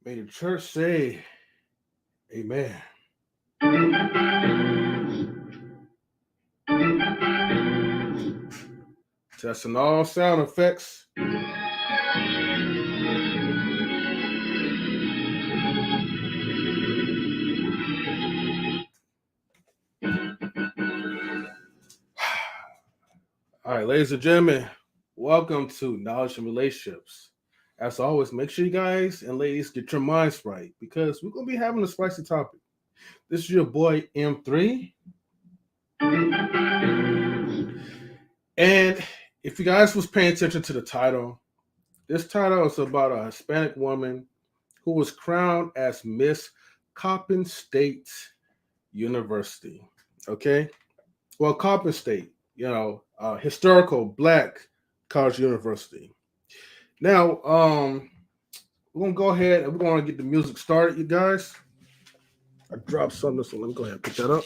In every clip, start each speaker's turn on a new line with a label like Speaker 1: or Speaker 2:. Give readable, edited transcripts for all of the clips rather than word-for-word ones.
Speaker 1: May the church say, Amen. Testing all sound effects. All right, ladies and gentlemen, welcome to Knowledge and Relationships. As always, make sure you guys and ladies get your minds right because we're going to be having a spicy topic. This is your boy M3. And if you guys was paying attention to the title, this title is about a Hispanic woman who was crowned as Miss Coppin State University. Okay? Well, Coppin State, historical black college university. Now, we're gonna go ahead and we're gonna get the music started, you guys. I dropped something, so let me go ahead and pick that up.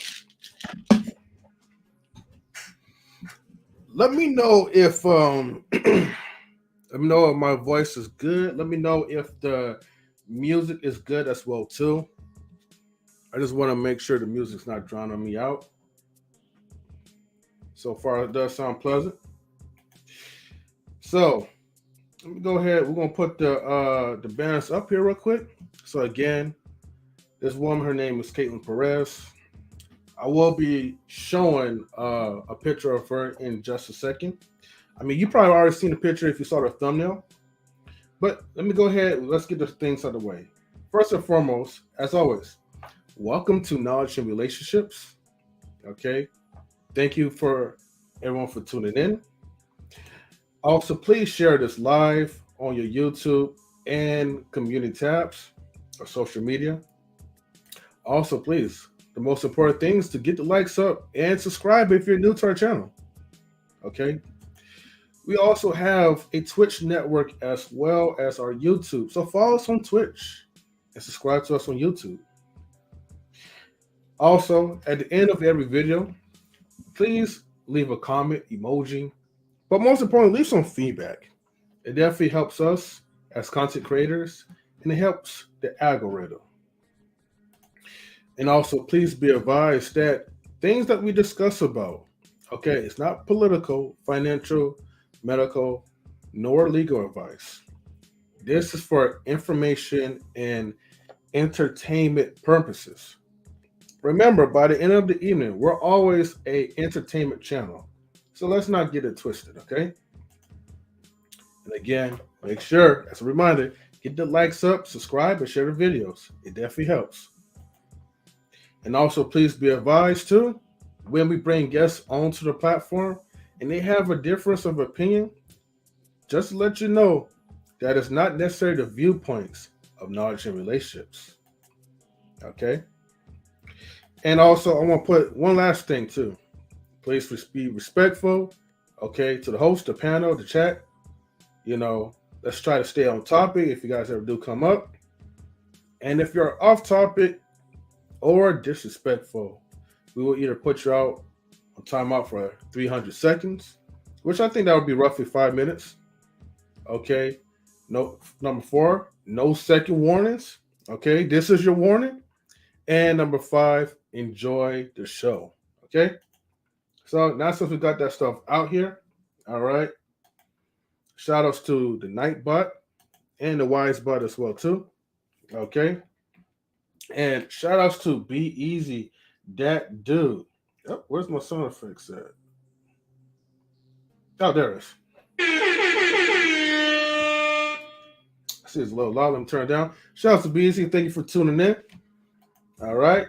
Speaker 1: Let me know if let me know if my voice is good. Let me know if the music is good as well too. I just want to make sure the music's not drowning me out. So far, it does sound pleasant. So let me go ahead. We're gonna put the banners up here real quick. So again, this woman, her name is Keylin Perez. I will be showing a picture of her in just a second. I mean, you probably already seen the picture if you saw the thumbnail. But let me go ahead. Let's get the things out of the way. First and foremost, as always, welcome to Knowledge and Relationships. Okay. Thank you for everyone for tuning in. Also, please share this live on your YouTube and community tabs or social media. Also, please, the most important thing is to get the likes up and subscribe if you're new to our channel. Okay. We also have a Twitch network as well as our YouTube. So follow us on Twitch and subscribe to us on YouTube. Also, at the end of every video, please leave a comment, emoji, but most importantly, leave some feedback. It definitely helps us as content creators and it helps the algorithm. And also, please be advised that things that we discuss about, okay, it's not political, financial, medical, nor legal advice. This is for information and entertainment purposes. Remember, by the end of the evening, we're always an entertainment channel. So let's not get it twisted, okay? And again, make sure, as a reminder, get the likes up, subscribe, and share the videos. It definitely helps. And also, please be advised too, when we bring guests onto the platform and they have a difference of opinion, just to let you know that it's not necessarily the viewpoints of knowledge and relationships. Okay? And also, I want to put one last thing too. Please be respectful, okay, to the host, the panel, the chat. Let's try to stay on topic if you guys ever do come up. And if you're off topic, or disrespectful, we will either put you out on timeout for 300 seconds, which I think that would be roughly 5 minutes. Okay. No, number 4, no second warnings. Okay. This is your warning. And number 5, enjoy the show. Okay. So now since we got that stuff out here, all right. Shout outs to the Nightbot and the Wisebot as well too. Okay. And shout outs to B-Eazy Dat Dude. Oh, where's my sound effects at? Oh, there it is. I see it's a little loud. Let me turn it down. Shout outs to B-Eazy. Thank you for tuning in. All right.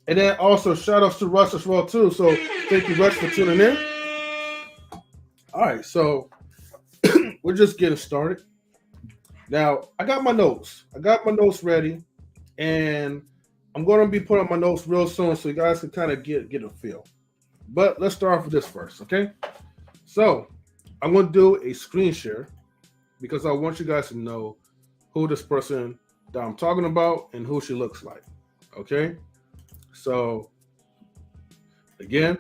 Speaker 1: And then also shout outs to Russ as well too. So thank you, Russ, for tuning in. All right. So we're just getting started. Now, I got my notes. Ready. And I'm going to be putting my notes real soon so you guys can kind of get a feel. But let's start off with this first, okay? So I'm going to do a screen share because I want you guys to know who this person that I'm talking about and who she looks like, okay? So again,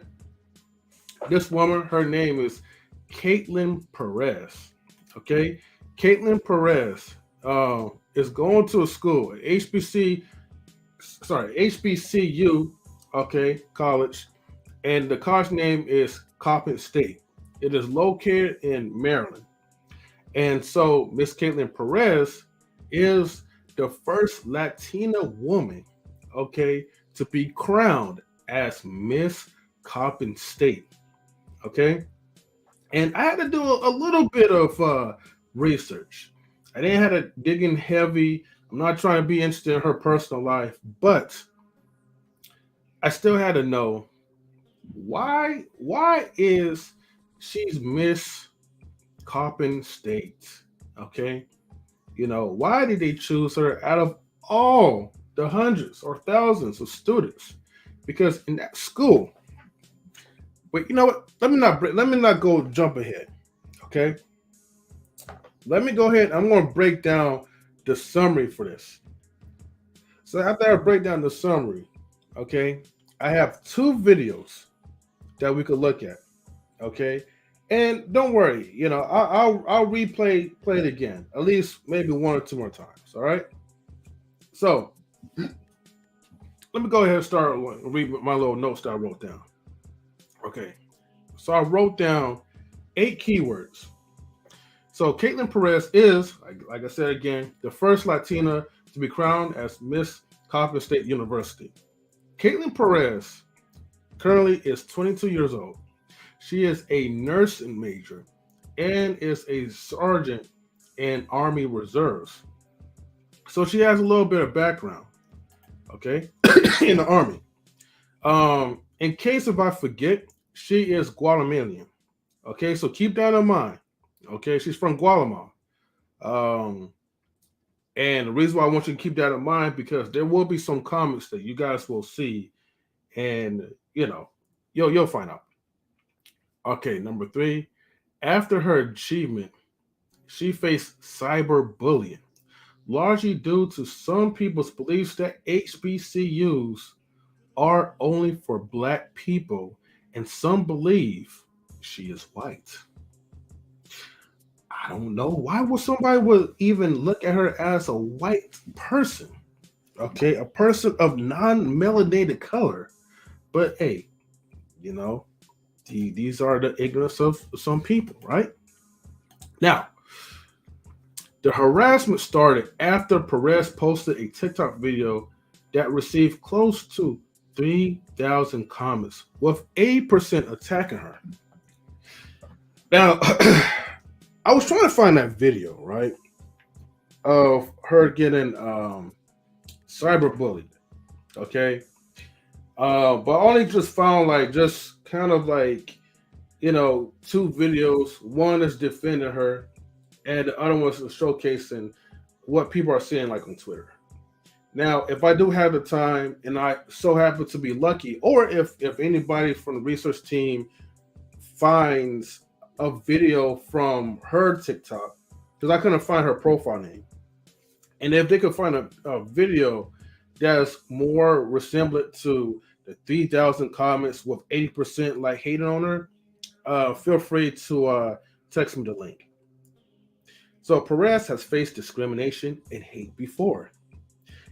Speaker 1: this woman, her name is Keylin Perez, okay? Keylin Perez is going to a school, HBCU, okay, college, and the college name is Coppin State. It is located in Maryland. And so Miss Keylin Perez is the first Latina woman, okay, to be crowned as Miss Coppin State, okay? And I had to do a little bit of research. I didn't have to dig in heavy. I'm not trying to be interested in her personal life, but I still had to know why is she's Miss Coppin State, okay? Why did they choose her out of all the hundreds or thousands of students? Because in that school, but you know what? Let me not go jump ahead, okay? Let me go ahead. I'm going to break down the summary for this. So after I break down the summary, okay, I have 2 videos that we could look at, okay? And don't worry, I'll play it again, at least maybe 1 or 2 more times. All right. So let me go ahead and start read my little notes that I wrote down. Okay. So I wrote down 8 keywords. So Keylin Perez is, like I said again, the first Latina to be crowned as Miss Coppin State University. Keylin Perez currently is 22 years old. She is a nursing major and is a sergeant in Army Reserves. So she has a little bit of background, okay, in the Army. In case if I forget, she is Guatemalan. Okay, so keep that in mind. Okay, she's from Guatemala. And the reason why I want you to keep that in mind, because there will be some comments that you guys will see, and you'll find out. Okay, number 3. After her achievement, she faced cyberbullying, largely due to some people's beliefs that HBCUs are only for Black people, and some believe she is white. I don't know why would somebody would even look at her as a white person, okay, a person of non-melanated color. But hey, these are the ignorance of some people, right? Now, the harassment started after Perez posted a TikTok video that received close to 3,000 comments, with 80% attacking her. Now, I was trying to find that video, right, of her getting cyberbullied, okay? But I only just found just kind of 2 videos. One is defending her, and the other one is showcasing what people are saying on Twitter. Now, if I do have the time, and I so happen to be lucky, or if anybody from the research team finds a video from her TikTok, because I couldn't find her profile name, and if they could find a video that's more resemblant to the 3,000 comments with 80% hating on her, feel free to text me the link. So Perez has faced discrimination and hate before,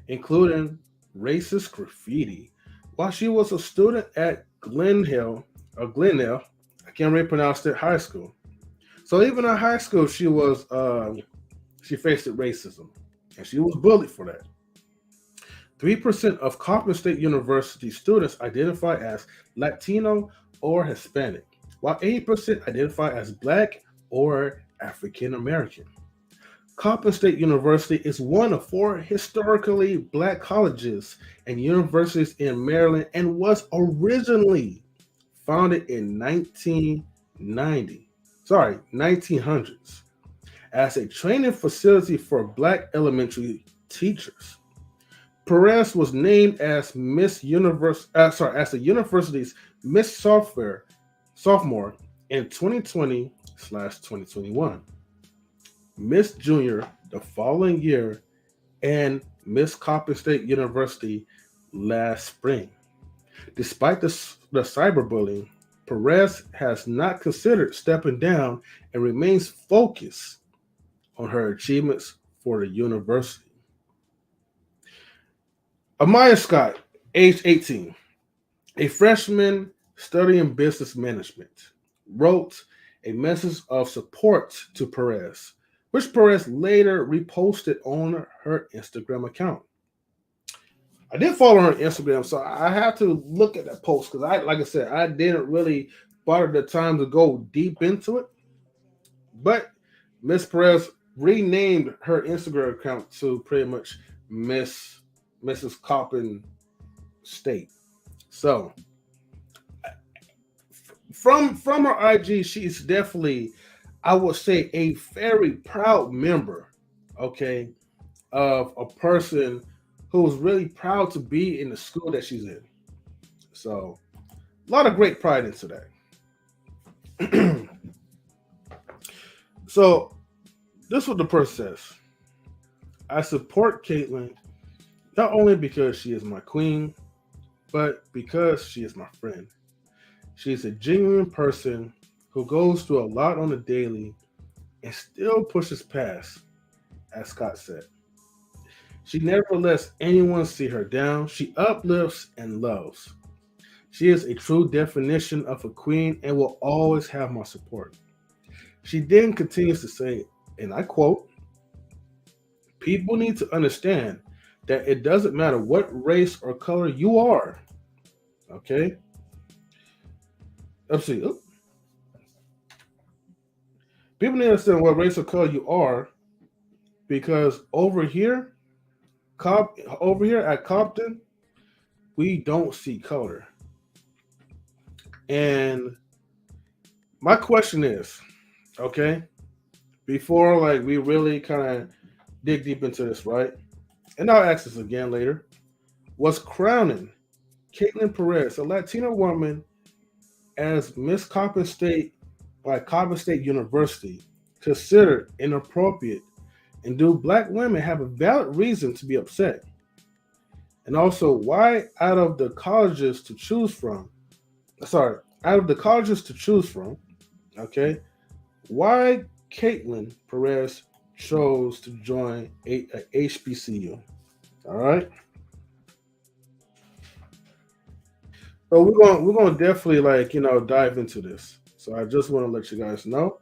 Speaker 1: including racist graffiti while she was a student at Glenelg, I can't really pronounce it, high school. So even in high school, she faced racism, and she was bullied for that. 3% of Coppin State University students identify as Latino or Hispanic, while 80% identify as Black or African American. Coppin State University is one of 4 historically Black colleges and universities in Maryland, and was originally founded in 1900s as a training facility for Black elementary teachers. Perez was named as the university's Miss Sophomore in 2020/2021, Miss Junior the following year, and Miss Coppin State University last spring. Despite the cyberbullying, Perez has not considered stepping down and remains focused on her achievements for the university. Amaya Scott, age 18, a freshman studying business management, wrote a message of support to Perez, which Perez later reposted on her Instagram account. I did follow her on Instagram, so I have to look at that post because like I said, I didn't really bother the time to go deep into it. But Miss Perez renamed her Instagram account to pretty much Miss Mrs. Coppin State. So from her IG, she's definitely, I would say, a very proud member, okay, of a person who is really proud to be in the school that she's in. So a lot of great pride into that. So this is what the person says. I support Caitlin not only because she is my queen, but because she is my friend. She is a genuine person who goes through a lot on the daily and still pushes past, as Scott said. She never lets anyone see her down. She uplifts and loves. She is a true definition of a queen and will always have my support. She then continues to say, and I quote, people need to understand that it doesn't matter what race or color you are. Okay? Let's see. People need to understand what race or color you are because over here at Compton, we don't see color. And my question is, okay, before like we really kind of dig deep into this, right? And I'll ask this again later. Was crowning Keylin Perez, a Latina woman, as Miss Coppin State by Coppin State University, considered inappropriate? And do black women have a valid reason to be upset? And also, why out of the colleges to choose from, okay, why Keylin Perez chose to join a HBCU? All right. So we're gonna definitely dive into this. So I just want to let you guys know.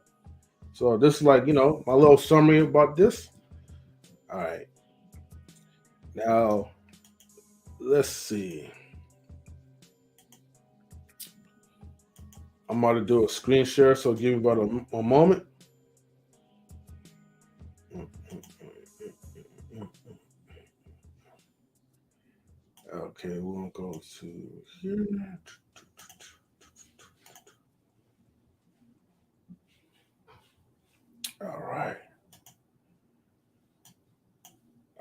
Speaker 1: So this is like my little summary about this. All right. Now let's see. I'm about to do a screen share, so give me about a moment. Okay, we'll go to here. All right.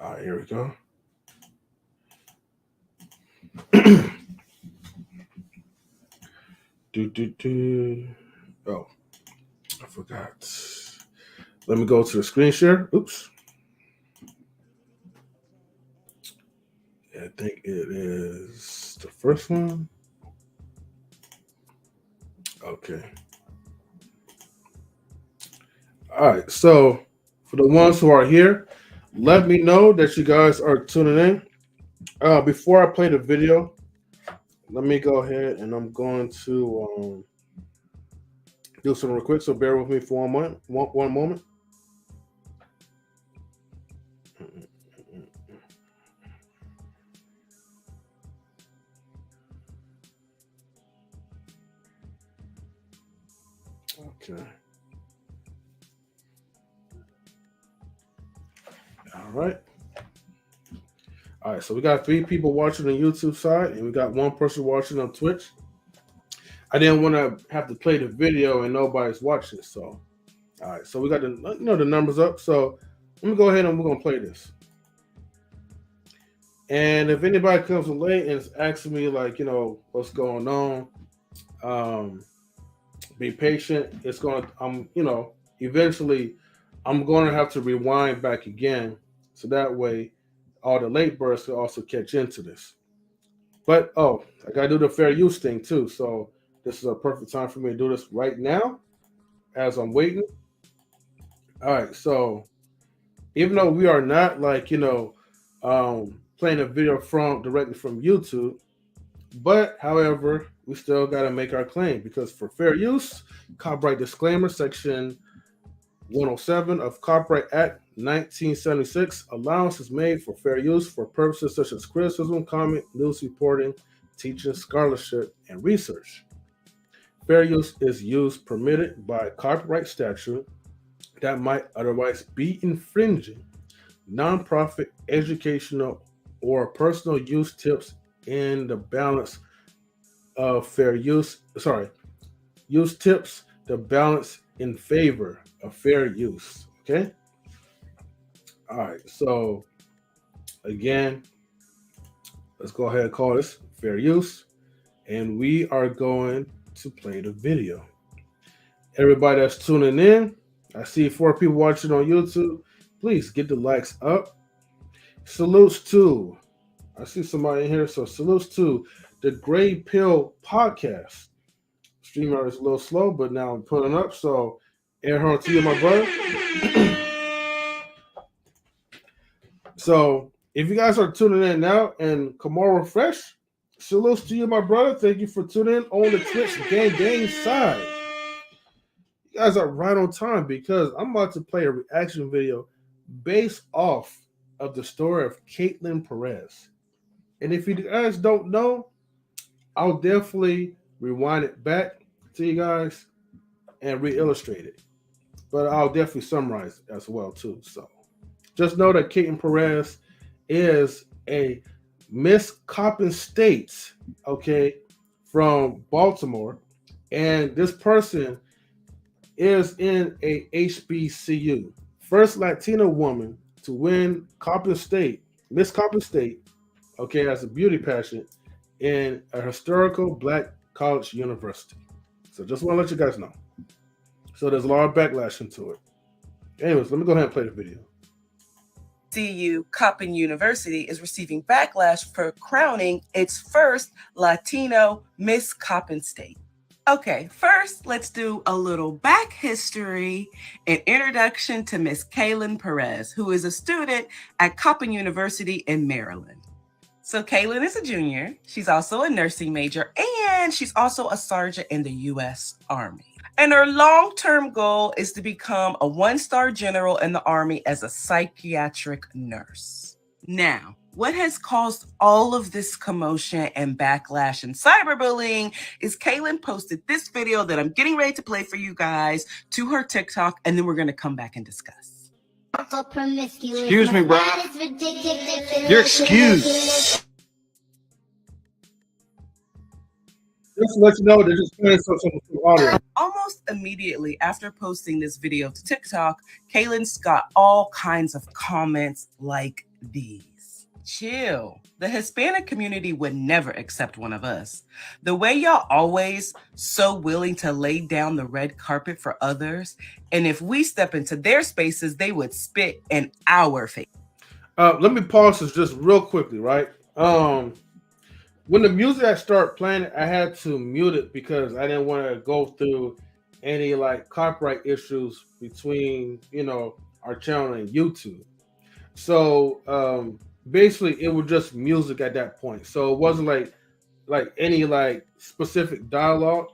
Speaker 1: All right, here we go. Oh, I forgot. Let me go to the screen share. Oops. I think it is the first one. Okay. All right. So for the ones who are here, let me know that you guys are tuning in. Before I play the video, let me go ahead and I'm going to do something real quick. So bear with me for one moment. Okay. All right. All right. So we got 3 people watching on YouTube side, and we got 1 person watching on Twitch. I didn't want to have to play the video and nobody's watching. So, all right. So we got the numbers up. So let me go ahead and we're gonna play this. And if anybody comes in late and is asking me what's going on, be patient. It's going to eventually I'm going to have to rewind back again, so that way all the late birds can also catch into this. But I gotta do the fair use thing too. So this is a perfect time for me to do this right now as I'm waiting. All right. So even though we are not playing a video directly from YouTube. But however, we still got to make our claim because for fair use, copyright disclaimer section 107 of Copyright Act 1976, allowance is made for fair use for purposes such as criticism, comment, news reporting, teaching, scholarship, and research. Fair use is use permitted by copyright statute that might otherwise be infringing nonprofit, educational, or personal use tips in the balance of fair use. Use tips the balance in favor of fair use. Okay. All right. So again, let's go ahead and call this fair use, and we are going to play the video. Everybody that's tuning in, I see 4 people watching on YouTube. Please get the likes up. Salutes to, I see somebody in here, so salutes to the Gray Pill Podcast. Streamer is a little slow, but now I'm putting up. So, air horn to you, my brother. So, if you guys are tuning in now and Kamara Fresh, salutes to you, my brother. Thank you for tuning in on the Twitch gang side. You guys are right on time because I'm about to play a reaction video based off of the story of Keylin Perez. And if you guys don't know, I'll definitely rewind it back to you guys and re-illustrate it. But I'll definitely summarize it as well too. So just know that Keylin Perez is a Miss Coppin State, okay, from Baltimore. And this person is in a HBCU. First Latina woman to win Coppin State, Miss Coppin State, okay, as a beauty pageant in a historical black college university. So just want to let you guys know. So there's a lot of backlash into it. Anyways, let me go ahead and play the video.
Speaker 2: HBCU Coppin University is receiving backlash for crowning its first Latino Miss Coppin State. Okay, first, let's do a little back history and introduction to Miss Keylin Perez, who is a student at Coppin University in Maryland. So Keylin is a junior. She's also a nursing major, and she's also a sergeant in the U.S. Army. And her long-term goal is to become a 1-star general in the Army as a psychiatric nurse. Now, what has caused all of this commotion and backlash and cyberbullying is Keylin posted this video that I'm getting ready to play for you guys to her TikTok, and then we're going to come back and discuss.
Speaker 3: Excuse me, bro. You're excused.
Speaker 1: Just to let you know, they're just playing some audio.
Speaker 2: Almost immediately after posting this video to TikTok, Keylin's got all kinds of comments like these. Chill. The Hispanic community would never accept one of us. The way y'all always so willing to lay down the red carpet for others, and if we step into their spaces, they would spit in our face.
Speaker 1: Let me pause this just real quickly, right? When the music started playing, I had to mute it because I didn't want to go through any like copyright issues between, you know, our channel and YouTube. So basically it was just music at that point. So it wasn't like any like specific dialogue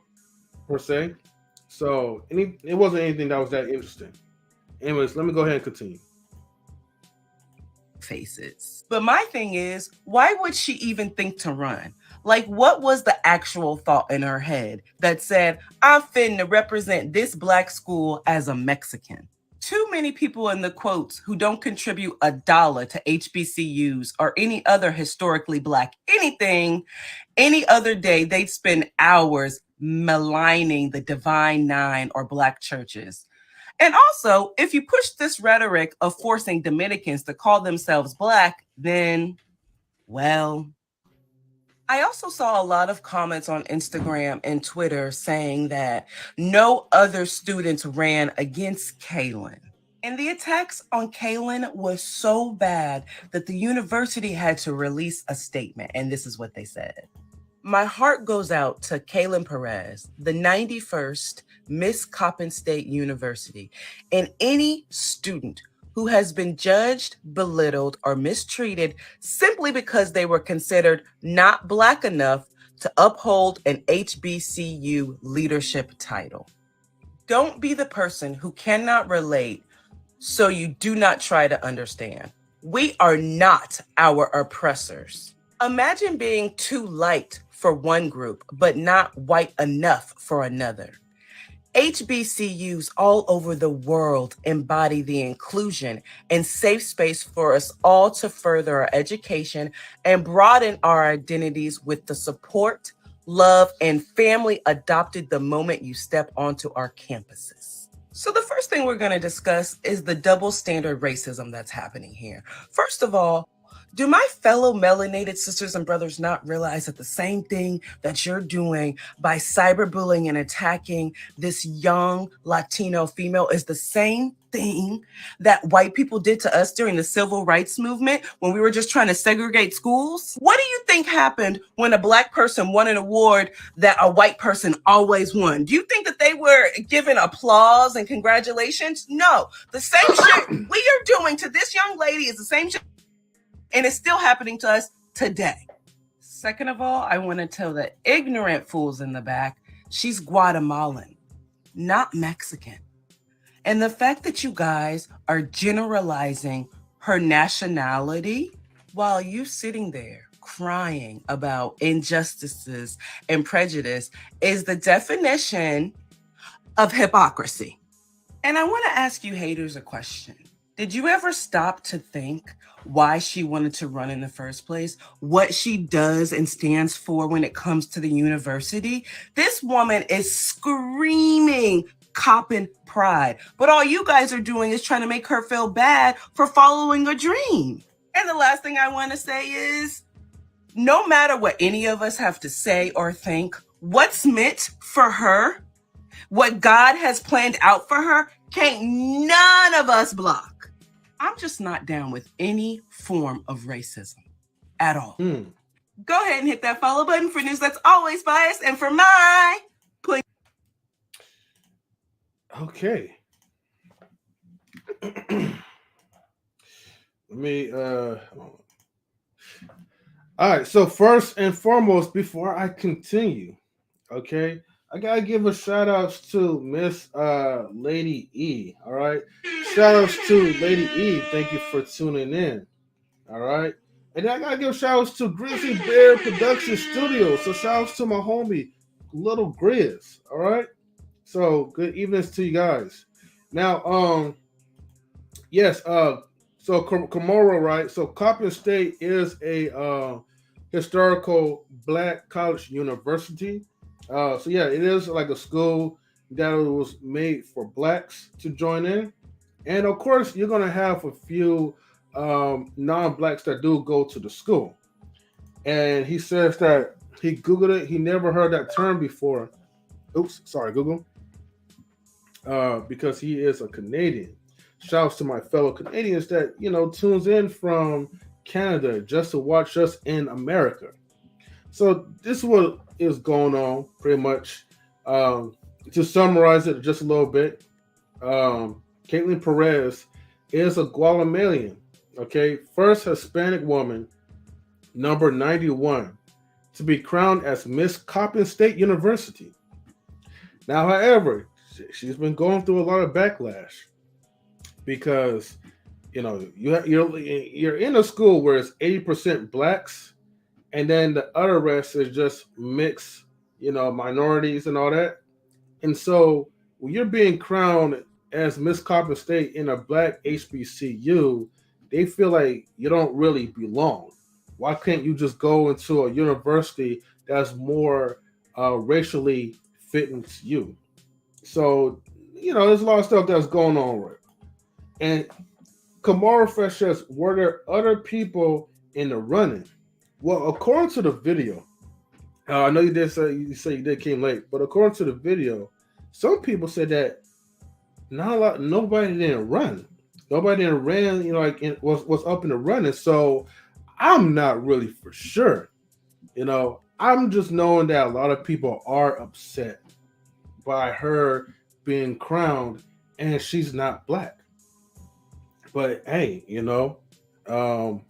Speaker 1: per se. So it wasn't anything that was that interesting. Anyways, let me go ahead and continue.
Speaker 2: Faces. But my thing is, why would she even think to run? Like, what was the actual thought in her head that said, I'm finna represent this black school as a Mexican? Too many people in the quotes who don't contribute $1 to HBCUs or any other historically black anything, any other day, they'd spend hours maligning the Divine Nine or black churches. And also, if you push this rhetoric of forcing Dominicans to call themselves black, then, well, I also saw a lot of comments on Instagram and Twitter saying that no other students ran against Keylin. And the attacks on Keylin was so bad that the university had to release a statement. And this is what they said. My heart goes out to Keylin Perez, the 91st Miss Coppin State University, and any student who has been judged, belittled, or mistreated simply because they were considered not Black enough to uphold an HBCU leadership title. Don't be the person who cannot relate, so you do not try to understand. We are not our oppressors. Imagine being too light for one group, but not white enough for another. HBCUs all over the world embody the inclusion and safe space for us all to further our education and broaden our identities with the support, love, and family adopted the moment you step onto our campuses. So the first thing we're going to discuss is the double standard racism that's happening here. First of all, do my fellow melanated sisters and brothers not realize that the same thing that you're doing by cyberbullying and attacking this young Latino female is the same thing that white people did to us during the civil rights movement when we were just trying to segregate schools? What do you think happened when a Black person won an award that a white person always won? Do you think that they were given applause and congratulations? No, the same shit we are doing to this young lady is the same shit, and it's still happening to us today. Second of all, I want to tell the ignorant fools in the back, she's Guatemalan, not Mexican. And the fact that you guys are generalizing her nationality while you sitting there crying about injustices and prejudice is the definition of hypocrisy. And I want to ask you haters a question. Did you ever stop to think why she wanted to run in the first place? What she does and stands for when it comes to the university? This woman is screaming Coppin pride. But all you guys are doing is trying to make her feel bad for following a dream. And the last thing I want to say is, no matter what any of us have to say or think, what's meant for her, what God has planned out for her, can't none of us block. I'm just not down with any form of racism at all. Go ahead and hit that follow button for news that's always biased and for my please.
Speaker 1: Okay. Let me all right, so first and foremost, before I continue, okay, I gotta give a shout outs to Miss Lady E. All right. Shout outs to Lady E. Thank you for tuning in. All right. And then I gotta give shout outs to Grizzly Bear Production Studio. So shout outs to my homie, Little Grizz. All right. So good evenings to you guys. Now, yes, so Komoro, right? So Coppin State is a historical Black college university. So yeah, it is like a school that was made for Blacks to join in. And of course, you're going to have a few non-Blacks that do go to the school. And he says that he Googled it. He never heard that term before. Oops, sorry, Google. Because he is a Canadian. Shouts to my fellow Canadians that, tunes in from Canada just to watch us in America. So this is what is going on pretty much. To summarize it just a little bit, Keylin Perez is a Guatemalan, okay? First Hispanic woman, number 91, to be crowned as Miss Coppin State University. Now, however, she's been going through a lot of backlash because, you're in a school where it's 80% Blacks, and then the other rest is just mixed, minorities and all that. And so when you're being crowned as Miss Coppin State in a Black HBCU, they feel like you don't really belong. Why can't you just go into a university that's more racially fitting to you? So, there's a lot of stuff that's going on right. And Kamara Fresh says, were there other people in the running? Well, according to the video, I know you say you did came late, but according to the video, some people said that nobody didn't run. Nobody didn't ran, was up in the running. So I'm not really for sure. I'm just knowing that a lot of people are upset by her being crowned and she's not Black. But hey, um,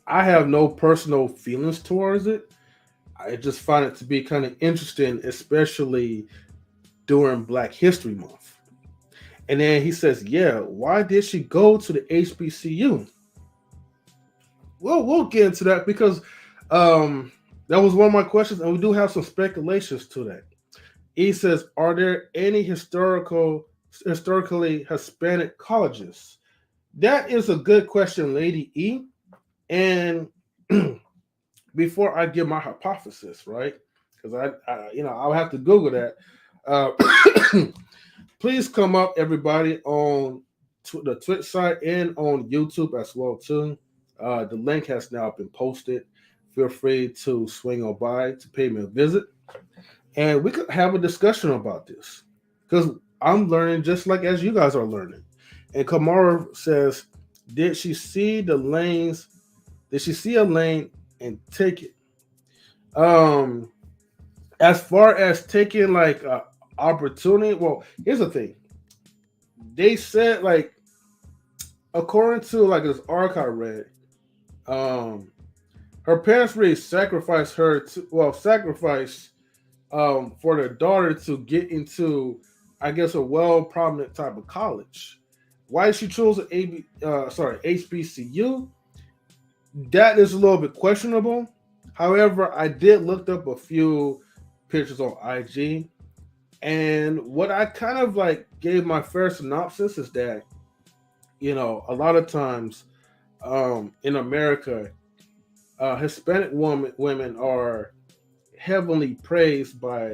Speaker 1: I have no personal feelings towards it. I just find it to be kind of interesting, especially during Black History Month. And then he says, "Yeah, why did she go to the HBCU?" We'll get into that because um, that was one of my questions, and we do have some speculations to that. He says, "Are there any historically Hispanic colleges?" That is a good question, Lady E. And before I give my hypothesis, right? Because I'll have to Google that. Uh, please come up, everybody, on the Twitch site and on YouTube as well too. The link has now been posted. Feel free to swing on by to pay me a visit, and we could have a discussion about this because I'm learning just like as you guys are learning. And Kamara says, "Did she see the lanes? Did she see a lane and take it?" Um, as far as taking like opportunity, well, here's the thing. They said like according to like this article I read, um, her parents really sacrificed her to sacrifice for their daughter to get into, I guess, a well prominent type of college. Why she chose an HBCU? That is a little bit questionable. However, I did look up a few pictures on IG, and what I kind of like gave my first synopsis is that a lot of times in America, Hispanic women are heavily praised by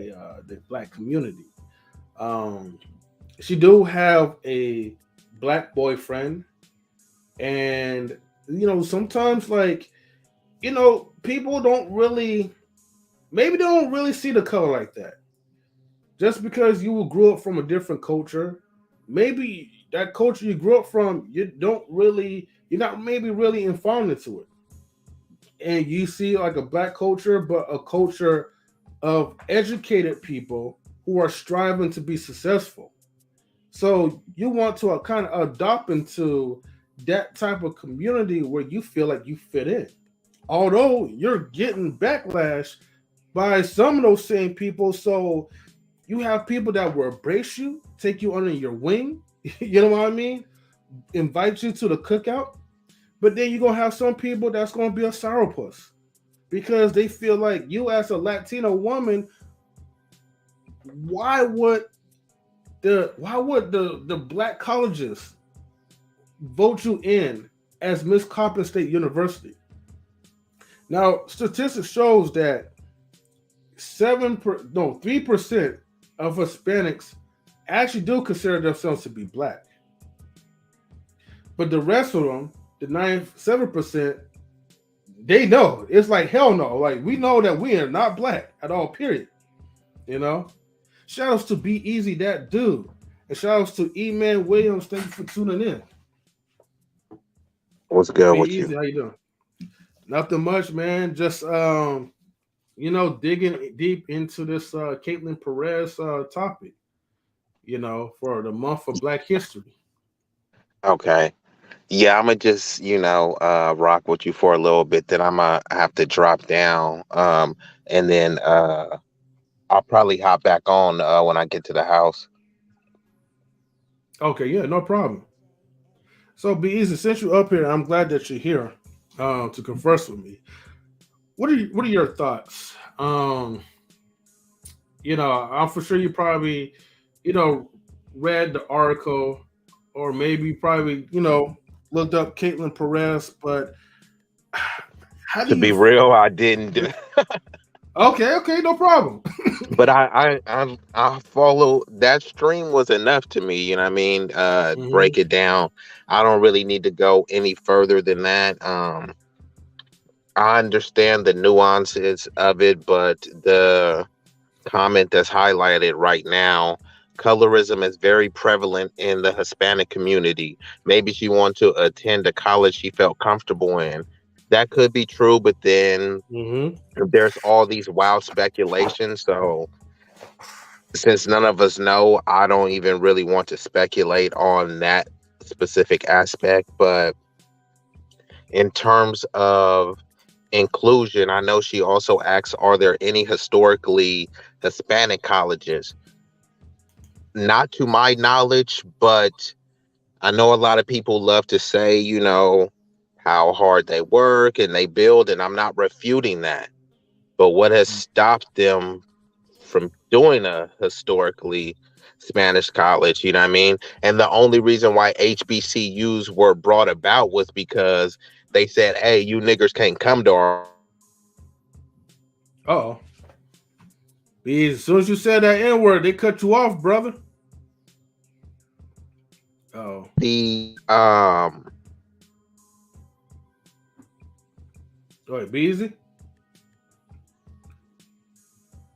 Speaker 1: the Black community. Um, she do have a Black boyfriend, and sometimes like people don't really maybe they don't really see the color like that. Just because you grew up from a different culture, maybe that culture you grew up from, you're not maybe really informed into it. And you see like a Black culture, but a culture of educated people who are striving to be successful. So you want to kind of adopt into that type of community where you feel like you fit in. Although you're getting backlash by some of those same people. So you have people that will embrace you, take you under your wing, you know what I mean? Invite you to the cookout. But then you're gonna have some people that's gonna be a sourpuss because they feel like you as a Latino woman, why would the Black colleges vote you in as Miss Coppin State University? Now, statistics shows that 3% of Hispanics actually do consider themselves to be Black, but the rest of them, the 97%, they know it's like hell no. Like we know that we are not Black at all. Period. You know. Shout outs to B-Eazy Dat Dude, and shout outs to E-Man Williams. Thank you for tuning in.
Speaker 4: What's good with you?
Speaker 1: B-Eazy, how you doing? Nothing much, man. Just digging deep into this Keylin Perez topic. For the month of Black History.
Speaker 4: Okay. Yeah, I'm gonna just, rock with you for a little bit. Then I'm gonna have to drop down. And then I'll probably hop back on when I get to the house.
Speaker 1: Okay, yeah, no problem. So, B-Eazy, since you're up here, I'm glad that you're here to converse with me. What are your thoughts? I'm for sure you probably, read the article, or maybe probably, looked up Keylin Perez. But how do
Speaker 4: To
Speaker 1: you?
Speaker 4: be real, I didn't do.
Speaker 1: Okay, no problem.
Speaker 4: But I follow that stream was enough to me. You know what I mean?
Speaker 1: Hmm.
Speaker 4: Break it down. I don't really need to go any further than that. I understand the nuances of it, but the comment that's highlighted right now, colorism is very prevalent in the Hispanic community. Maybe she wanted to attend a college she felt comfortable in. That could be true, but then
Speaker 1: Hmm.
Speaker 4: there's all these wild speculations. So since none of us know, I don't even really want to speculate on that specific aspect, but in terms of inclusion, I know she also asks, are there any historically Hispanic colleges? Not to my knowledge, but I know a lot of people love to say, how hard they work and they build, and I'm not refuting that. But what has stopped them from doing a historically Spanish college? You know what I mean? And the only reason why HBCUs were brought about was because they said, hey, you niggers can't come to our
Speaker 1: Oh, as soon as you said that N word, they cut you off, brother. Oh,
Speaker 4: the
Speaker 1: go ahead, B-Eazy.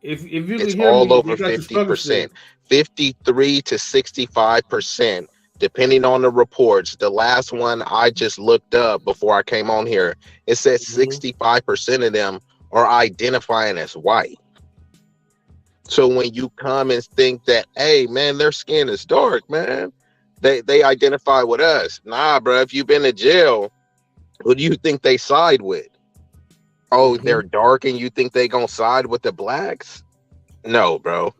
Speaker 1: If you can
Speaker 4: it's
Speaker 1: hear
Speaker 4: all
Speaker 1: me,
Speaker 4: over
Speaker 1: you got your struggle shit.
Speaker 4: 50%, 53 to 65%, depending on the reports. The last one I just looked up before I came on here, it said 65% of them are identifying as white. So when you come and think that, hey man, their skin is dark, man, they identify with us. Nah, bro, if you've been to jail, who do you think they side with? Oh, they're dark and you think they gonna side with the blacks? No, bro.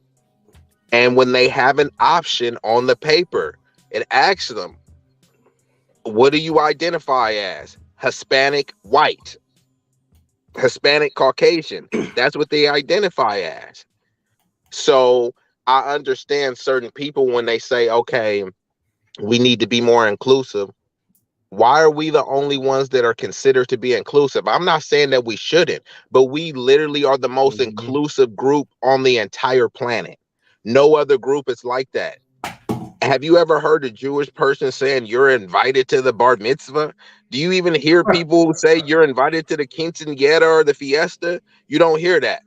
Speaker 4: And when they have an option on the paper, it asks them, what do you identify as? Hispanic, white, Hispanic, Caucasian. That's what they identify as. So I understand certain people when they say, okay, we need to be more inclusive. Why are we the only ones that are considered to be inclusive? I'm not saying that we shouldn't, but we literally are the most inclusive group on the entire planet. No other group is like that. Have you ever heard a Jewish person saying you're invited to the bar mitzvah? Do you even hear people say you're invited to the quinceañera or the fiesta? You don't hear that.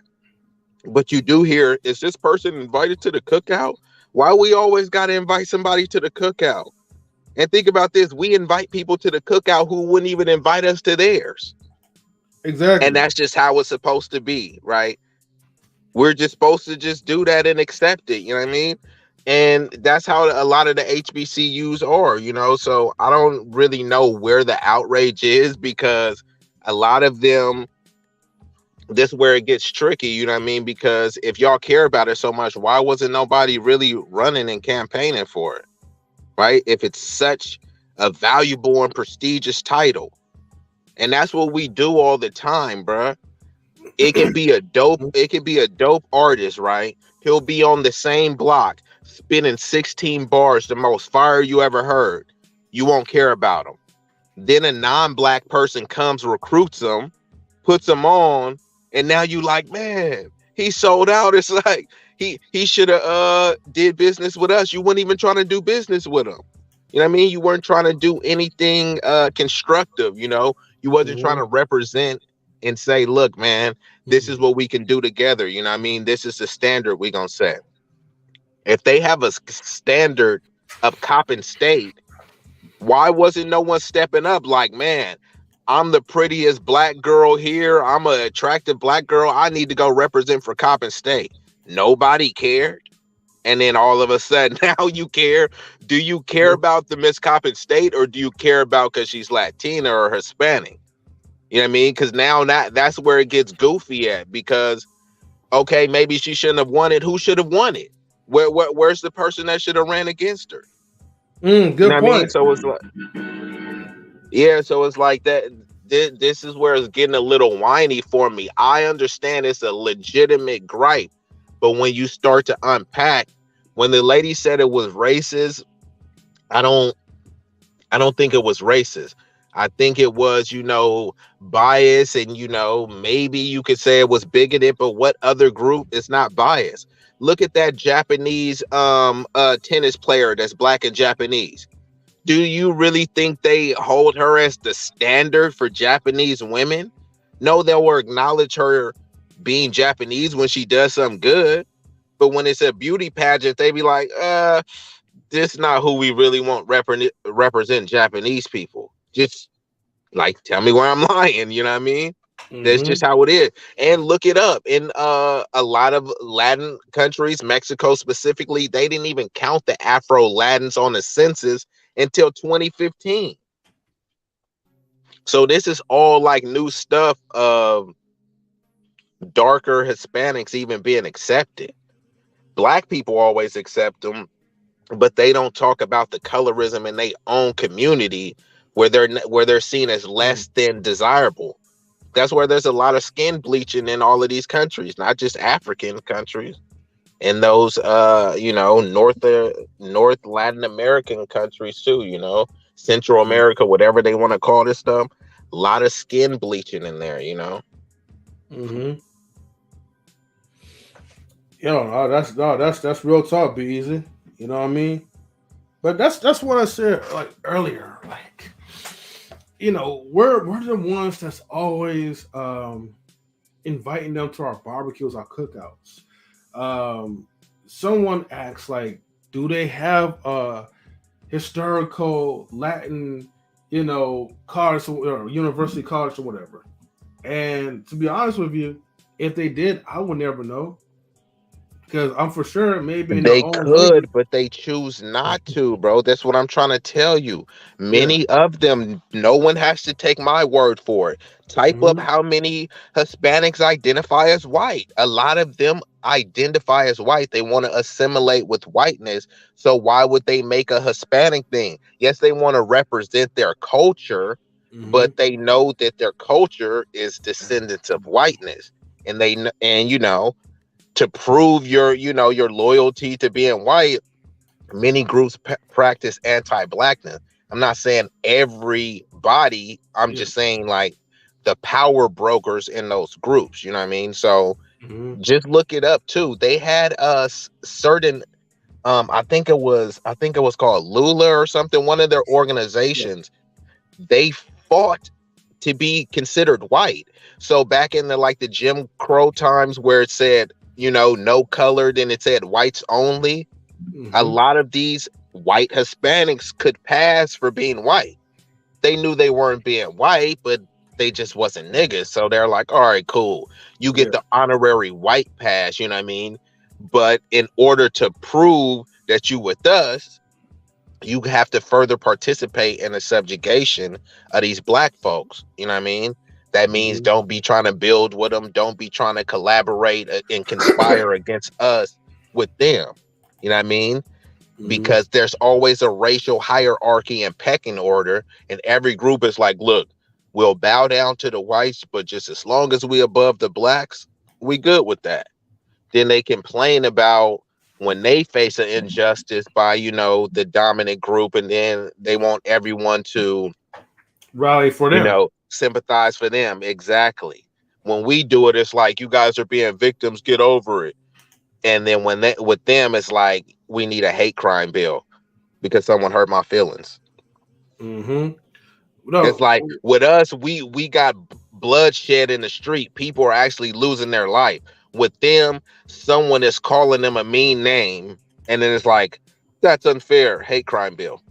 Speaker 4: But you do hear, is this person invited to the cookout? Why we always got to invite somebody to the cookout? And think about this, we invite people to the cookout who wouldn't even invite us to theirs.
Speaker 1: Exactly.
Speaker 4: And that's just how it's supposed to be, right? We're just supposed to just do that and accept it, you know what I mean? And that's how a lot of the HBCUs are. So I don't really know where the outrage is, because a lot of them, this is where it gets tricky, you know what I mean? Because if y'all care about it so much, why wasn't nobody really running and campaigning for it, right? If it's such a valuable and prestigious title. And that's what we do all the time, bruh. It can be a dope artist, right? He'll be on the same block, spinning 16 bars, the most fire you ever heard. You won't care about him. Then a non-black person comes, recruits him, puts him on, and now you like, man, he sold out. It's like he should have did business with us. You weren't even trying to do business with him. You know what I mean? You weren't trying to do anything constructive, You wasn't trying to represent and say, look, man, this is what we can do together. You know what I mean? This is the standard we're going to set. If they have a standard of Coppin State, why wasn't no one stepping up like, man, I'm the prettiest black girl here. I'm an attractive black girl. I need to go represent for Coppin State. Nobody cared. And then all of a sudden, now you care. Do you care about the Miss Coppin State, or do you care about because she's Latina or Hispanic? You know what I mean? Because now that's where it gets goofy at. Because, okay, maybe she shouldn't have won it. Who should have won it? Where's the person that should have ran against her?
Speaker 1: Good
Speaker 4: you know
Speaker 1: point.
Speaker 4: What I mean? So it's like, yeah, so it's like that. This is where it's getting a little whiny for me. I understand it's a legitimate gripe, but when you start to unpack, when the lady said it was racist, I don't think it was racist. I think it was, bias, and maybe you could say it was bigoted, but what other group is not biased? Look at that Japanese tennis player that's black and Japanese. Do you really think they hold her as the standard for Japanese women? No, they'll acknowledge her being Japanese when she does something good. But when it's a beauty pageant, they be like, this is not who we really want represent Japanese people. Just like, tell me where I'm lying. You know what I mean? That's just how it is. And look it up. In a lot of Latin countries, Mexico specifically, they didn't even count the Afro-Latins on the census until 2015. So this is all like new stuff of darker Hispanics even being accepted. Black people always accept them, but they don't talk about the colorism in their own community where they're seen as less than desirable. That's where there's a lot of skin bleaching in all of these countries, not just African countries. In those North Latin American countries too, Central America, whatever they want to call this stuff, a lot of skin bleaching in there,
Speaker 1: Mm-hmm. That's real talk, B-Eazy. You know what I mean? But that's what I said like earlier. Like, we're the ones that's always inviting them to our barbecues, our cookouts. Someone asks, like, do they have a historical Latin, college or university college or whatever? And to be honest with you, if they did, I would never know. Because I'm for sure maybe in
Speaker 4: They
Speaker 1: their own
Speaker 4: could,
Speaker 1: way.
Speaker 4: but they choose not to, bro. That's what I'm trying to tell you.
Speaker 1: Yeah.
Speaker 4: Many of them, no one has to take my word for it. Type up
Speaker 1: Mm-hmm.
Speaker 4: how many Hispanics identify as white. A lot of them identify as white. They want to assimilate with whiteness. So why would they make a Hispanic thing? Yes, they want to represent their culture,
Speaker 1: Mm-hmm.
Speaker 4: but they know that their culture is descendants of whiteness. And to prove your loyalty to being white, many groups practice anti-blackness. I'm not saying everybody, I'm just saying like the power brokers in those groups, you know what I mean? So just look it up too. They had a certain I think it was called Lola or something, one of their organizations. They fought to be considered white. So back in the Jim Crow times where it said, no color, then it said whites only. A lot of these white Hispanics could pass for being white. They knew they weren't being white, but they just wasn't niggas. So they're like, all right, cool. You get the honorary white pass, you know what I mean? But in order to prove that you with us, you have to further participate in the subjugation of these black folks. You know what I mean? That means don't be trying to build with them. Don't be trying to collaborate and conspire against us with them. You know what I mean? Because there's always a racial hierarchy and pecking order. And every group is like, look, we'll bow down to the whites, but just as long as we above the blacks, we good with that. Then they complain about when they face an injustice by, the dominant group, and then they want everyone to
Speaker 1: rally for them.
Speaker 4: Sympathize for them. Exactly. When we do it, it's like, you guys are being victims, get over it. And then with them, it's like, we need a hate crime bill because someone hurt my feelings.
Speaker 1: No.
Speaker 4: It's like with us, we got bloodshed in the street. People are actually losing their life. With them, someone is calling them a mean name, and then it's like, that's unfair. Hate crime bill.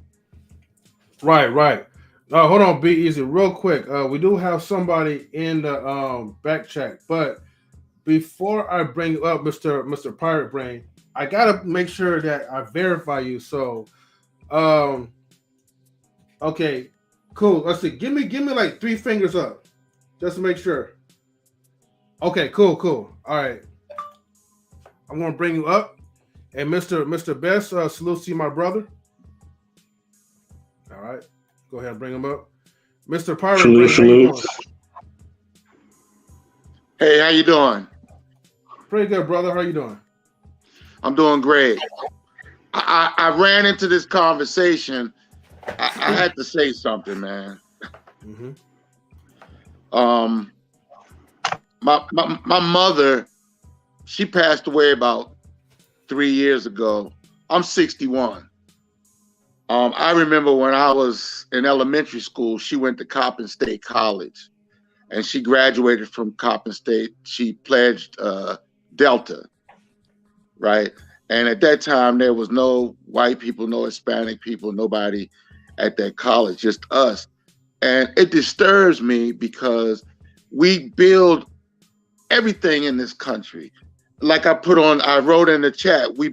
Speaker 1: Right. No, hold on, B-Eazy, real quick. We do have somebody in the back chat, but before I bring up Mr. Pirate Brain, I gotta make sure that I verify you. So, okay, cool. Let's see. Give me like 3 fingers up, just to make sure. Okay, cool. All right, I'm gonna bring you up, and Mr. Best, salute to you, my brother. All right, go ahead and bring him up, Mr. Pirate Brain.
Speaker 5: Salute. Hey, how you doing?
Speaker 1: Pretty good, brother. How you doing?
Speaker 5: I'm doing great. I ran into this conversation. I had to say something, man. My mother, she passed away about 3 years ago. I'm 61. I remember when I was in elementary school, she went to Coppin State College, and she graduated from Coppin State. She pledged Delta, right? And at that time, there was no white people, no Hispanic people, nobody at that college, just us. And it disturbs me because we build everything in this country. Like I wrote in the chat, we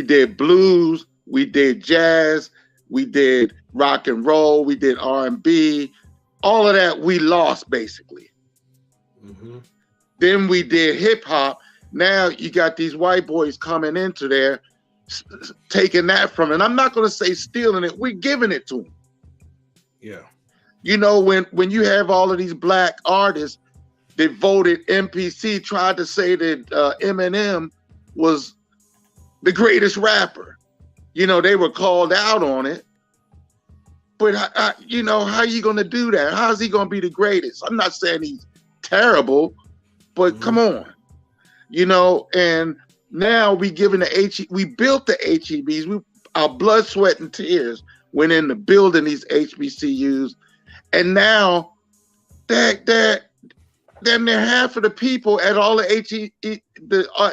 Speaker 5: did blues, we did jazz, we did rock and roll, we did R&B. All of that we lost basically.
Speaker 1: Mm-hmm.
Speaker 5: Then we did hip hop. Now you got these white boys coming into there, taking that from it. And I'm not going to say stealing it. We're giving it to them.
Speaker 1: Yeah.
Speaker 5: You know, when you have all of these black artists that voted MPC, tried to say that Eminem was the greatest rapper. You know, they were called out on it. But, you know, how are you going to do that? How's he going to be the greatest? I'm not saying he's terrible, but come on. You know, and now we giving we built the HEBs. Our blood, sweat, and tears went into building these HBCUs. And now damn near half of the people at all the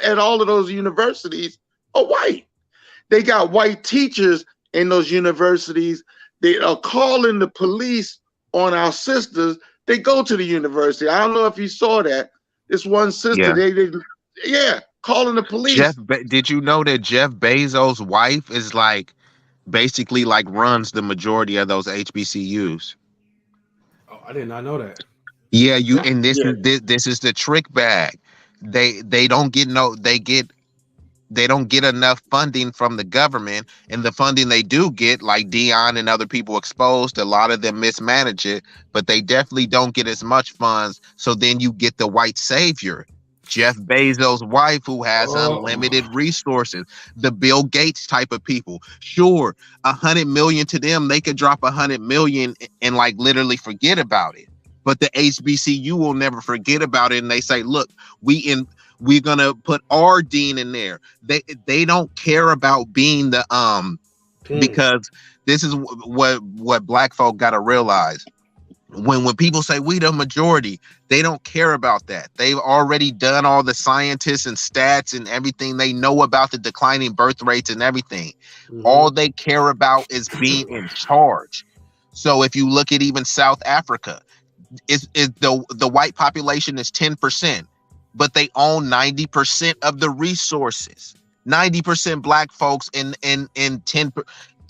Speaker 5: at all of those universities are white. They got white teachers in those universities. They are calling the police on our sisters. They go to the university. I don't know if you saw that. This one sister, calling the police.
Speaker 4: Did you know that Jeff Bezos' wife is like basically like runs the majority of those HBCUs?
Speaker 1: Oh, I did not know that.
Speaker 4: Yeah, and this is the trick bag. They don't get they don't get enough funding from the government, and the funding they do get, like Dion and other people exposed, a lot of them mismanage it, but they definitely don't get as much funds. So then you get the white savior, Jeff Bezos' wife, who has unlimited resources, the Bill Gates type of people. Sure, 100 million to them, they could drop 100 million and like literally forget about it. But the HBCU will never forget about it, and they say, look, we're gonna put our dean in there. They don't care about being the because this is what black folk gotta realize. When people say we the majority, they don't care about that. They've already done all the scientists and stats and everything. They know about the declining birth rates and everything. All they care about is being in charge. So if you look at even South Africa, the white population is 10%. But they own 90% of the resources. 90% black folks in 10.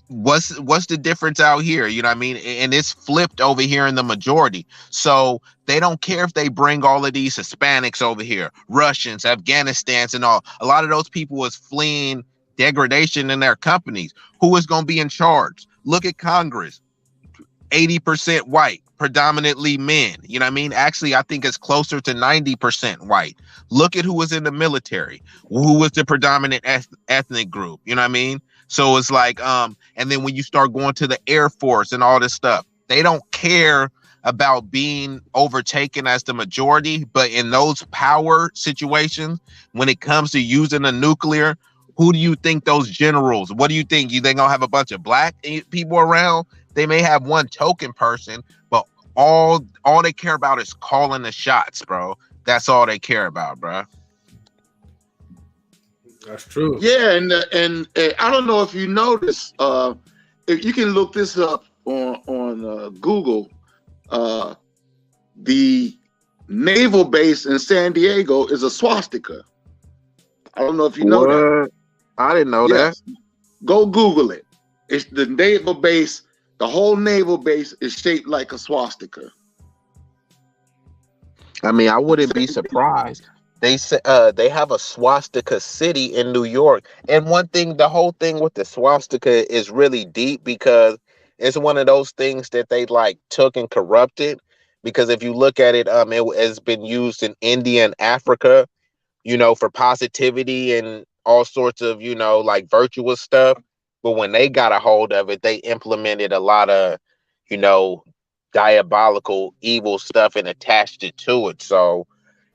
Speaker 4: What's the difference out here? You know what I mean? And it's flipped over here in the majority. So they don't care if they bring all of these Hispanics over here, Russians, Afghanistans, and all. A lot of those people is fleeing degradation in their companies. Who is going to be in charge? Look at Congress. 80% white, predominantly men. You know what I mean? Actually, I think it's closer to 90% white. Look at who was in the military, who was the predominant ethnic group. You know what I mean? So it's like, and then when you start going to the Air Force and all this stuff, they don't care about being overtaken as the majority. But in those power situations, when it comes to using the nuclear, who do you think those generals, what do you think? You think gonna have a bunch of black people around? They may have one token person, but all they care about is calling the shots, bro. That's all they care about, bro.
Speaker 1: That's true.
Speaker 5: Yeah, and I don't know if you noticed. If you can look this up on Google, the naval base in San Diego is a swastika. I don't know if you know that.
Speaker 4: I didn't know that.
Speaker 5: Go Google it. It's the naval base. The whole naval base is shaped like a swastika.
Speaker 4: I mean, I wouldn't be surprised. They say they have a swastika city in New York. And one thing, the whole thing with the swastika is really deep because it's one of those things that they like took and corrupted. Because if you look at it, it has been used in India and Africa, you know, for positivity and all sorts of, you know, like virtuous stuff. But when they got a hold of it, they implemented a lot of, you know, diabolical, evil stuff and attached it to it. So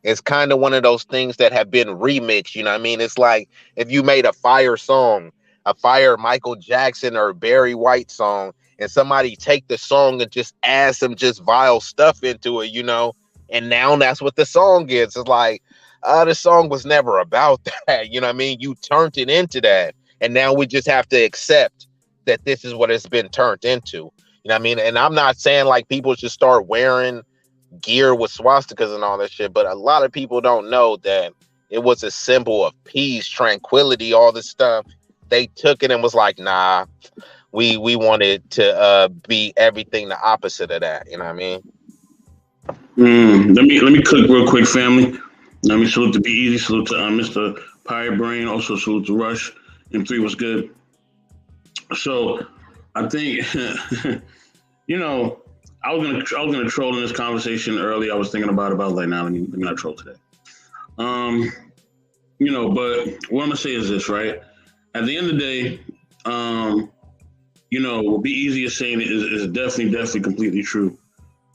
Speaker 4: it's kind of one of those things that have been remixed. You know what I mean? It's like if you made a fire song, a fire Michael Jackson or Barry White song, and somebody take the song and just add some just vile stuff into it, you know, and now that's what the song is. It's like, the song was never about that. You know what I mean? You turned it into that. And now we just have to accept that this is what it's been turned into. You know what I mean? And I'm not saying like people should start wearing gear with swastikas and all that shit, but a lot of people don't know that it was a symbol of peace, tranquility, all this stuff. they took it and was like, nah, we wanted to be everything the opposite of that. You know what I mean?
Speaker 6: Let me cook real quick, family. Let me salute to B-Eazy, salute to Mr. Pirate Brain, also salute to Rush. M3 was good. So I think you know, I was gonna troll in this conversation early. I was thinking about like, nah, let me not troll today. You know, but what I'm gonna say is this, right? At the end of the day, you know, what B-Eazy is saying is definitely completely true.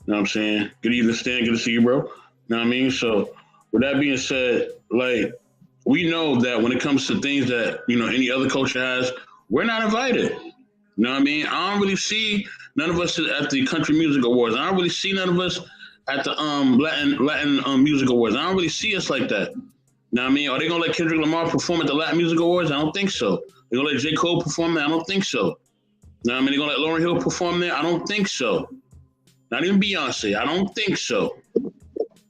Speaker 6: You know what I'm saying? Good evening, Stan. Good to see you, bro. You know what I mean? So with that being said, like, we know that when it comes to things that, you know, any other culture has, we're not invited. You know what I mean? I don't really see none of us at the Country Music Awards. I don't really see none of us at the Latin Music Awards. I don't really see us like that. You know what I mean? Are they gonna let Kendrick Lamar perform at the Latin Music Awards? I don't think so. They're gonna let J. Cole perform there? I don't think so. You know what I mean? They're gonna let Lauryn Hill perform there? I don't think so. Not even Beyonce. I don't think so.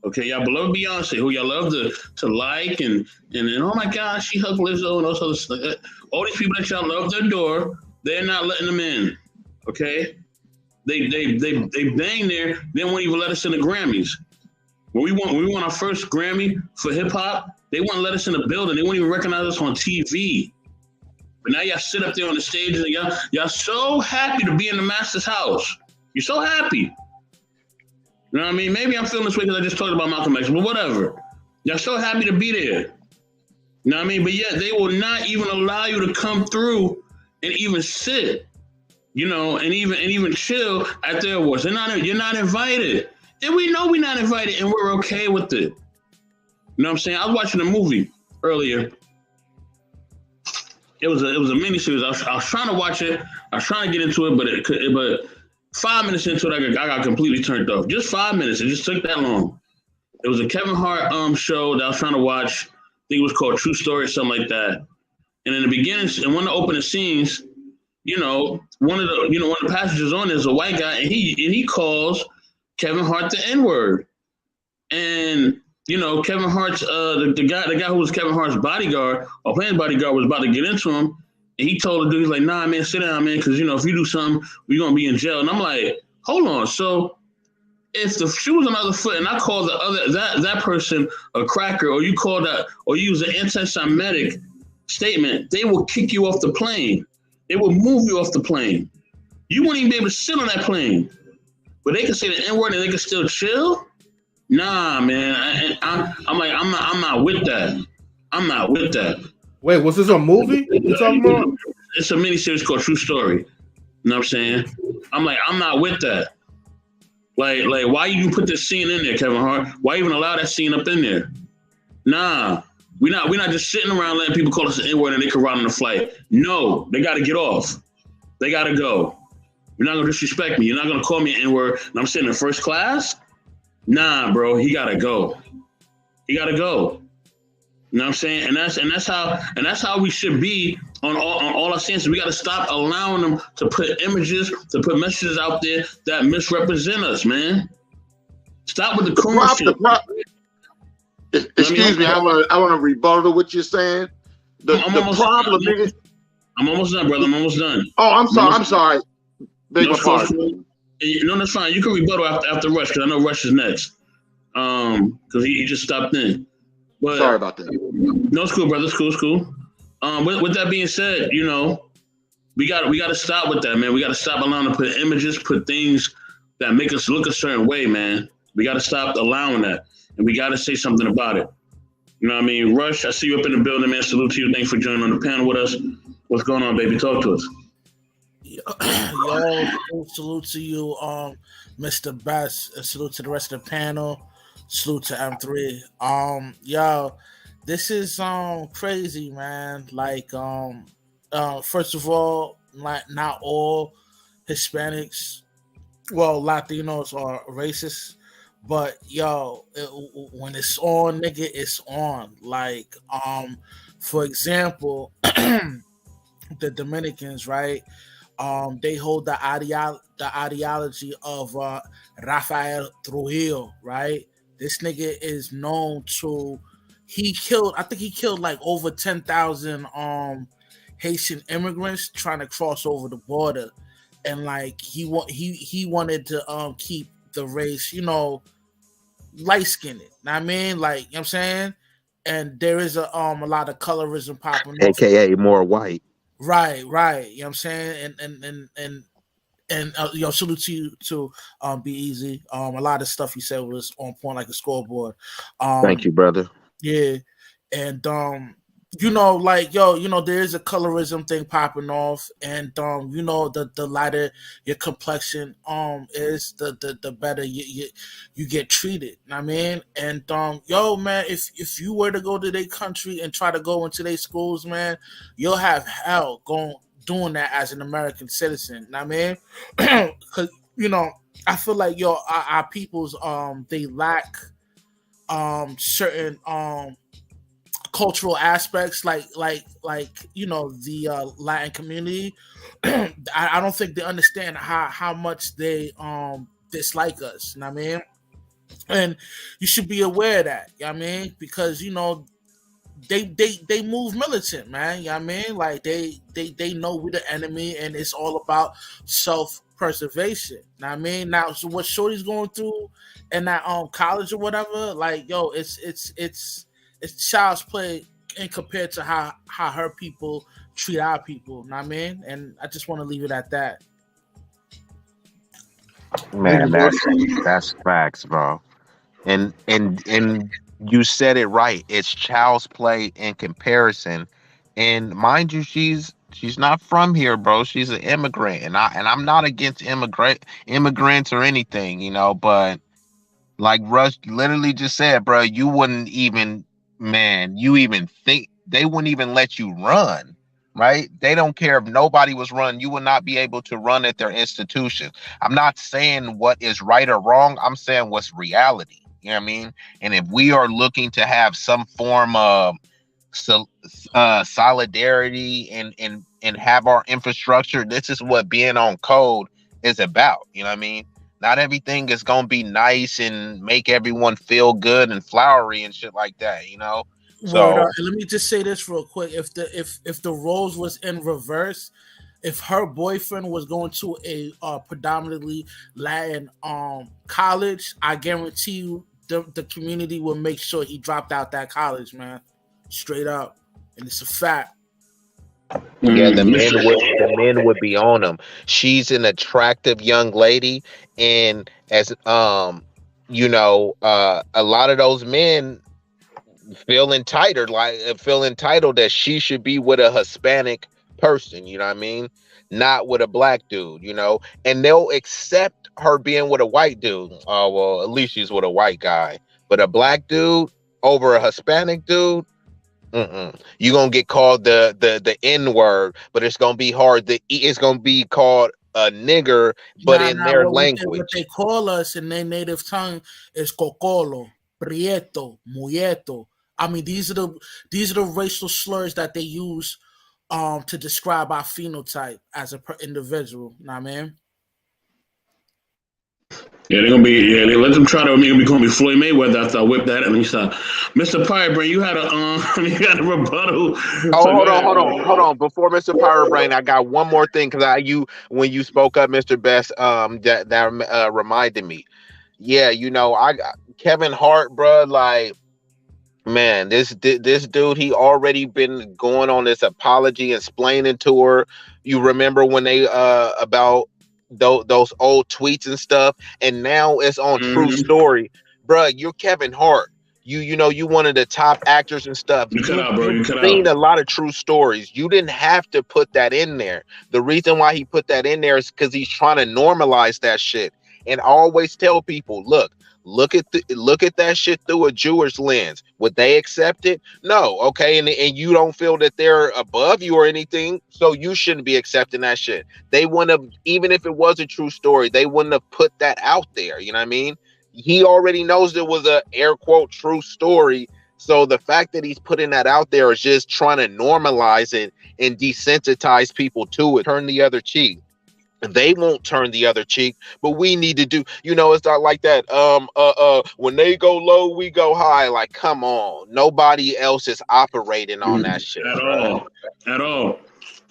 Speaker 6: Okay, y'all beloved Beyonce, who y'all love to like and oh my gosh, she hugged Lizzo and all other stuff. All these people that y'all love their door, they're not letting them in. Okay, they bang there. They won't even let us in the Grammys. When we won our first Grammy for hip hop, they wouldn't let us in the building. They wouldn't even recognize us on TV. But now y'all sit up there on the stage and y'all so happy to be in the master's house. You're so happy. You know what I mean? Maybe I'm feeling this way because I just talked about Malcolm X, but whatever. Y'all so happy to be there. You know what I mean? But yet they will not even allow you to come through and even sit, you know, and even chill at their awards. You're not invited. And we know we're not invited and we're okay with it. You know what I'm saying? I was watching a movie earlier. It was a miniseries. I was trying to watch it. I was trying to get into it, but 5 minutes into it, I got completely turned off. Just 5 minutes. It just took that long. It was a Kevin Hart show that I was trying to watch. I think it was called True Story or something like that. And in the beginning, and one of the opening scenes, you know, one of the passengers on there is a white guy, and he calls Kevin Hart the N-word. And you know, Kevin Hart's the guy who was Kevin Hart's bodyguard or playing bodyguard was about to get into him. And he told the dude, he's like, nah, man, sit down, man, because, you know, if you do something, we're going to be in jail. And I'm like, hold on. So if the shoe was on the other foot and I call that person a cracker or you call that or use an anti-Semitic statement, they will kick you off the plane. They will move you off the plane. You wouldn't even be able to sit on that plane. But they can say the N-word and they can still chill? Nah, man. I'm not with that. I'm not with that.
Speaker 1: Wait, was this a movie you're talking about?
Speaker 6: It's a miniseries called True Story. You know what I'm saying? I'm not with that. Like, why you put this scene in there, Kevin Hart? Why even allow that scene up in there? Nah, we're not just sitting around letting people call us an N-word and they can ride on the flight. No, they got to get off. They got to go. You're not gonna disrespect me. You're not gonna call me an N-word and I'm sitting in first class. Nah, bro, he gotta go. He gotta go. You know what I'm saying? And that's how we should be on all our stances. We got to stop allowing them to put images, to put messages out there that misrepresent us, man. Stop with the corny shit.
Speaker 5: Excuse me, I want to rebuttal what you're saying. The problem is,
Speaker 6: I'm almost done, brother. I'm almost done.
Speaker 5: Oh, I'm sorry. Beg my pardon.
Speaker 6: No, that's fine. You can rebuttal after Rush because I know Rush is next. Because he just stopped in. But,
Speaker 5: sorry about that.
Speaker 6: No, it's cool, brother. It's cool. With that being said, you know, we got to stop with that, man. We got to stop allowing them to put images, put things that make us look a certain way, man. We got to stop allowing that, and we got to say something about it. You know what I mean? Rush, I see you up in the building, man. Salute to you. Thanks for joining on the panel with us. What's going on, baby? Talk to us.
Speaker 7: Yo, salute to you, Mr. Best. Salute to the rest of the panel. Salute to M3. Yo, this is crazy, man. Like, first of all, not all Hispanics, well, Latinos are racist, but yo, when it's on, nigga, it's on. Like, for example, the Dominicans, right? They hold the ideology of Rafael Trujillo, right? This nigga is known to, I think he killed like over 10,000 Haitian immigrants trying to cross over the border, and like he wanted to keep the race, light skinned. I mean, like, you know what I'm saying? And there is a lot of colorism popping off.
Speaker 4: AKA more white.
Speaker 7: Right. You know what I'm saying? And salute to you to B-Eazy. A lot of stuff you said was on point like a scoreboard.
Speaker 4: Thank you, brother.
Speaker 7: Yeah. And there is a colorism thing popping off, and the lighter your complexion is, the better you get treated. I mean, and man, if you were to go to their country and try to go into their schools, man, you'll have hell doing that as an American citizen. I mean, because I feel like our peoples they lack certain cultural aspects, like the Latin community. I don't think they understand how much they dislike us. You know what I mean? And you should be aware of that. You know what I mean? Because they move militant, man. You know what I mean? Like they know we're the enemy, and it's all about self-preservation. You know what I mean? Now, so what Shorty's going through in that college or whatever, like, it's child's play in compared to how her people treat our people. You know what I mean? And I just want to leave it at that.
Speaker 4: Man, that's facts, bro. And you said it right. It's child's play in comparison. And mind you, she's not from here, bro. She's an immigrant, and I'm not against immigrants or anything, but like Rush literally just said, bro, you wouldn't even think they wouldn't even let you run, right? They don't care if nobody was running. You would not be able to run at their institution. I'm not saying what is right or wrong. I'm saying what's reality. You know what I mean? And if we are looking to have some form of solidarity and have our infrastructure, this is what being on code is about. You know what I mean? Not everything is gonna be nice and make everyone feel good and flowery and shit like that, So
Speaker 7: let me just say this real quick: if the roles was in reverse, if her boyfriend was going to a predominantly Latin college, I guarantee you the community will make sure he dropped out that college, man, straight up, and it's a fact.
Speaker 4: Yeah, the men would be on them. She's an attractive young lady, and as a lot of those men feel entitled that she should be with a Hispanic person. You know what I mean? Not with a black dude. And they'll accept her being with a white dude. Oh well, at least she's with a white guy, but a black dude over a Hispanic dude. You're gonna get called the N word, but it's gonna be hard. It's gonna be called a nigger, but in their language.
Speaker 7: What they call us in their native tongue is cocolo, prieto, muerto. I mean, these are the racial slurs that they use to describe our phenotype as an individual. You know what I mean?
Speaker 6: Yeah, they're gonna be. Yeah, they let them try to make me call me Floyd Mayweather after I whip that. Let me stop. Mr. Pyrebrain, you had a rebuttal.
Speaker 4: Oh, hold on. Before Mr. Pyrebrain, I got one more thing because when you spoke up, Mr. Best, that reminded me. Yeah, I got Kevin Hart, bro. Like, man, this dude, he already been going on this apology, explaining to her. You remember when they about those old tweets and stuff, and now it's on True Story, bro. You're Kevin Hart. You one of the top actors and stuff.
Speaker 6: You've
Speaker 4: seen a lot of true stories. You didn't have to put that in there. The reason why he put that in there is because he's trying to normalize that shit. And I always tell people, look at that shit through a Jewish lens. Would they accept it? No. Okay. And you don't feel that they're above you or anything, so you shouldn't be accepting that shit. They wouldn't have, even if it was a true story, they wouldn't have put that out there. You know what I mean? He already knows there was a air quote true story. So the fact that he's putting that out there is just trying to normalize it and desensitize people to it. Turn the other cheek. They won't turn the other cheek, but we need to do, it's not like that. When they go low, we go high. Like, come on. Nobody else is operating on that shit.
Speaker 6: At all.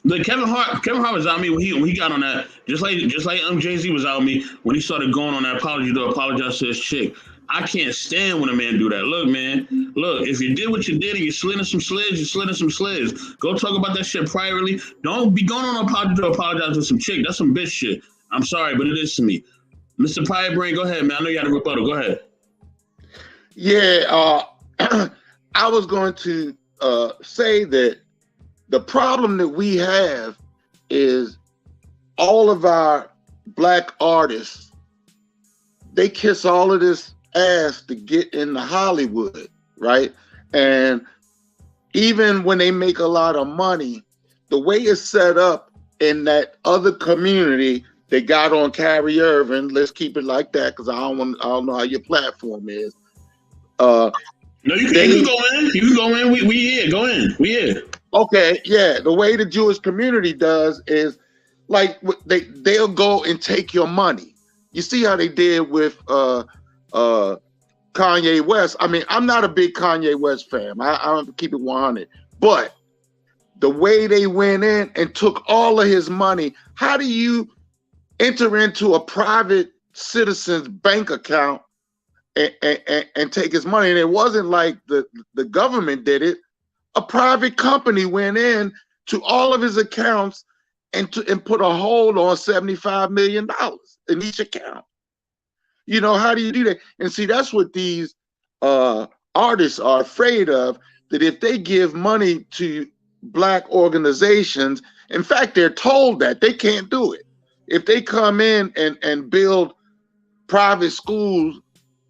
Speaker 6: The Kevin Hart was out me when he got on that. Just like Jay-Z was out me when he started going on that apology to apologize to his chick. I can't stand when a man do that. Look, man. Look, if you did what you did and you slid in some slids, you slid in some slids. Go talk about that shit privately. Don't be going on apology to apologize to some chick. That's some bitch shit. I'm sorry, but it is to me. Mr. Pryor Brain, go ahead, man. I know you had a rebuttal. Go ahead.
Speaker 5: Yeah, I was going to say that the problem that we have is all of our black artists, they kiss all of this ass to get into Hollywood, right? And even when they make a lot of money, the way it's set up in that other community they got on Kyrie Irving, let's keep it like that because I don't know how your platform is.
Speaker 6: No, you can go in. You can go in. We here. Go in. We here.
Speaker 5: Okay, yeah. The way the Jewish community does is like they'll go and take your money. You see how they did with Kanye West. I mean, I'm not a big Kanye West fan. I'm keep it 100. But the way they went in and took all of his money, how do you enter into a private citizen's bank account and take his money? And it wasn't like the government did it. A private company went in to all of his accounts and put a hold on $75 million in each account. You know, how do you do that? And see, that's what these artists are afraid of, that if they give money to black organizations, in fact, they're told that they can't do it. If they come in and build private schools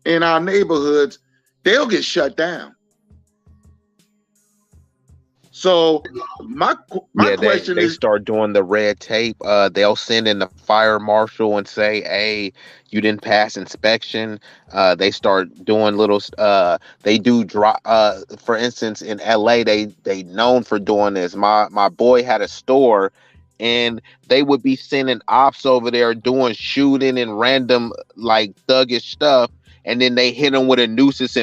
Speaker 5: in our neighborhoods, they'll get shut down. So my question
Speaker 4: they
Speaker 5: is,
Speaker 4: start doing the red tape. They'll send in the fire marshal and say, "Hey, you didn't pass inspection." They start doing little. They do drop. For instance, in LA, they known for doing this. My boy had a store, and they would be sending ops over there doing shooting and random like thuggish stuff. And then they hit them with a nuisance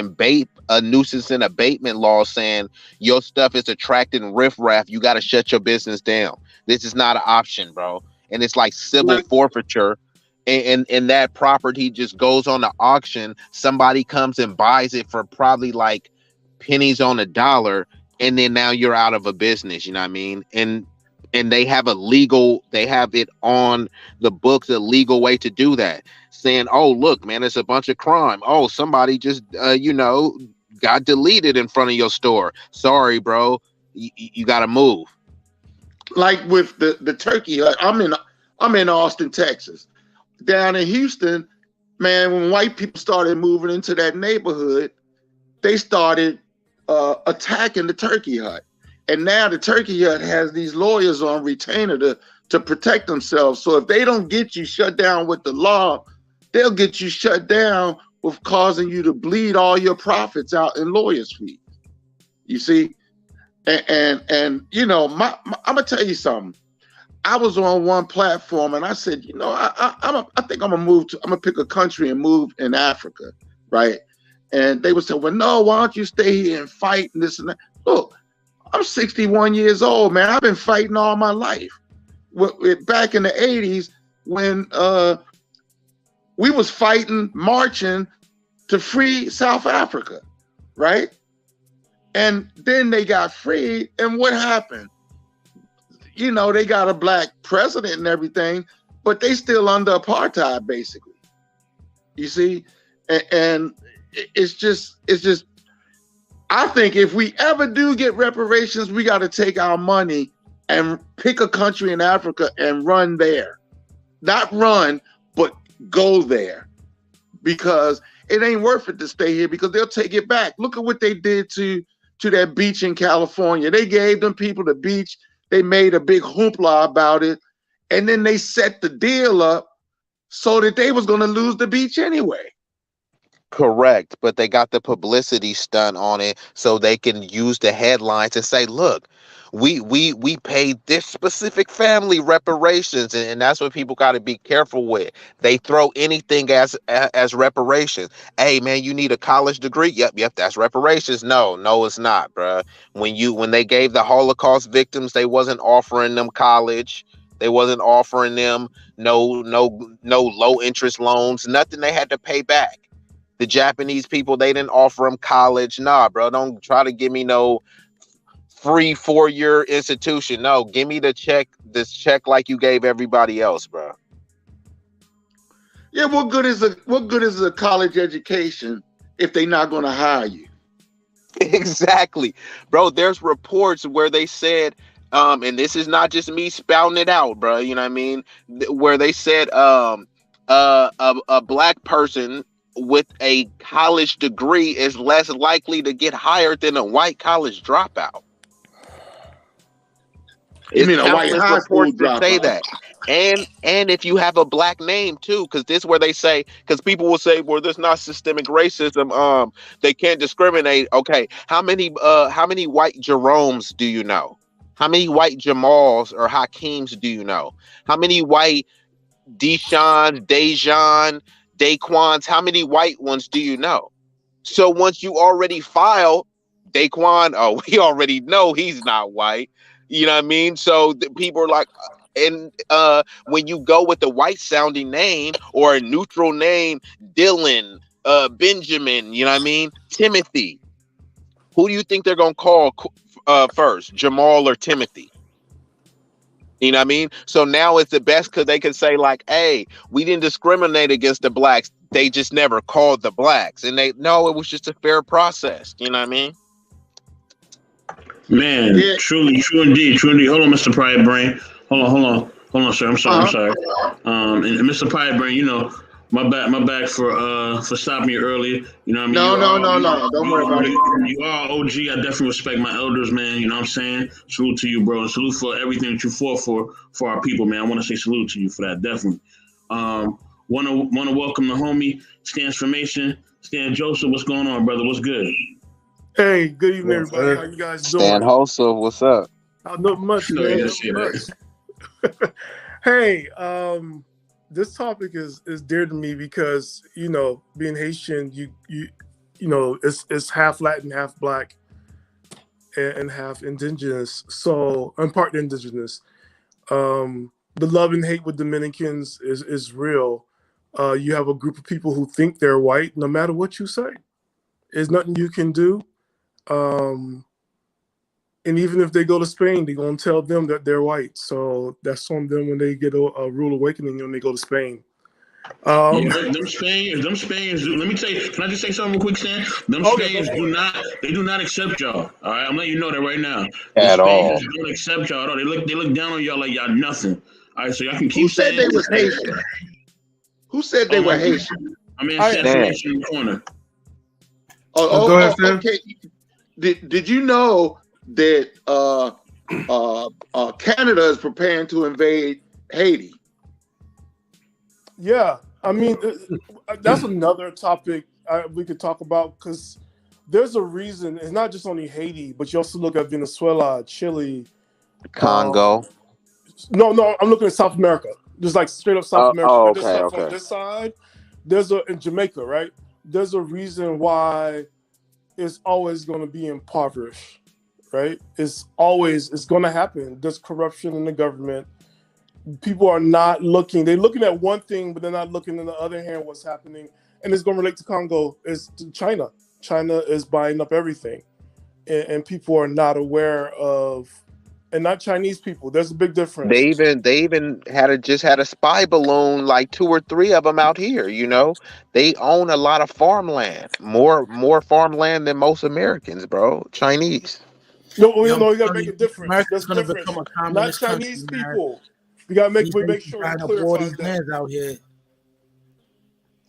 Speaker 4: and abatement law saying your stuff is attracting riffraff. You got to shut your business down. This is not an option, bro. And it's like civil forfeiture. And that property just goes on the auction. Somebody comes and buys it for probably like pennies on a dollar. And then now you're out of a business. You know what I mean? And they have it on the books, a legal way to do that. Saying, oh, look, man, it's a bunch of crime. Oh, somebody just, got deleted in front of your store. Sorry, bro. You got to move.
Speaker 5: like with the turkey hut. I'm in Austin, Texas. Down in Houston, man, when white people started moving into that neighborhood, they started attacking the turkey hut. And now the turkey hut has these lawyers on retainer to protect themselves. So if they don't get you shut down with the law, they'll get you shut down with causing you to bleed all your profits out in lawyers' fees. You see? And you know, I'm gonna tell you something. I was on one platform and I said, you know, I think I'm gonna pick a country and move in Africa, right? And they would say, well, no, why don't you stay here and fight and this and that? Look, I'm 61 years old, man. I've been fighting all my life. Back in the 80s, when we was fighting, marching to free South Africa, right? And then they got freed, and what happened? You know, they got a black president and everything, but they still under apartheid, basically. You see? And it's just, I think if we ever do get reparations, we got to take our money and pick a country in Africa and run there. Not run, but go there. Because it ain't worth it to stay here, because they'll take it back. Look at what they did to that beach in California. They gave them people the beach. They made a big hoopla about it. And then they set the deal up so that they was going to lose the beach anyway.
Speaker 4: Correct, but they got the publicity stunt on it so they can use the headlines and say, "Look, we paid this specific family reparations," and that's what people got to be careful with. They throw anything as reparations. Hey, man, you need a college degree? Yep, that's reparations. No, it's not, bruh. When they gave the Holocaust victims, they wasn't offering them college. They wasn't offering them no low interest loans, nothing they had to pay back. The Japanese people, they didn't offer them college. Nah, bro, don't try to give me no free 4-year institution. No, give me this check like you gave everybody else, bro.
Speaker 5: Yeah, what good is a college education if they're not going to hire you?
Speaker 4: Exactly, bro. There's reports where they said, and this is not just me spouting it out, bro. You know what I mean? Where they said, a black person with a college degree is less likely to get hired than a white college dropout.
Speaker 5: You mean a white high school dropout?
Speaker 4: Say that. And if you have a black name too, because this is where they say, because people will say, well, there's not systemic racism. They can't discriminate. Okay, how many white Jeromes do you know? How many white Jamals or Hakeems do you know? How many white Deshaun, Dejan, Daquans? How many white ones do you know? So once you already file Daquan, we already know he's not white. You know what I mean? So people are like, and when you go with the white sounding name or a neutral name, Dylan, Benjamin, you know what I mean? Timothy, who do you think they're going to call first, Jamal or Timothy? You know what I mean? So now it's the best because they can say like, hey, we didn't discriminate against the blacks. They just never called the blacks. And it was just a fair process. You know what I mean?
Speaker 6: Man,
Speaker 5: Yeah.
Speaker 6: true indeed. Hold on, Mr. Pride Brain. Hold on, sir. I'm sorry. And Mr. Pride Brain, you know, my bad for stopping you earlier. You know what I mean?
Speaker 5: No. Don't worry about it.
Speaker 6: You are OG. I definitely respect my elders, man. You know what I'm saying? Salute to you, bro. Salute for everything that you fought for our people, man. I want to say salute to you for that, definitely. Want to welcome the homie, Stansformation. Stan Joseph, what's going on, brother? What's good?
Speaker 8: Hey, good evening, everybody. How you guys doing?
Speaker 4: Stan Hosa, what's up?
Speaker 8: Not much, man. Not much. Hey, this topic is dear to me because, you know, being Haitian, you know, it's half Latin, half Black, and half Indigenous. So I'm part Indigenous. The love and hate with Dominicans is real. You have a group of people who think they're white, no matter what you say. There's nothing you can do. And even if they go to Spain, they're going to tell them that they're white. So that's on them when they get a rude awakening when they go to Spain.
Speaker 6: Them Spaniards, let me tell you, can I just say something real quick, Stan? Them Spaniards do not accept y'all. All right, I'm letting you know that right now.
Speaker 4: At all.
Speaker 6: Spaniards don't accept y'all at all. They look down on y'all like y'all nothing. All right, so y'all can keep
Speaker 5: Who said
Speaker 6: saying
Speaker 5: they was Haitian? Who said they were Haitian?
Speaker 6: I mean, Stansformation in the corner.
Speaker 1: Go ahead, Stan.
Speaker 5: Okay. Did you know that Canada is preparing to invade Haiti?
Speaker 8: Yeah, I mean, that's another topic we could talk about because there's a reason. It's not just only Haiti, but you also look at Venezuela, Chile,
Speaker 4: Congo.
Speaker 8: No, I'm looking at South America. Just like straight up South America.
Speaker 4: Okay.
Speaker 8: On this side, in Jamaica, right? There's a reason why it's always going to be impoverished, right? It's going to happen. There's corruption in the government. People are not looking. They're looking at one thing, but they're not looking on the other hand what's happening. And it's going to relate to Congo. It's to China. China is buying up everything. And people are not aware of, and not Chinese people. There's a big difference.
Speaker 4: They even had a spy balloon, like 2 or 3 of them out here. You know, they own a lot of farmland, more farmland than most Americans, bro. Chinese.
Speaker 8: No, you gotta make a difference.
Speaker 7: America's
Speaker 8: There's
Speaker 7: gonna become a communist
Speaker 8: not Chinese
Speaker 7: country,
Speaker 8: people. We gotta make sure we
Speaker 7: all these lands out here.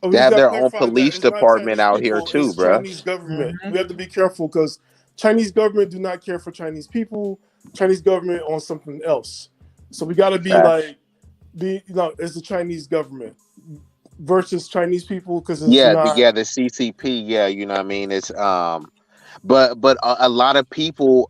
Speaker 4: They have their own police department out here too,
Speaker 8: it's
Speaker 4: bro.
Speaker 8: Chinese government. We have to be careful because Chinese government do not care for Chinese people. Chinese government on something else. So we got to be it's the Chinese government. versus Chinese people because it's
Speaker 4: Yeah,
Speaker 8: not.
Speaker 4: the CCP. Yeah, you know what I mean. It's but a lot of people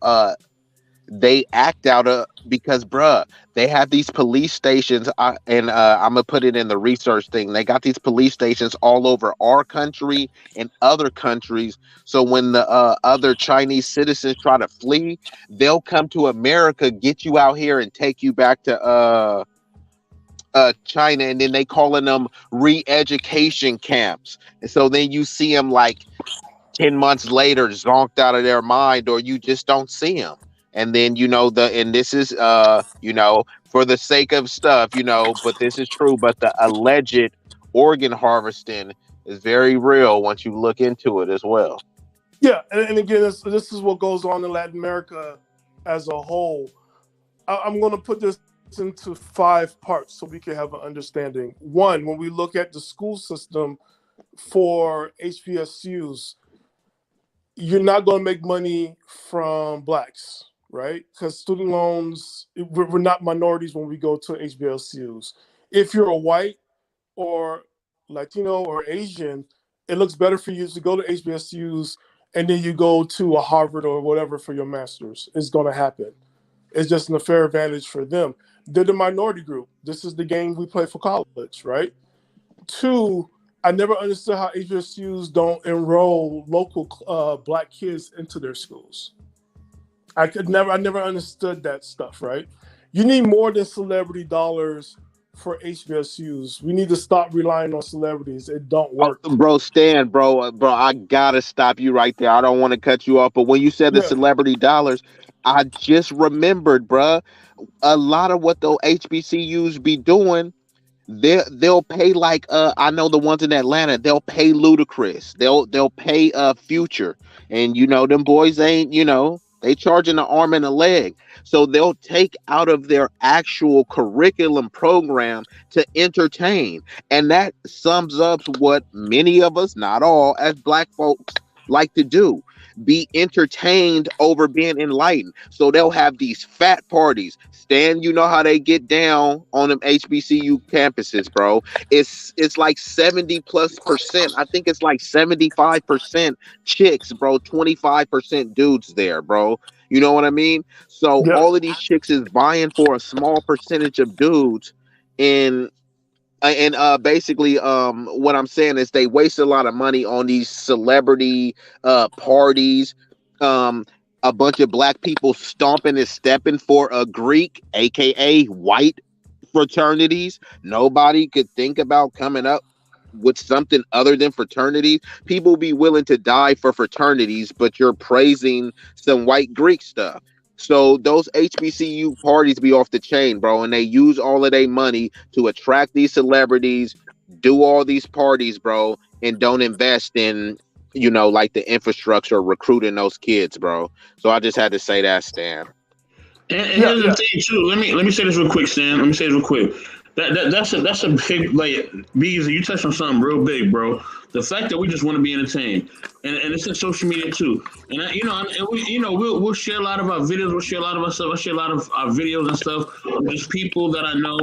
Speaker 4: they act out of because bruh, they have these police stations and I'm gonna put it in the research thing. They got these police stations all over our country and other countries, so when the other Chinese citizens try to flee, they'll come to America, get you out here and take you back to China, and then they calling them re-education camps, and so then you see them like 10 months later zonked out of their mind, or you just don't see them. And then and this is for the sake of stuff, but this is true, but the alleged organ harvesting is very real once you look into it as well.
Speaker 8: Yeah, and again, this is what goes on in Latin America as a whole. I'm going to put this into 5 parts so we can have an understanding. One, when we look at the school system for HBCUs, you're not going to make money from blacks, right? Because student loans, we're not minorities when we go to HBCUs. If you're a white or Latino or Asian, it looks better for you to go to HBCUs and then you go to a Harvard or whatever for your master's. It's going to happen. It's just an unfair advantage for them. They're the minority group. This is the game we play for college, right? 2, I never understood how HBCUs don't enroll local black kids into their schools. I never understood that stuff, right? You need more than celebrity dollars for HBCUs. We need to stop relying on celebrities. It don't work.
Speaker 4: Bro, Stan, bro, I gotta stop you right there. I don't want to cut you off, but when you said the celebrity dollars, I just remembered, bro, a lot of what those HBCUs be doing, they'll pay like I know the ones in Atlanta, they'll pay Ludacris, they'll pay Future, and them boys ain't they charging an arm and a leg, so they'll take out of their actual curriculum program to entertain, and that sums up what many of us, not all, as black folks like to do. Be entertained over being enlightened. So they'll have these fat parties. Stan, you know how they get down on them HBCU campuses, bro. It's like 70+%. I think it's like 75% chicks, bro. 25% dudes there, bro. You know what I mean? So all of these chicks is vying for a small percentage of dudes, and basically what I'm saying is they waste a lot of money on these celebrity parties, a bunch of black people stomping and stepping for a Greek, aka white fraternities. Nobody could think about coming up with something other than fraternities. People be willing to die for fraternities, but you're praising some white Greek stuff. So those HBCU parties be off the chain, bro, and they use all of their money to attract these celebrities, do all these parties, bro, and don't invest in, like the infrastructure, recruiting those kids, bro. So I just had to say that, Stan.
Speaker 6: And here's the thing too. Let me say this real quick, Stan. Let me say this real quick. That's a big, like, Beezy, you touched on something real big, bro. The fact that we just want to be entertained, and it's in social media too. And we'll share a lot of our videos. We'll share a lot of our stuff. I share a lot of our videos and stuff of just people that I know.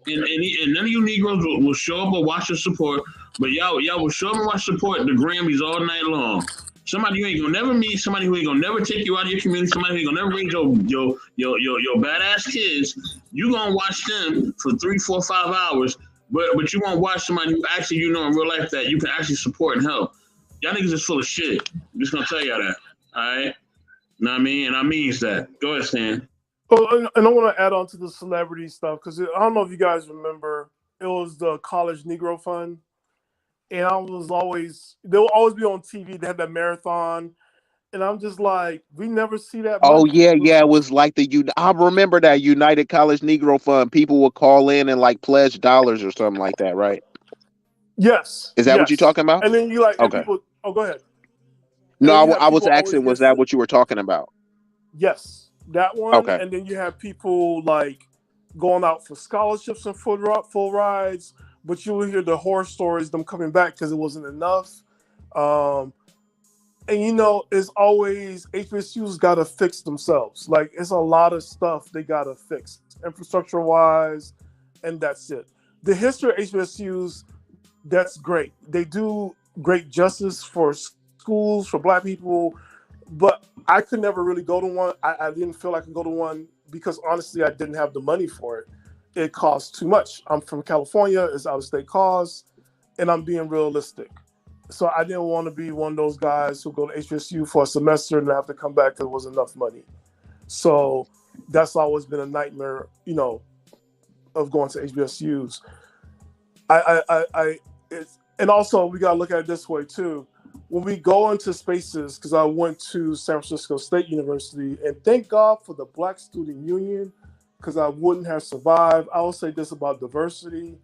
Speaker 6: And none of you Negroes will show up or watch or support, but y'all will show up and watch support the Grammys all night long. Somebody you ain't gonna never meet, somebody who ain't gonna never take you out of your community, somebody who ain't gonna never raise your badass kids. You gonna watch them for 3, 4, 5 hours, but you won't watch somebody who actually in real life that you can actually support and help. Y'all niggas is full of shit. I'm just gonna tell y'all that. All right? Know what I mean? And I means that. Go ahead, Stan.
Speaker 8: Well, and I want to add on to the celebrity stuff because I don't know if you guys remember, it was the College Negro Fund. And they'll always be on TV. They had that marathon. And I'm just like, we never see that.
Speaker 4: Oh, yeah. It was like I remember that United College Negro Fund. People would call in and like pledge dollars or something like that, right?
Speaker 8: Yes.
Speaker 4: Is that what you're talking about?
Speaker 8: And then you like,
Speaker 4: okay.
Speaker 8: People, go ahead.
Speaker 4: No, I was asking, was that what you were talking about?
Speaker 8: Yes, that one.
Speaker 4: Okay.
Speaker 8: And then you have people like going out for scholarships and full rides. But you will hear the horror stories, them coming back because it wasn't enough. And it's always HBCUs got to fix themselves. Like, it's a lot of stuff they got to fix, infrastructure-wise, and that's it. The history of HBCUs that's great. They do great justice for schools for Black people, but I could never really go to one. I didn't feel I could go to one because honestly, I didn't have the money for it. It costs too much. I'm from California; it's out of state cost, and I'm being realistic. So I didn't want to be one of those guys who go to HBCU for a semester and have to come back because there was enough money. So that's always been a nightmare, of going to HBCUs. And also we gotta look at it this way too. When we go into spaces, because I went to San Francisco State University, and thank God for the Black Student Union, because I wouldn't have survived. I will say this about diversity.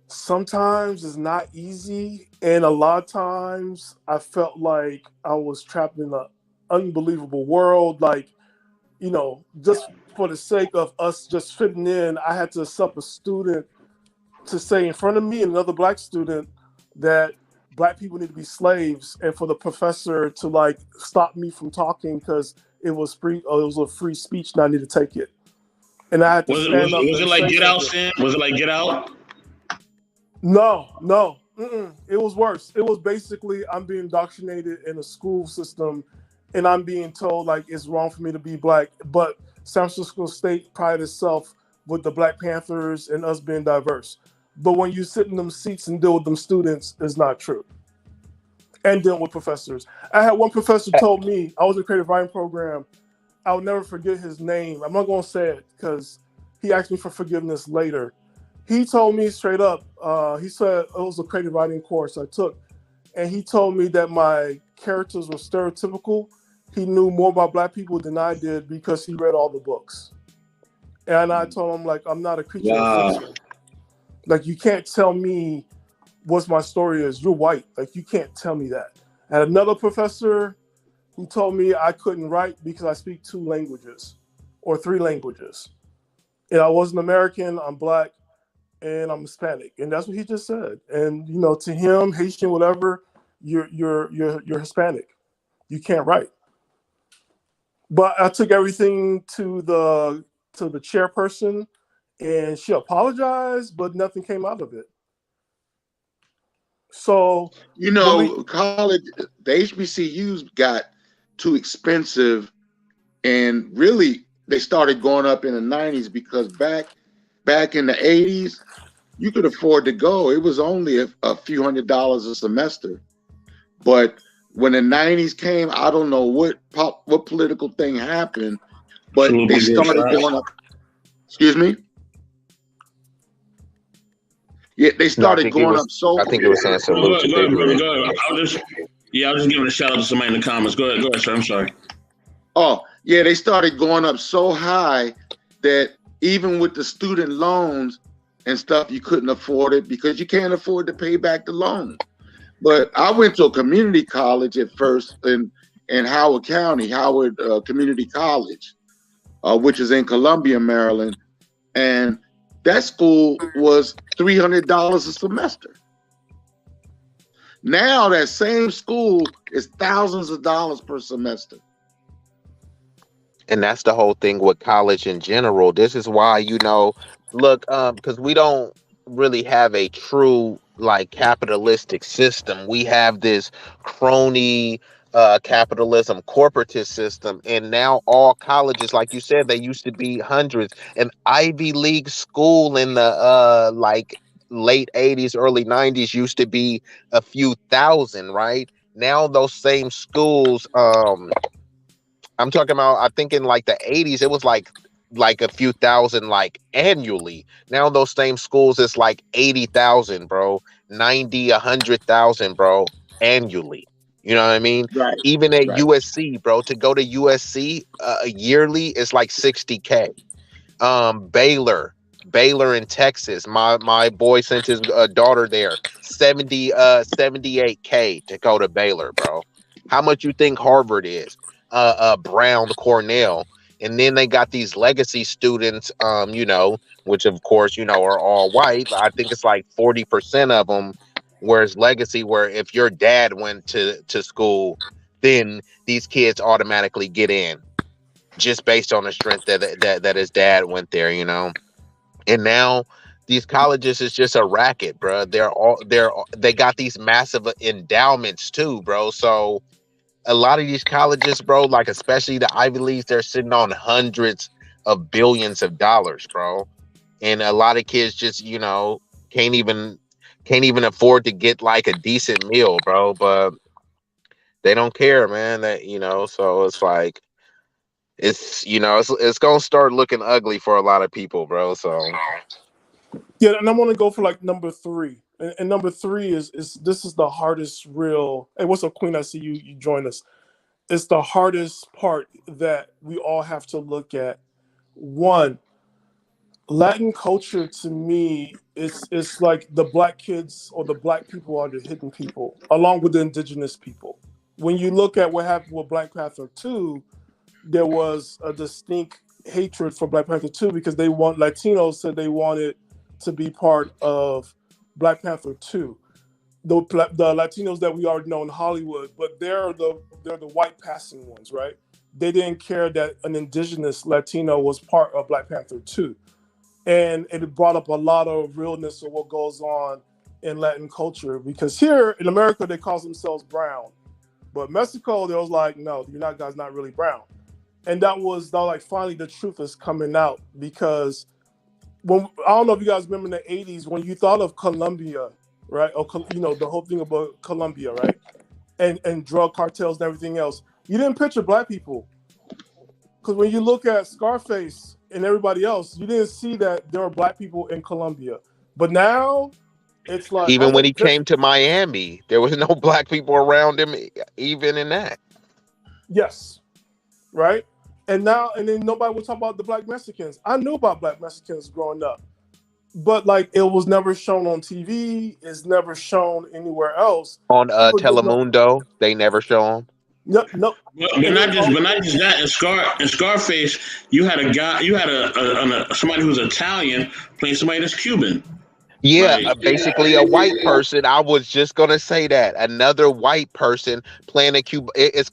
Speaker 8: Sometimes it's not easy, and a lot of times I felt like I was trapped in an unbelievable world. Like, just for the sake of us just fitting in, I had to accept a student to say in front of me and another Black student that Black people need to be slaves, and for the professor to stop me from talking because it was free. It was a free speech, and I need to take it. And I had to stand up.
Speaker 6: Was it like Get Out, Sam? Was it like Get Out?
Speaker 8: No. It was worse. It was basically I'm being indoctrinated in a school system, and I'm being told it's wrong for me to be Black. But San Francisco State prided itself with the Black Panthers and us being diverse. But when you sit in them seats and deal with them students, it's not true. And dealing with professors. I had one professor told me, I was in a creative writing program, I will never forget his name. I'm not going to say it because he asked me for forgiveness later. He told me straight up, he said it was a creative writing course I took, and he told me that my characters were stereotypical. He knew more about Black people than I did because he read all the books. And I told him, I'm not a creature of fiction. You can't tell me what my story is. You're white. You can't tell me that. I had another professor who told me I couldn't write because I speak 2 languages or 3 languages. And I wasn't American, I'm Black, and I'm Hispanic. And that's what he just said. And, to him, Haitian, whatever, you're Hispanic. You can't write. But I took everything to the chairperson, and she apologized, but nothing came out of it. So
Speaker 5: college, the HBCUs got too expensive, and really they started going up in the 90s because back in the 80s, you could afford to go. It was only a few $100s a semester. But when the 90s came, I don't know what political thing happened, but they started going up. Excuse me? Yeah, they started going up so.
Speaker 4: I think it was saying salute to Big Red.
Speaker 6: I was just giving a shout out to somebody in the comments. Go ahead, sir. I'm sorry.
Speaker 5: Oh, yeah, they started going up so high that even with the student loans and stuff, you couldn't afford it because you can't afford to pay back the loan. But I went to a community college at first in Howard County, Howard Community College, which is in Columbia, Maryland. And that school was $300 a semester. Now that same school is thousands of dollars per semester.
Speaker 4: And that's the whole thing with college in general. This is why, look, because we don't really have a true capitalistic system. We have this crony capitalism corporatist system, and now all colleges, like you said, they used to be hundreds. An Ivy League school in the late 80s, early 90s used to be a few thousand, right? Now those same schools, I'm talking about, I think in the 80s, it was like a few thousand annually. Now those same schools, it's 80,000, bro, 90, 100,000, bro, annually. You know what I mean?
Speaker 5: Right.
Speaker 4: Even at USC, bro, to go to USC yearly is $60K. Baylor in Texas, my boy sent his daughter there, 78K to go to Baylor, bro. How much you think Harvard is? Brown, Cornell. And then they got these legacy students, which of course, are all white. I think it's 40% of them. Whereas legacy, where if your dad went to school, then these kids automatically get in just based on the strength that his dad went there, And now these colleges is just a racket, bro. They got these massive endowments too, bro. So a lot of these colleges, bro, like especially the Ivy Leagues, they're sitting on hundreds of billions of dollars, bro. And a lot of kids just, can't even afford to get like a decent meal, bro. But they don't care, man. So it's like it's gonna start looking ugly for a lot of people, bro. So
Speaker 8: Yeah, and I want to go for like number 3. And number 3 is this is the hardest real. Hey, what's up, Queen? I see you join us. It's the hardest part that we all have to look at. One, Latin culture to me is like the black kids or the black people are the hidden people, along with the indigenous people. When you look at what happened with Black Panther 2, there was a distinct hatred for Black Panther 2 because Latinos said they wanted to be part of Black Panther 2. The Latinos that we already know in Hollywood, but they're the white passing ones, right? They didn't care that an indigenous Latino was part of Black Panther 2. And it brought up a lot of realness of what goes on in Latin culture, because here in America, they call themselves brown. But Mexico, they was like, no, you're not guys not really brown. And that was like finally the truth is coming out, because I don't know if you guys remember in the 80s when you thought of Colombia, right? Or the whole thing about Colombia, right? And drug cartels and everything else. You didn't picture black people. Because when you look at Scarface and everybody else, you didn't see that there were black people in Colombia. But now it's like
Speaker 4: even when he came to Miami, there was no black people around him, even in that.
Speaker 8: Yes. Right? And then nobody would talk about the black Mexicans. I knew about black Mexicans growing up. But like it was never shown on TV. It's never shown anywhere else.
Speaker 4: On Telemundo, they never show them.
Speaker 8: No.
Speaker 6: But not just that. In Scarface, you had somebody who's Italian playing somebody that's Cuban.
Speaker 4: Yeah, basically a white person. I was just gonna say that another white person playing a Cuban. It's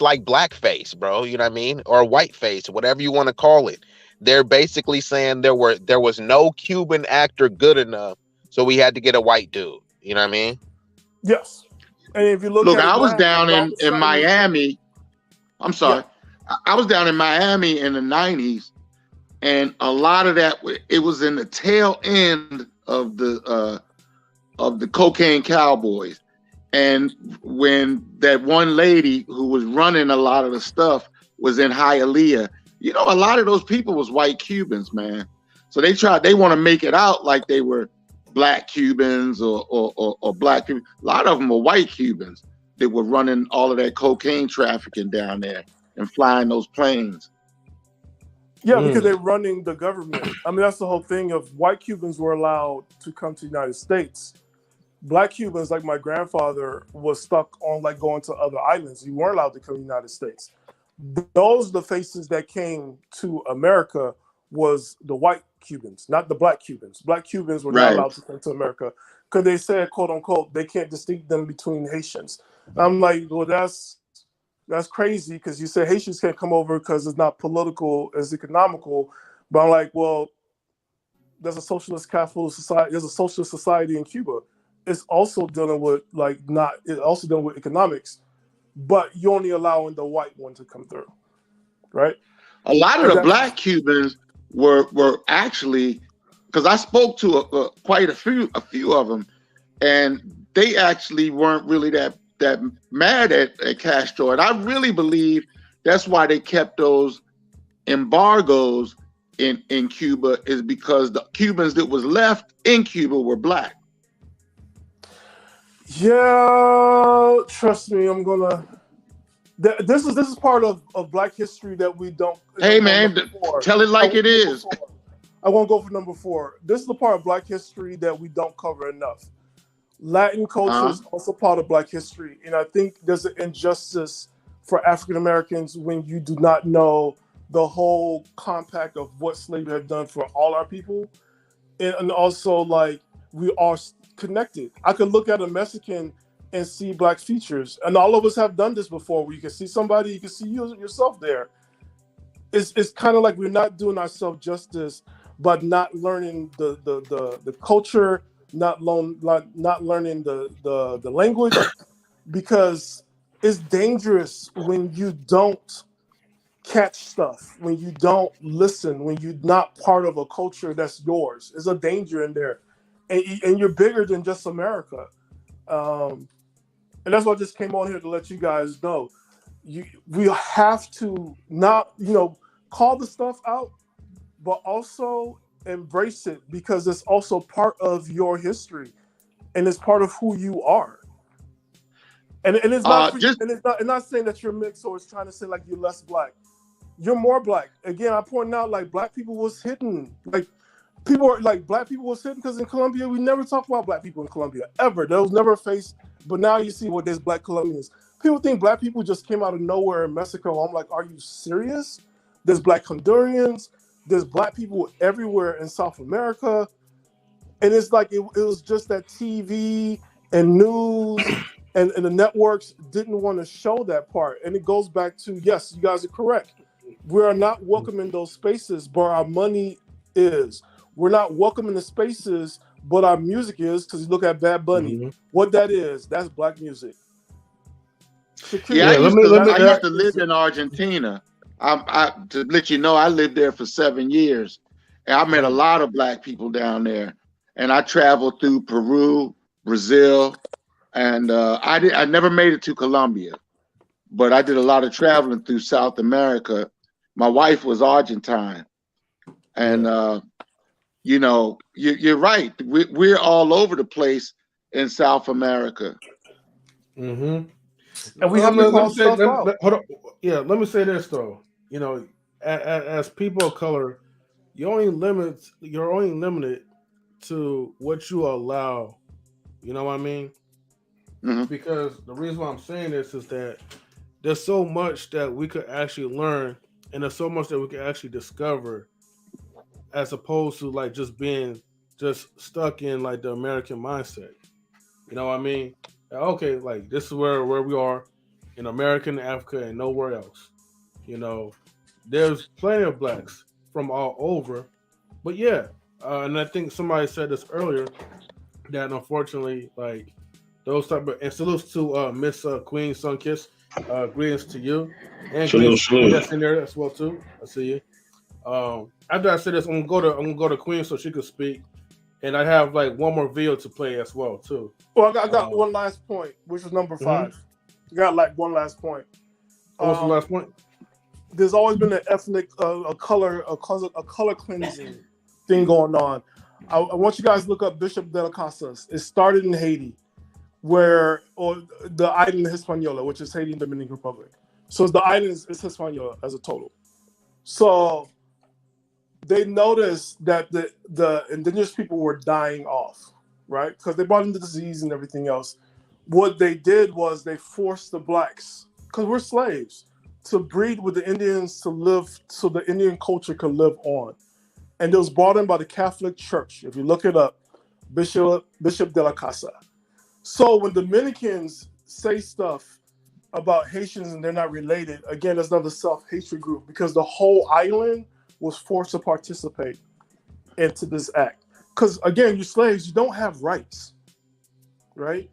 Speaker 4: like blackface, bro. You know what I mean, or whiteface, whatever you want to call it. They're basically saying there was no Cuban actor good enough, so we had to get a white dude. You know what I mean?
Speaker 8: Yes. And if you look at
Speaker 5: I was down in Miami. I'm sorry. Yeah. I was down in Miami in the 90s, and a lot of that, it was in the tail end of the cocaine cowboys. And when that one lady who was running a lot of the stuff was in Hialeah, a lot of those people was white Cubans, man. So they want to make it out like they were black Cubans or black people. A lot of them were white Cubans that were running all of that cocaine trafficking down there and flying those planes.
Speaker 8: Yeah, because they're running the government. I mean, that's the whole thing of white Cubans were allowed to come to the United States. Black Cubans, like my grandfather, was stuck on like going to other islands. You weren't allowed to come to the United States. Those the faces that came to America was the white Cubans, not the black Cubans. Black Cubans were not allowed to come to America because they said, quote unquote, they can't distinguish them between Haitians. I'm like, well, that's crazy, because you say Haitians can't come over because it's not political, it's economical. But I'm like, well, there's a socialist capitalist society. There's a socialist society in Cuba. It's also dealing with economics, but you're only allowing the white one to come through, right?
Speaker 5: A lot of the black Cubans were actually, because I spoke to quite a few of them, and they actually weren't really that mad at Castro. And I really believe that's why they kept those embargoes in Cuba, is because the Cubans that was left in Cuba were black.
Speaker 8: Yeah, trust me, I'm gonna. This is part of Black history that we don't.
Speaker 5: Hey man, tell it like it is.
Speaker 8: I won't go for number 4. This is the part of Black history that we don't cover enough. Latin culture is also part of Black history, and I think there's an injustice for African Americans when you do not know the whole compact of what slavery had done for all our people, and also like we are connected. I could look at a Mexican and see Black features, and all of us have done this before, where you can see somebody, you can see yourself there. It's kind of like we're not doing ourselves justice but not learning the culture, not learning the language, because it's dangerous when you don't catch stuff, when you don't listen, when you're not part of a culture that's yours. There's a danger in there, and you're bigger than just America. And that's why I just came on here to let you guys know. We have to not, call the stuff out, but also embrace it, because it's also part of your history, and it's part of who you are. And it's not and not saying that you're mixed, or it's trying to say like you're less black. You're more black. Again, I point out like black people was hidden. Like people are like black people was hidden because in Colombia we never talk about black people in Colombia ever. There was never a face. But now you see what there's black Colombians. People think black people just came out of nowhere in Mexico. I'm like, are you serious? There's black Hondurans. There's black people everywhere in South America. And it's like it was just that TV and news and the networks didn't want to show that part. And it goes back to, yes, you guys are correct. We are not welcome in those spaces, but our money is. We're not welcome in the spaces, but our music is, because you look at Bad Bunny. What that is, that's black music.
Speaker 5: Yeah, I used to live in Argentina. To let you know, I lived there for 7 years. And I met a lot of black people down there. And I traveled through Peru, Brazil, and I never made it to Colombia. But I did a lot of traveling through South America. My wife was Argentine. And you're right. We're all over the place in South America.
Speaker 1: And
Speaker 8: we have to call stuff out.
Speaker 1: Hold on. Yeah, let me say this though. As people of color, you're only limited to what you allow. You know what I mean? Because the reason why I'm saying this is that there's so much that we could actually learn, and there's so much that we could actually discover, as opposed to like just being stuck in like the American mindset. You know what I mean? Okay, like this is where we are in America and Africa and nowhere else. There's plenty of blacks from all over, but yeah, and I think somebody said this earlier that unfortunately, like those type of, and salutes to Miss Queen Sunkiss, greetings to you, and that's in there as well too. I see you. After I say this, I'm gonna go to Queen so she could speak, and I have like one more video to play as well too.
Speaker 8: Well, I got one last point, which is number 5. You got like one last point.
Speaker 1: What's the last point?
Speaker 8: There's always been an ethnic, a color cleansing thing going on. I want you guys to look up Bishop de la Casas. It started in Haiti, or the island Hispaniola, which is Haiti and Dominican Republic. So the island is Hispaniola as a total. So they noticed that the indigenous people were dying off, right? Because they brought in the disease and everything else. What they did was they forced the blacks, because we're slaves, to breed with the Indians to live, so the Indian culture could live on. And it was brought in by the Catholic Church. If you look it up, Bishop de la Casa. So when Dominicans say stuff about Haitians and they're not related, again, that's another self-hatred group, because the whole island was forced to participate into this act. Because again, you slaves, you don't have rights, right?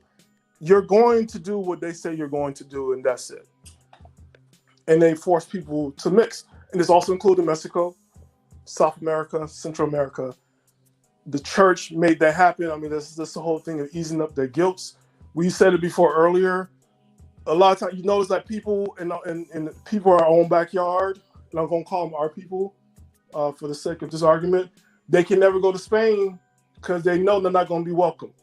Speaker 8: You're going to do what they say you're going to do, and that's it. And they force people to mix. And this also included Mexico, South America, Central America. The church made that happen. I mean, this the whole thing of easing up their guilt. We said it before earlier. A lot of times, you notice that people in people in our own backyard, and I'm going to call them our people for the sake of this argument, they can never go to Spain because they know they're not going to be welcome.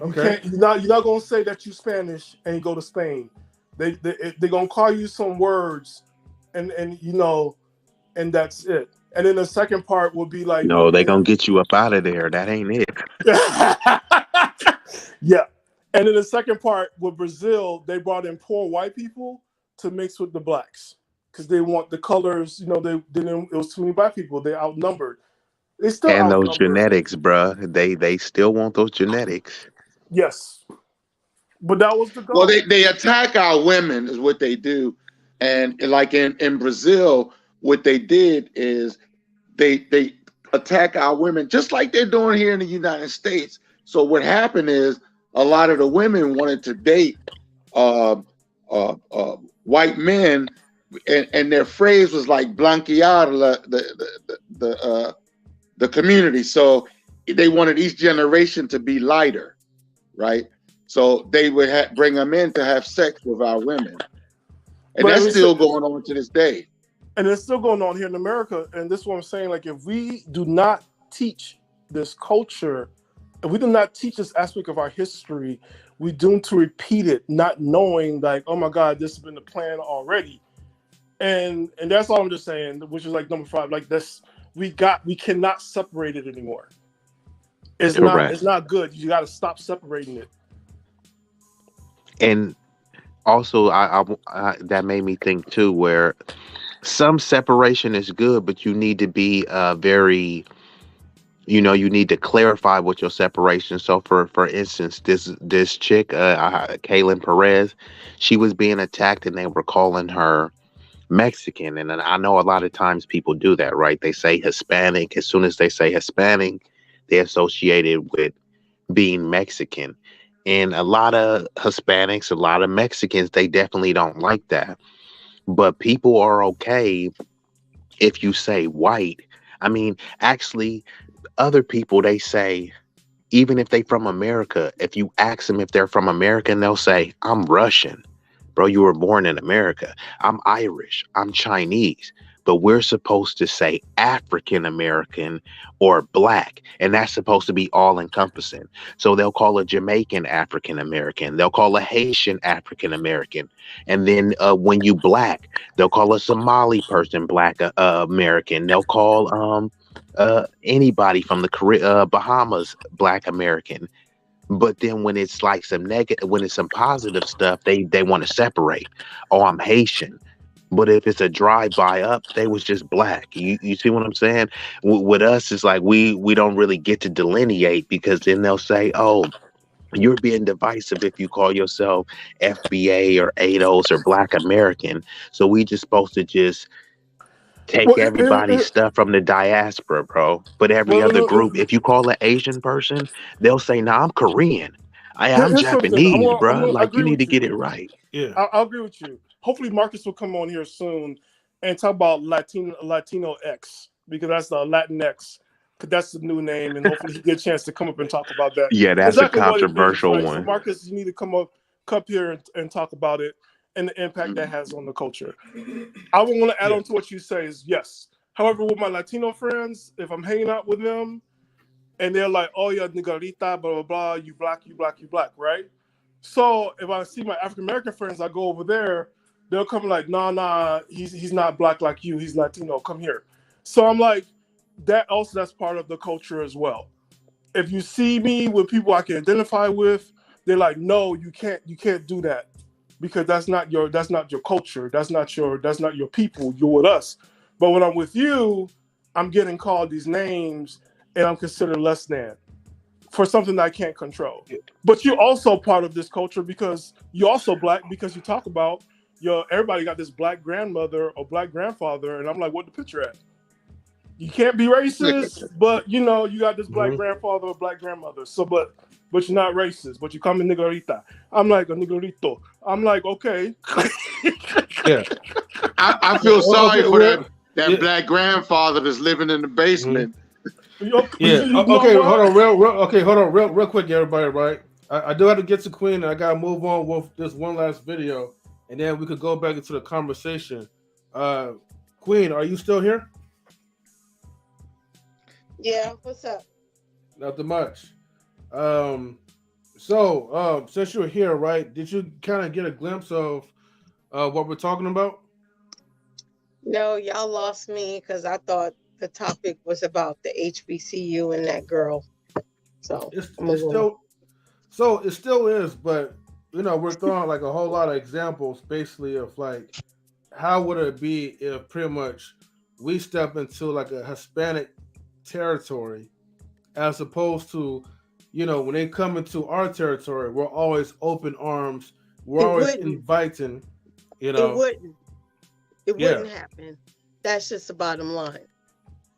Speaker 1: Okay.
Speaker 8: You're not going to say that you're Spanish and you go to Spain. They're going to call you some words, and and that's it. And then the second part will be like,
Speaker 4: no, they're going to get you up out of there. That ain't it.
Speaker 8: Yeah. And then the second part with Brazil, they brought in poor white people to mix with the blacks because they want the colors. They didn't. It was too many black people. They outnumbered. They still
Speaker 4: and
Speaker 8: outnumbered.
Speaker 4: Those genetics, bruh. They still want those genetics.
Speaker 8: Yes. But that was the goal.
Speaker 5: Well, they attack our women is what they do. And like in Brazil, what they did is they attack our women just like they're doing here in the United States. So what happened is a lot of the women wanted to date white men, and their phrase was like blanquear the community. So they wanted each generation to be lighter, right? So they would bring them in to have sex with our women, and
Speaker 8: But
Speaker 5: that's still going on to this day.
Speaker 8: And it's still going on here in America. And this is what I'm saying. Like, if we do not teach this culture, if we do not teach this aspect of our history, we're doomed to repeat it, not knowing, like, oh my God, this has been the plan already. And that's all I'm just saying, which is like number 5. Like, this, we cannot separate it anymore. It's not good. You got to stop separating it.
Speaker 4: And also, I that made me think too, where some separation is good, but you need to be very, you need to clarify what your separation. So for instance, this chick, Keylin Perez, she was being attacked and they were calling her Mexican. And I know a lot of times people do that, right? They say Hispanic. As soon as they say Hispanic, they associate it with being Mexican. And a lot of Hispanics, a lot of Mexicans, they definitely don't like that. But people are okay if you say white. I mean, actually, other people, they say, even if they from America, if you ask them if they're from America, and they'll say, I'm Russian. Bro, you were born in America. I'm Irish. I'm Chinese. But we're supposed to say African American or black, and that's supposed to be all encompassing. So they'll call a Jamaican African American, they'll call a Haitian African American, and then when you black, they'll call a Somali person black American. They'll call anybody from the Bahamas black American. But then when it's like some negative, when it's some positive stuff, they want to separate. Oh, I'm Haitian. But if it's a drive-by up, they was just black. You see what I'm saying? With us, it's like we don't really get to delineate, because then they'll say, oh, you're being divisive if you call yourself FBA or ADOS or Black American. So we just supposed to just take everybody's stuff from the diaspora, bro. But every other group, if you call an Asian person, they'll say, nah, I'm Korean. I'm Japanese, bro. Like, you need to get it right.
Speaker 1: Yeah,
Speaker 8: I'll agree with you. Hopefully Marcus will come on here soon and talk about Latino X, because that's the Latinx, because that's the new name, and hopefully he get a chance to come up and talk about that.
Speaker 4: Yeah, that's exactly a controversial
Speaker 8: right?
Speaker 4: one.
Speaker 8: So Marcus, you need to come here and talk about it and the impact that has on the culture. I would want to add on to what you say is yes. However, with my Latino friends, if I'm hanging out with them and they're like, oh yeah, negrita, blah, blah, blah, you black, right? So if I see my African American friends, I go over there, they'll come like, nah, he's not black like you, he's Latino, come here. So I'm like, that's part of the culture as well. If you see me with people I can identify with, they're like, no, you can't do that, because that's not your culture, that's not your people, you're with us. But when I'm with you, I'm getting called these names and I'm considered less than for something that I can't control. But you're also part of this culture because you're also black, because you talk about everybody got this black grandmother or black grandfather, and I'm like, what the picture at? You can't be racist, but you got this black grandfather or black grandmother. So, but you're not racist, but you call me negrita. I'm like a negrito. I'm like, okay.
Speaker 1: Yeah.
Speaker 5: I feel sorry for that black grandfather that's living in the basement.
Speaker 1: Yeah. Okay. Hold on. Real quick, everybody. Right. I do have to get to Queen, and I gotta move on with this one last video, and then we could go back into the conversation. Queen, are you still here?
Speaker 9: Yeah. What's up?
Speaker 1: Nothing much. So since you're here, right? Did you kind of get a glimpse of what we're talking about?
Speaker 9: No, y'all lost me because I thought the topic was about the HBCU and that girl. So
Speaker 1: it still is, but we're throwing like a whole lot of examples, basically, of like how would it be if pretty much we step into like a Hispanic territory, as opposed to when they come into our territory, we're always open arms, we're always inviting.
Speaker 9: It wouldn't happen. That's just the bottom line.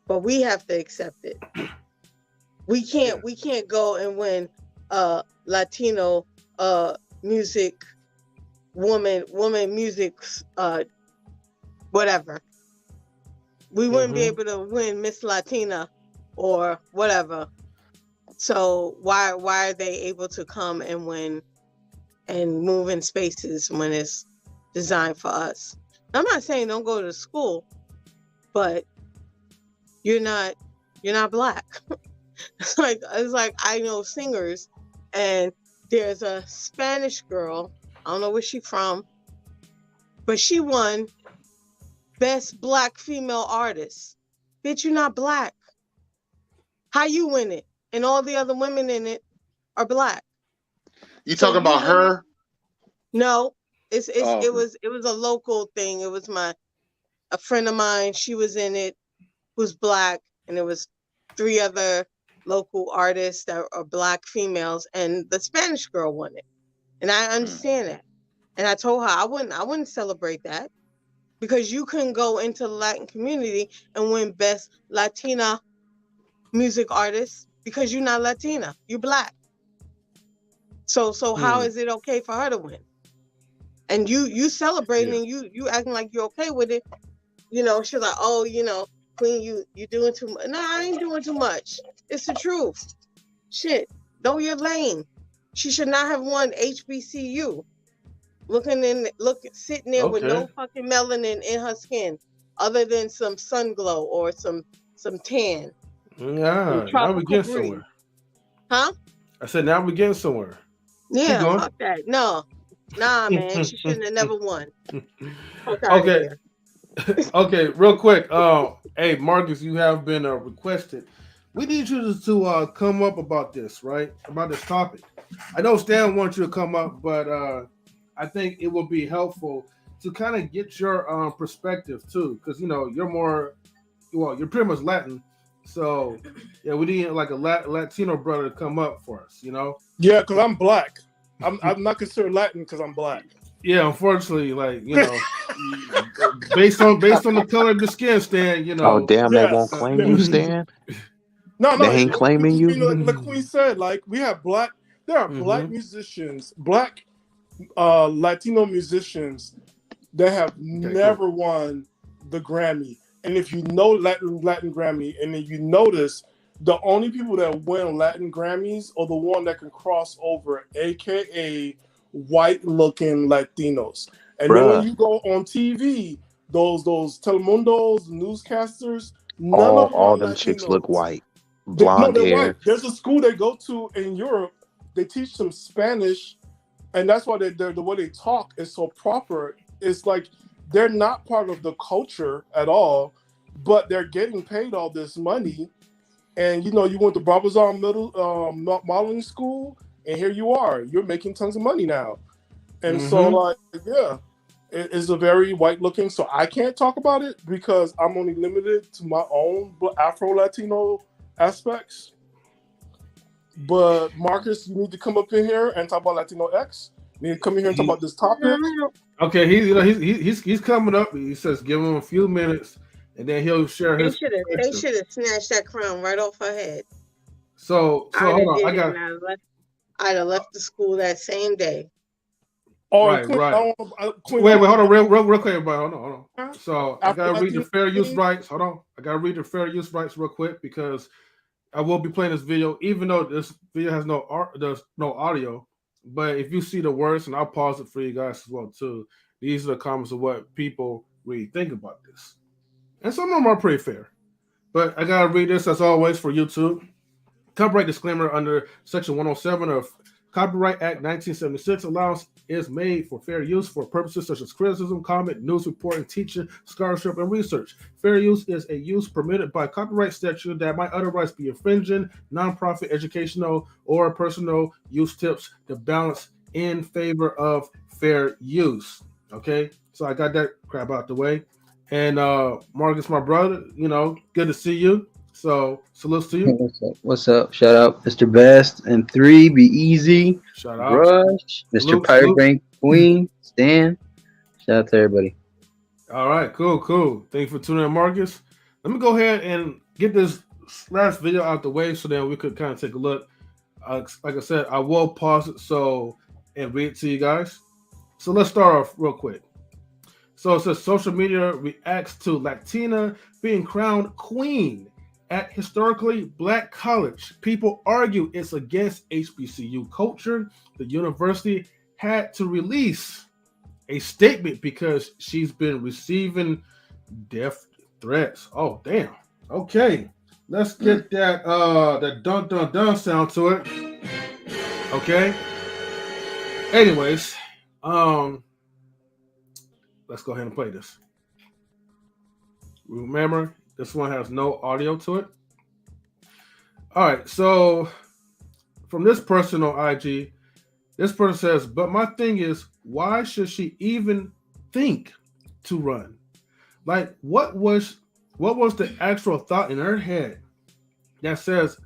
Speaker 9: But we have to accept it. We can't go and win Latino music, woman music, whatever. We wouldn't be able to win Miss Latina or whatever. So why are they able to come and win and move in spaces when it's designed for us? I'm not saying don't go to school, but you're not black. It's like I know singers, and there's a Spanish girl, I don't know where she's from, but she won Best Black Female Artist. Bitch, you're not black. How you win it? And all the other women in it are black.
Speaker 5: You talking about her?
Speaker 9: No, it was a local thing. It was a friend of mine. She was in it, who's black, and it was 3 other local artists that are black females, and the Spanish girl won it. And I understand that. And I told her I wouldn't celebrate that, because you couldn't go into the Latin community and win Best Latina Music Artist because you're not Latina, you're black. So how is it okay for her to win? And you celebrating and you acting like you're okay with it. You know, she's like, oh, you know, Queen, you doing too much. No, I ain't doing too much. It's the truth. Shit, know your lane. She should not have won HBCU. Sitting there with no fucking melanin in her skin, other than some sun glow or some tan.
Speaker 1: Yeah, now we're getting somewhere.
Speaker 9: Huh?
Speaker 1: I said now we're getting somewhere.
Speaker 9: Yeah, fuck that. No, nah, man, she shouldn't have never won.
Speaker 1: Okay. Okay, real quick. Hey, Marcus, you have been requested. We need you to come up about this, right? About this topic. I know Stan wants you to come up, but I think it will be helpful to kind of get your perspective too, because you know you're pretty much Latin, so yeah, we need like a Latino brother to come up for us, you know?
Speaker 8: Yeah, because I'm black. I'm not considered Latin because I'm black.
Speaker 1: Yeah, unfortunately, like you know, based on the color of the skin, Stan, you know.
Speaker 4: Oh damn, they won't claim you, Stan.
Speaker 8: No,
Speaker 4: they ain't claiming you.
Speaker 8: Like Queen said, like we have black. There are black musicians, black Latino musicians that have never won the Grammy. And if you know Latin Grammy, and then you notice the only people that win Latin Grammys are the one that can cross over, aka white-looking Latinos. And then when you go on TV, those Telemundos, newscasters,
Speaker 4: all them chicks look white, blonde hair. White.
Speaker 8: There's a school they go to in Europe. They teach them Spanish, and that's why the way they talk is so proper. It's like they're not part of the culture at all, but they're getting paid all this money. And you know, you went to Barbizon modeling school, and here you are. You're making tons of money now. And so, like, yeah, it is a very white-looking. So I can't talk about it because I'm only limited to my own Afro-Latino aspects. But Marcus, you need to come up in here and talk about Latino X. You need to come in here and talk about this topic.
Speaker 1: Okay, he's coming up. He says give him a few minutes, and then he'll share his.
Speaker 9: They should have snatched that crown right off her head.
Speaker 1: So hold on.
Speaker 9: I'd have left the school that same day.
Speaker 1: Oh, right. Wait, hold on, real quick, everybody. Hold on. So I gotta read the fair use rights. Hold on, I gotta read the fair use rights real quick because I will be playing this video, even though this video has there's no audio. But if you see the words, and I'll pause it for you guys as well too. These are the comments of what people really think about this, and some of them are pretty fair. But I gotta read this as always for YouTube. Copyright disclaimer under Section 107 of Copyright Act 1976 allowance is made for fair use for purposes such as criticism, comment, news reporting, teaching, scholarship, and research. Fair use is a use permitted by copyright statute that might otherwise be infringing, nonprofit, educational, or personal use tips to balance in favor of fair use. Okay, so I got that crap out the way. And Marcus, my brother, you know, good to see you. So salutes to you.
Speaker 10: What's up? Shout out Mr. Best and 3, B-Eazy.
Speaker 1: Shout out.
Speaker 10: Rush, Mr. Pirate Brain Queen, Stan. Shout out to everybody.
Speaker 1: All right, cool. Thank you for tuning in, Marcus. Let me go ahead and get this last video out the way so then we could kind of take a look. Like I said, I will pause it and read it to you guys. So let's start off real quick. So it says social media reacts to Latina being crowned queen at historically black college. People argue it's against HBCU culture. The university had to release a statement because she's been receiving death threats. Oh, damn. Okay. Let's get that dun dun dun sound to it. Okay. Anyways, let's go ahead and play this. Remember, this one has no audio to it. All right, so from this person on IG, this person says, but my thing is, why should she even think to run? Like, what was the actual thought in her head that says,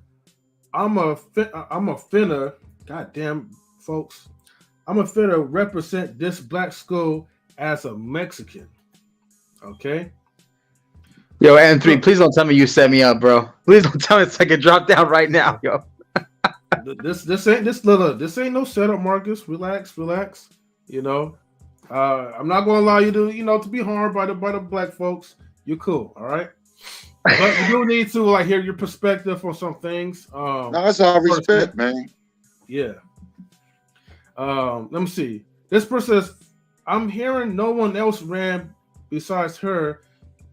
Speaker 1: I'm a finna, goddamn folks, I'm a finna represent this black school as a Mexican. Okay.
Speaker 10: Yo, M3, please don't tell me you set me up, bro. Please don't tell me it's like a drop down right now, yo.
Speaker 1: This ain't no setup, Marcus. Relax. You know, I'm not gonna allow you to be harmed by the black folks. You're cool, all right. But we do need to hear your perspective on some things.
Speaker 5: No, that's all respect, man.
Speaker 1: Yeah. Let me see. This person says, I'm hearing no one else ran besides her,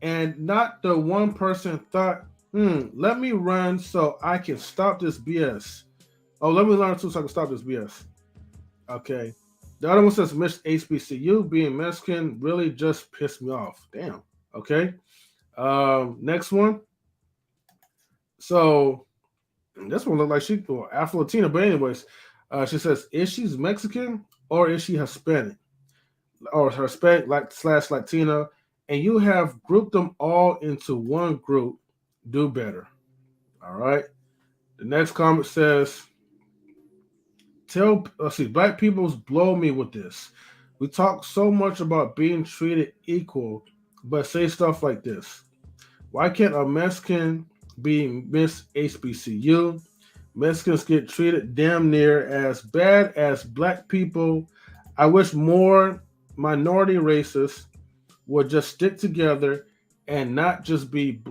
Speaker 1: and not the one person thought, let me run so I can stop this BS. Oh, let me learn too so I can stop this BS. Okay. The other one says, Miss HBCU being Mexican really just pissed me off. Damn. Okay. Next one. So this one looked like she Afro-Latina, but anyways, she says, is she Mexican or is she Hispanic? Or Hispanic / Latina, and you have grouped them all into one group. Do better. All right. The next comment says, black peoples blow me with this. We talk so much about being treated equal, but say stuff like this. Why can't a Mexican be Miss HBCU? Mexicans get treated damn near as bad as black people. I wish more minority races would just stick together and not just be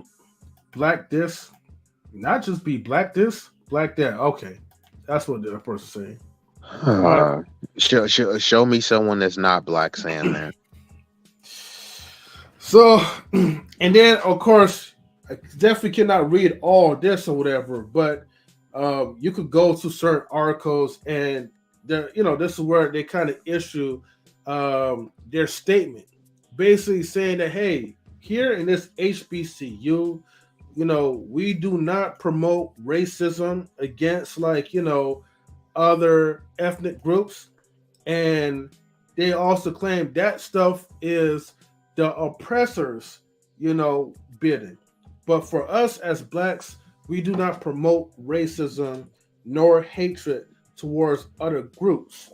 Speaker 1: black this, not just be black this, black that. Okay, that's what the person's saying.
Speaker 4: Show me someone that's not black saying that.
Speaker 1: So, and then of course, I definitely cannot read all this or whatever, but you could go to certain articles and this is where they kind of issue their statement, basically saying that, hey, here in this HBCU, we do not promote racism against other ethnic groups. And they also claim that stuff is the oppressors, bidding. But for us as blacks, we do not promote racism nor hatred towards other groups.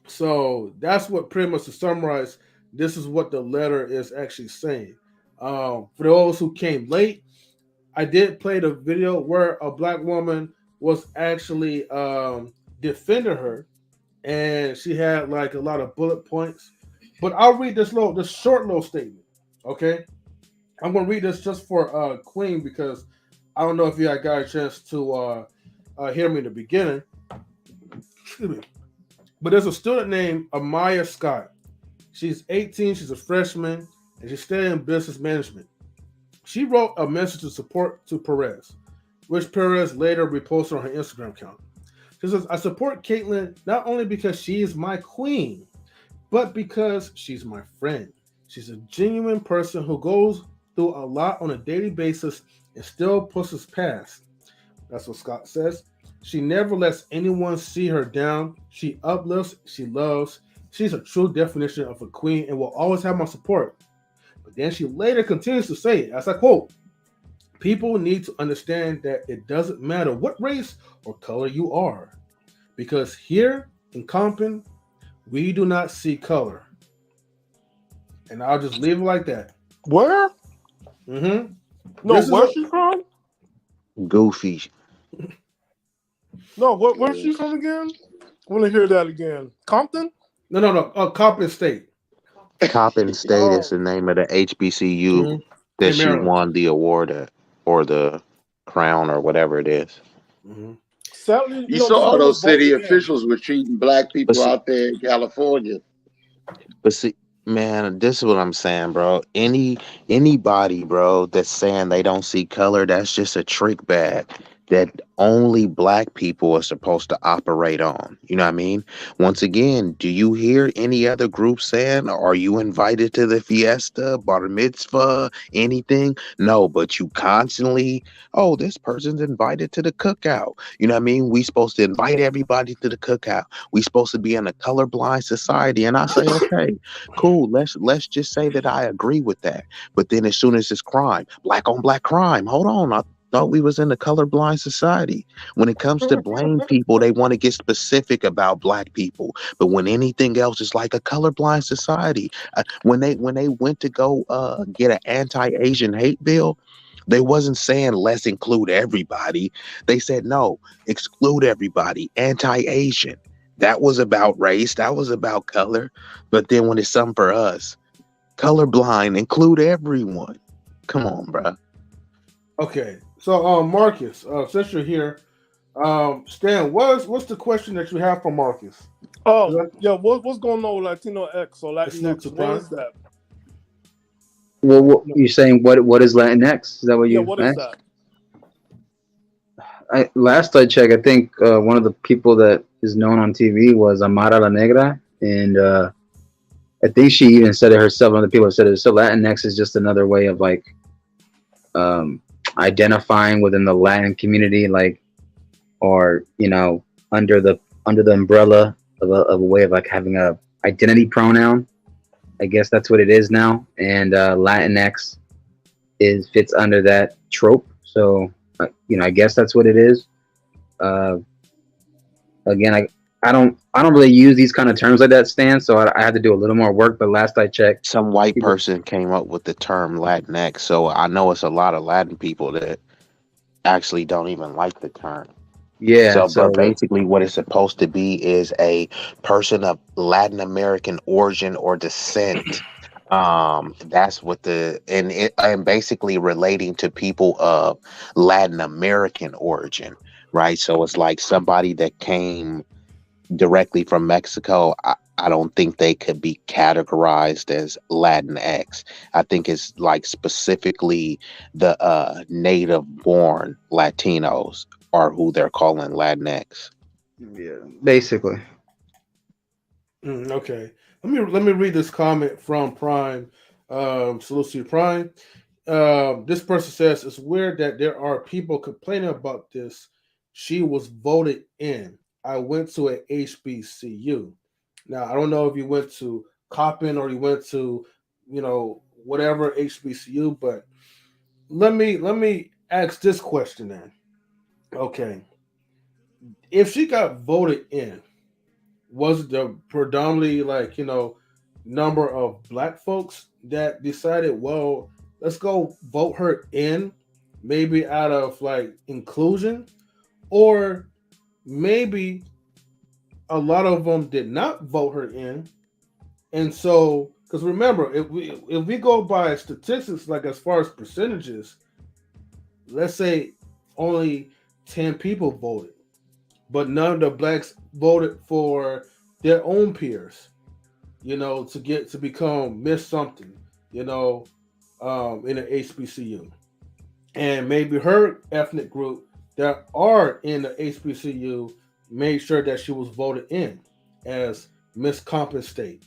Speaker 1: So that's what pretty much to summarize, this is what the letter is actually saying. For those who came late, I did play the video where a black woman was actually defending her, and she had a lot of bullet points. But I'll read this short little statement. Okay, I'm gonna read this just for Queen, because I don't know if you got a chance to hear me in the beginning. Excuse me. But there's a student named Amaya Scott. She's 18, she's a freshman, and she's studying business management. She wrote a message of support to Perez, which Perez later reposted on her Instagram account. She says, I support Keylin not only because she is my queen, but because she's my friend. She's a genuine person who goes through a lot on a daily basis and still pushes past. That's what Scott says. She never lets anyone see her down. She uplifts, she loves. She's a true definition of a queen and will always have my support. But then she later continues to say, as I quote, people need to understand that it doesn't matter what race or color you are, because here in Coppin, we do not see color. And I'll just leave it like that.
Speaker 8: Where?
Speaker 1: Mm-hmm.
Speaker 8: No, where's she from?
Speaker 4: Goofy.
Speaker 8: No, where's she from again? I want to hear that again. Compton?
Speaker 1: No. Coppin State.
Speaker 4: Coppin State is the name of the HBCU that
Speaker 1: In
Speaker 4: she
Speaker 1: Maryland.
Speaker 4: won the award at, or the crown, or whatever it is.
Speaker 8: Sadly,
Speaker 5: you saw all those city officials were treating black people out there in California.
Speaker 4: But see, man, this is what I'm saying, bro. Anybody, bro, that's saying they don't see color, that's just a trick bag that only black people are supposed to operate on. You know what I mean? Once again, do you hear any other group saying, are you invited to the fiesta, bar mitzvah, anything? No, but you constantly, oh, this person's invited to the cookout. You know what I mean? We supposed to invite everybody to the cookout. We supposed to be in a colorblind society. And I say, okay, cool. Let's just say that I agree with that. But then as soon as it's crime, black on black crime, hold on, I thought we was in a colorblind society. When it comes to blame people, they want to get specific about black people. But when anything else is like a colorblind society, when they went to go get an anti-Asian hate bill, they wasn't saying let's include everybody. They said no, exclude everybody, anti-Asian. That was about race. That was about color. But then when it's something for us, colorblind, include everyone. Come on, bro.
Speaker 1: Okay. So, Marcus, since you're here, Stan, what's the question that you have for Marcus?
Speaker 8: Oh, yeah. What's going on with Latino X or Latinx? What is that?
Speaker 10: Well, you're saying what is Latinx? Is that what you?
Speaker 8: Yeah. What is that?
Speaker 10: Last I checked, I think one of the people that is known on TV was Amara La Negra, and I think she even said it herself. One of the people said it. So Latinx is just another way of like identifying within the Latin community, like, or under the umbrella of a way of like having a identity pronoun. I guess that's what it is now, and Latinx fits under that trope. So I guess that's what it is. Again, I don't really use these kind of terms like that, Stan. So I have to do a little more work. But last I checked,
Speaker 4: some white person came up with the term Latinx. So I know it's a lot of Latin people that actually don't even like the term.
Speaker 10: Yeah.
Speaker 4: So basically, what it's supposed to be is a person of Latin American origin or descent. That's what and basically relating to people of Latin American origin, right? So it's like somebody that came directly from Mexico. I don't think they could be categorized as Latinx. I think it's like specifically the native born Latinos are who they're calling Latinx.
Speaker 10: Yeah, basically.
Speaker 1: Okay. Let me read this comment from Prime. Salute to you, Prime. This person says it's weird that there are people complaining about this. She was voted in. I went to a HBCU. Now, I don't know if you went to Coppin or you went to, whatever HBCU, but let me ask this question then. Okay. If she got voted in, was it the predominantly number of black folks that decided, well, let's go vote her in, maybe out of like inclusion, or maybe a lot of them did not vote her in, and so because remember, if we go by statistics, like as far as percentages, let's say only 10 people voted, but none of the blacks voted for their own peers, to become Miss something, in an HBCU, and maybe her ethnic group that are in the HBCU made sure that she was voted in as Miss Coppin State.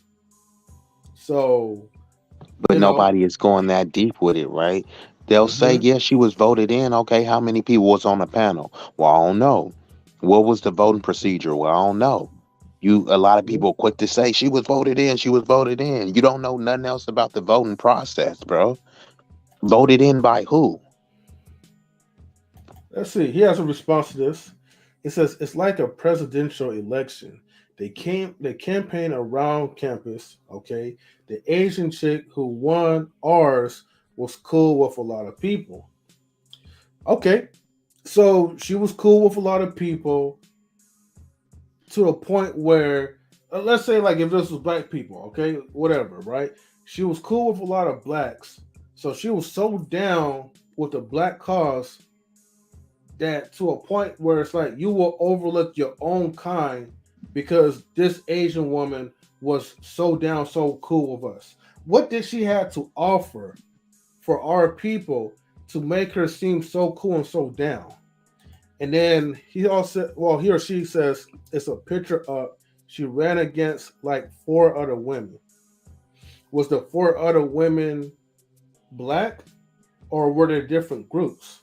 Speaker 1: So,
Speaker 4: but nobody is going that deep with it, right? They'll say, yeah, she was voted in. Okay, how many people was on the panel? Well, I don't know. What was the voting procedure? Well, I don't know. A lot of people are quick to say she was voted in. She was voted in. You don't know nothing else about the voting process, bro. Voted in by who?
Speaker 1: Let's see. He has a response to this. It says it's like a presidential election. They campaign around campus. Okay, the Asian chick who won ours was cool with a lot of people. Okay, so she was cool with a lot of people to a point where, let's say, like if this was black people, okay, whatever, right? She was cool with a lot of blacks, so she was so down with the black cause that to a point where it's like you will overlook your own kind because this Asian woman was so down, so cool with us. What did she have to offer for our people to make her seem so cool and so down? And then he or she says it's a picture up. She ran against like 4 other women. Was the 4 other women black, or were they different groups?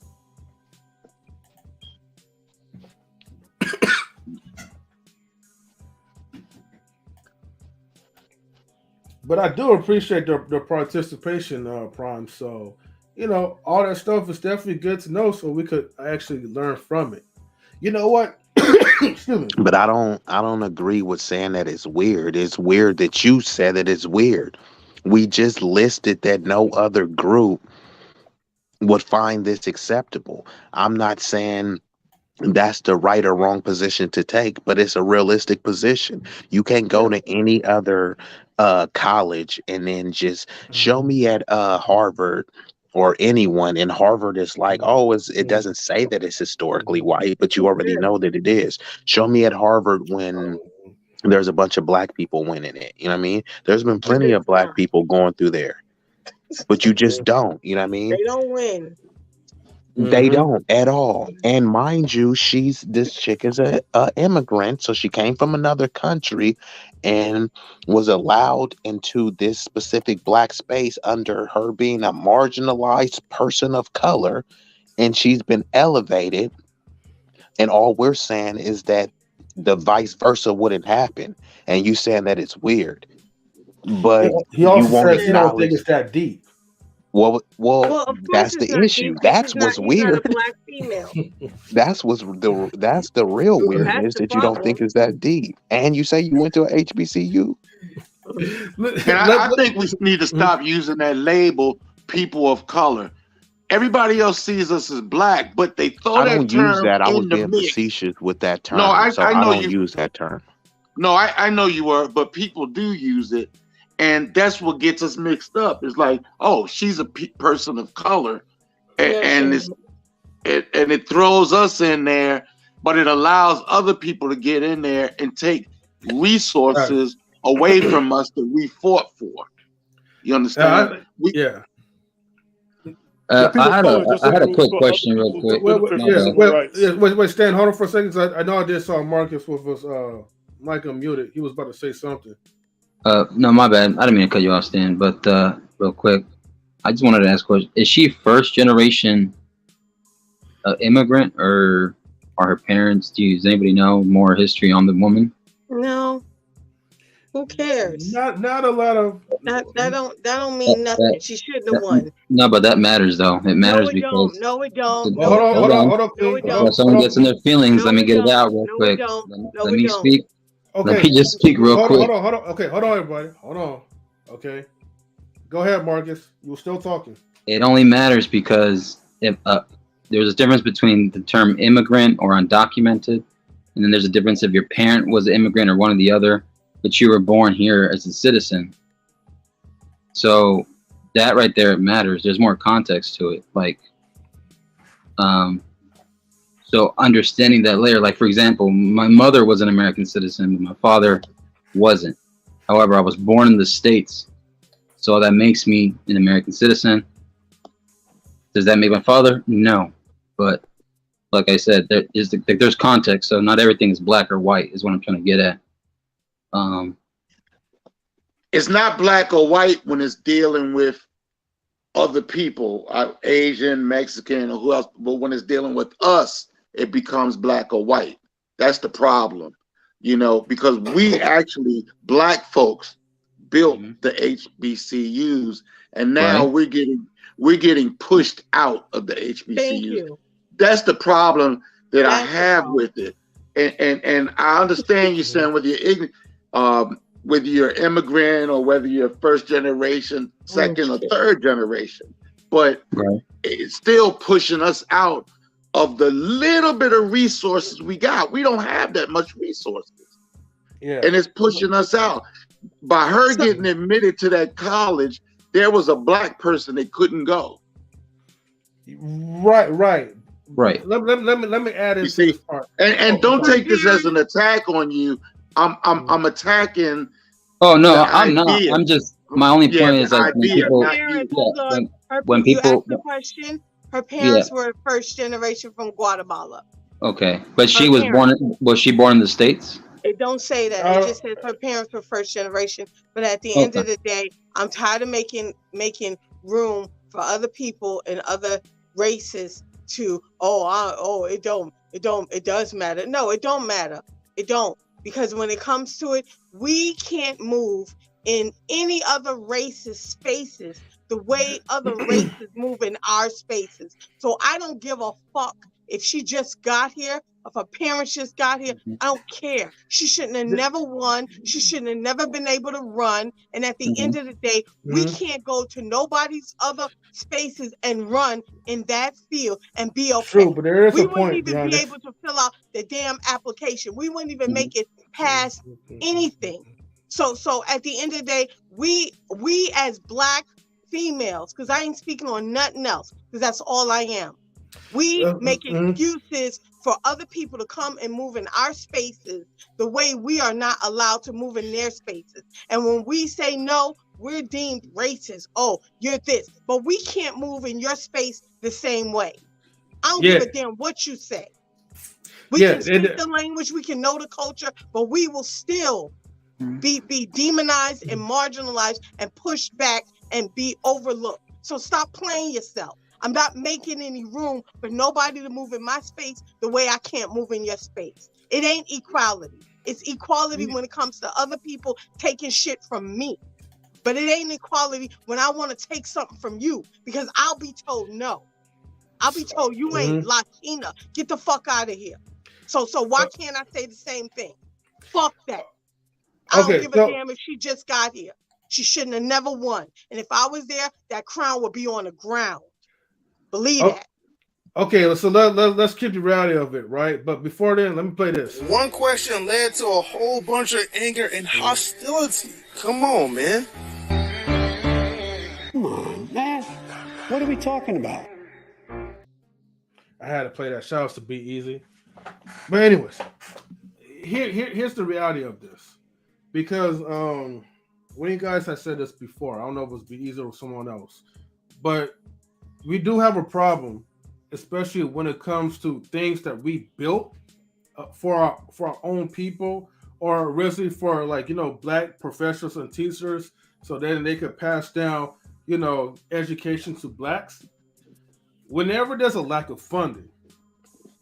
Speaker 1: But I do appreciate the participation, Prime. So, all that stuff is definitely good to know, so we could actually learn from it. You know what? Excuse me.
Speaker 4: But I don't agree with saying that it's weird. It's weird that you said that it's weird. We just listed that no other group would find this acceptable. I'm not saying that's the right or wrong position to take, but it's a realistic position. You can't go to any other college and then just show me at Harvard or anyone in Harvard is like, oh, it doesn't say that it's historically white, but you already know that it is. Show me at Harvard when there's a bunch of black people winning it. You know what I mean? There's been plenty of black people going through there, but you just don't. You know what I mean?
Speaker 9: They don't win.
Speaker 4: They don't at all. And mind you, this chick is a immigrant, so she came from another country and was allowed into this specific black space under her being a marginalized person of color, and she's been elevated. And all we're saying is that the vice versa wouldn't happen, and you saying that it's weird. But
Speaker 1: he also says he don't think it's that deep.
Speaker 4: Well,
Speaker 9: of
Speaker 4: that's
Speaker 9: course
Speaker 4: the issue. That's what's weird.
Speaker 9: Black female.
Speaker 4: That's the real weirdness that you don't think is that deep. And you say you went to a HBCU.
Speaker 5: And I think we need to stop using that label, people of color. Everybody else sees us as black, but they throw
Speaker 4: I
Speaker 5: that
Speaker 4: don't
Speaker 5: term
Speaker 4: use that. I was
Speaker 5: in the
Speaker 4: being
Speaker 5: mix.
Speaker 4: facetious with that term.
Speaker 5: No, I know
Speaker 4: don't
Speaker 5: you
Speaker 4: use that term.
Speaker 5: No, I know you were, but people do use it. And that's what gets us mixed up. It's like, oh, she's a person of color, and it throws us in there, but it allows other people to get in there and take resources away from us that we fought for. You understand?
Speaker 8: I
Speaker 11: had a quick question, real quick.
Speaker 1: Wait, Stan, hold on for a second. I know I just saw Marcus with his mic unmuted. He was about to say something.
Speaker 11: No, my bad. I didn't mean to cut you off, Stan. But real quick, I just wanted to ask a question: is she first generation immigrant, or are her parents? Does anybody know more history on the woman?
Speaker 9: No. Who cares?
Speaker 1: Not a lot of
Speaker 9: that don't mean nothing. She shouldn't have won.
Speaker 11: No, but that matters though. It matters because
Speaker 9: no, it don't.
Speaker 1: Hold on.
Speaker 9: No, it don't.
Speaker 11: If someone gets in their feelings, let me get it out real quick. Let me speak. Okay. Let me just speak real quick.
Speaker 1: Hold on. Okay, hold on, everybody. Hold on. Okay. Go ahead, Marcus. You were still talking.
Speaker 11: It only matters because if there's a difference between the term immigrant or undocumented, and then there's a difference if your parent was an immigrant or one or the other, but you were born here as a citizen. So that right there matters. There's more context to it. Like, so understanding that layer, like for example, my mother was an American citizen, but my father wasn't. However, I was born in the States, so that makes me an American citizen. Does that make my father? No, but like I said, there's context, so not everything is black or white is what I'm trying to get at.
Speaker 5: It's not black or white when it's dealing with other people, Asian, Mexican, or who else, but when it's dealing with us, it becomes black or white. That's the problem, because we actually, black folks, built the HBCUs, and now we're getting pushed out of the HBCUs.
Speaker 9: Thank you.
Speaker 5: That's the problem that I have with it. And I understand you saying whether you're ignorant, whether you're immigrant or whether you're first generation, second or third generation, but it's still pushing us out of the little bit of resources we got. We don't have that much resources. Yeah. And it's pushing us out. By her getting admitted to that college, there was a black person that couldn't go.
Speaker 1: Right. Let me add into this part.
Speaker 5: And don't take this as an attack on you. I'm attacking.
Speaker 11: Oh no, I'm not. I'm just, my only point is like when people
Speaker 9: asked the question, her parents were first generation from Guatemala.
Speaker 11: Okay, but she was was she born in the States?
Speaker 9: It don't say that. It just says her parents were first generation. But at the end of the day, I'm tired of making room for other people and other races to it does matter. No, it don't matter. It don't, because when it comes to it, we can't move in any other race's spaces the way other races move in our spaces. So I don't give a fuck if she just got here, if her parents just got here. I don't care. She shouldn't have never won. She shouldn't have never been able to run. And at the end of the day, we can't go to nobody's other spaces and run in that field and be okay.
Speaker 1: True, but there is
Speaker 9: we
Speaker 1: a
Speaker 9: wouldn't
Speaker 1: point
Speaker 9: even be able to fill out the damn application. We wouldn't even make it past anything. So at the end of the day, we as Black females, because I ain't speaking on nothing else, because that's all I am. We make excuses for other people to come and move in our spaces the way we are not allowed to move in their spaces. And when we say no, we're deemed racist. Oh, you're this. But we can't move in your space the same way. I don't give a damn what you say. We can speak the language, we can know the culture, but we will still be demonized and marginalized and pushed back and be overlooked. So stop playing yourself. I'm not making any room for nobody to move in my space the way I can't move in your space. It ain't equality. It's equality when it comes to other people taking shit from me. But it ain't equality when I want to take something from you, because I'll be told no. I'll be told you ain't Latina. Get the fuck out of here. So why can't I say the same thing? Fuck that. I don't give a damn if she just got here. She shouldn't have never won. And if I was there, that crown would be on the ground. Believe that.
Speaker 1: Okay, so let's keep the reality of it, right? But before then, let me play this.
Speaker 12: One question led to a whole bunch of anger and hostility. Come on, man.
Speaker 13: Come on, man. What are we talking about?
Speaker 1: I had to play that. Shout out to B-Eazy. But anyways, here's the reality of this. Because when you guys had said this before, I don't know if it was B-Eazy or someone else, but we do have a problem, especially when it comes to things that we built for our own people, or originally for Black professors and teachers, so then they could pass down education to Blacks. Whenever there's a lack of funding,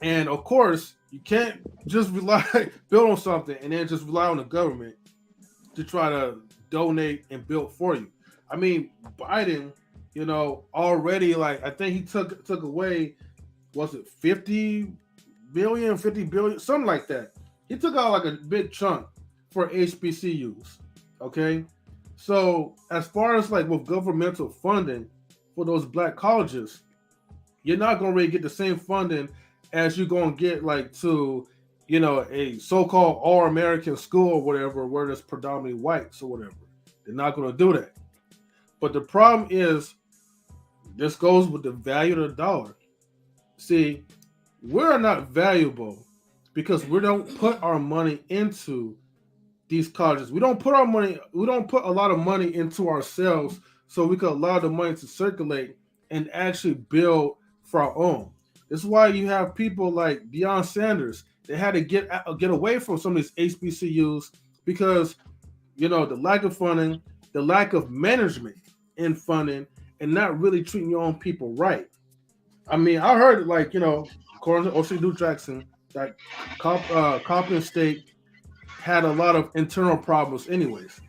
Speaker 1: and of course you can't just build on something and then just rely on the government to try to donate and build for you. I mean, Biden, already, I think he took away, was it 50 billion, something like that. He took out a big chunk for HBCUs. Okay. So as far as with governmental funding for those Black colleges, you're not going to really get the same funding as you're going to get to, a so-called all-American school or whatever, where there's predominantly whites or whatever. They're not going to do that. But the problem is, this goes with the value of the dollar. See, we're not valuable because we don't put our money into these colleges. We don't put a lot of money into ourselves so we can allow the money to circulate and actually build for our own. This is why you have people like Deion Sanders. They had to get away from some of these HBCUs because, the lack of funding, the lack of management in funding, and not really treating your own people right. I mean, I heard according to O.C. Jackson, that Coppin State had a lot of internal problems anyways.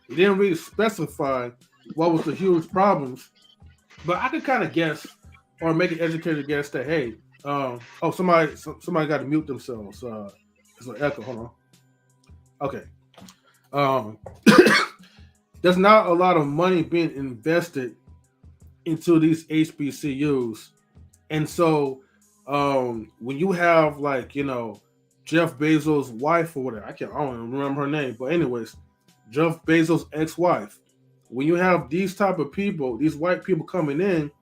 Speaker 1: He didn't really specify what was the huge problems, but I could kind of guess or make an educated guess that, hey, somebody got to mute themselves. It's an echo. Hold on. Okay. There's not a lot of money being invested into these HBCUs, and so when you have like Jeff Bezos' wife or whatever, I don't remember her name, but anyways, Jeff Bezos' ex-wife. When you have these type of people, these white people coming in,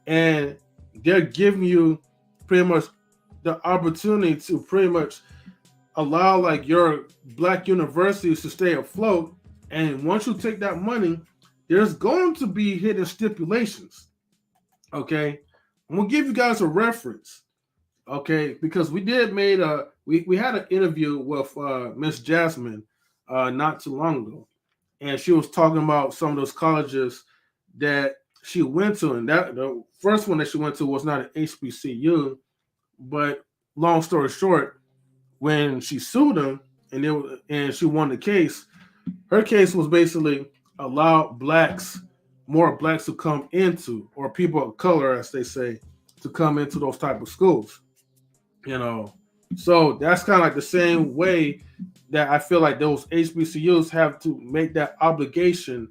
Speaker 1: and they're giving you pretty much the opportunity to pretty much allow like your black universities to stay afloat. And once you take that money, there's going to be hidden stipulations. Okay, I'm gonna give you guys a reference. Okay, because we had an interview with Miss Jasmine not too long ago, and she was talking about some of those colleges that she went to, and that the first one that she went to was not an HBCU, but long story short, when she sued them and she won the case, her case was basically allow more blacks to come into, or people of color, as they say, to come into those type of schools. So that's kind of like the same way that I feel like those HBCUs have to make that obligation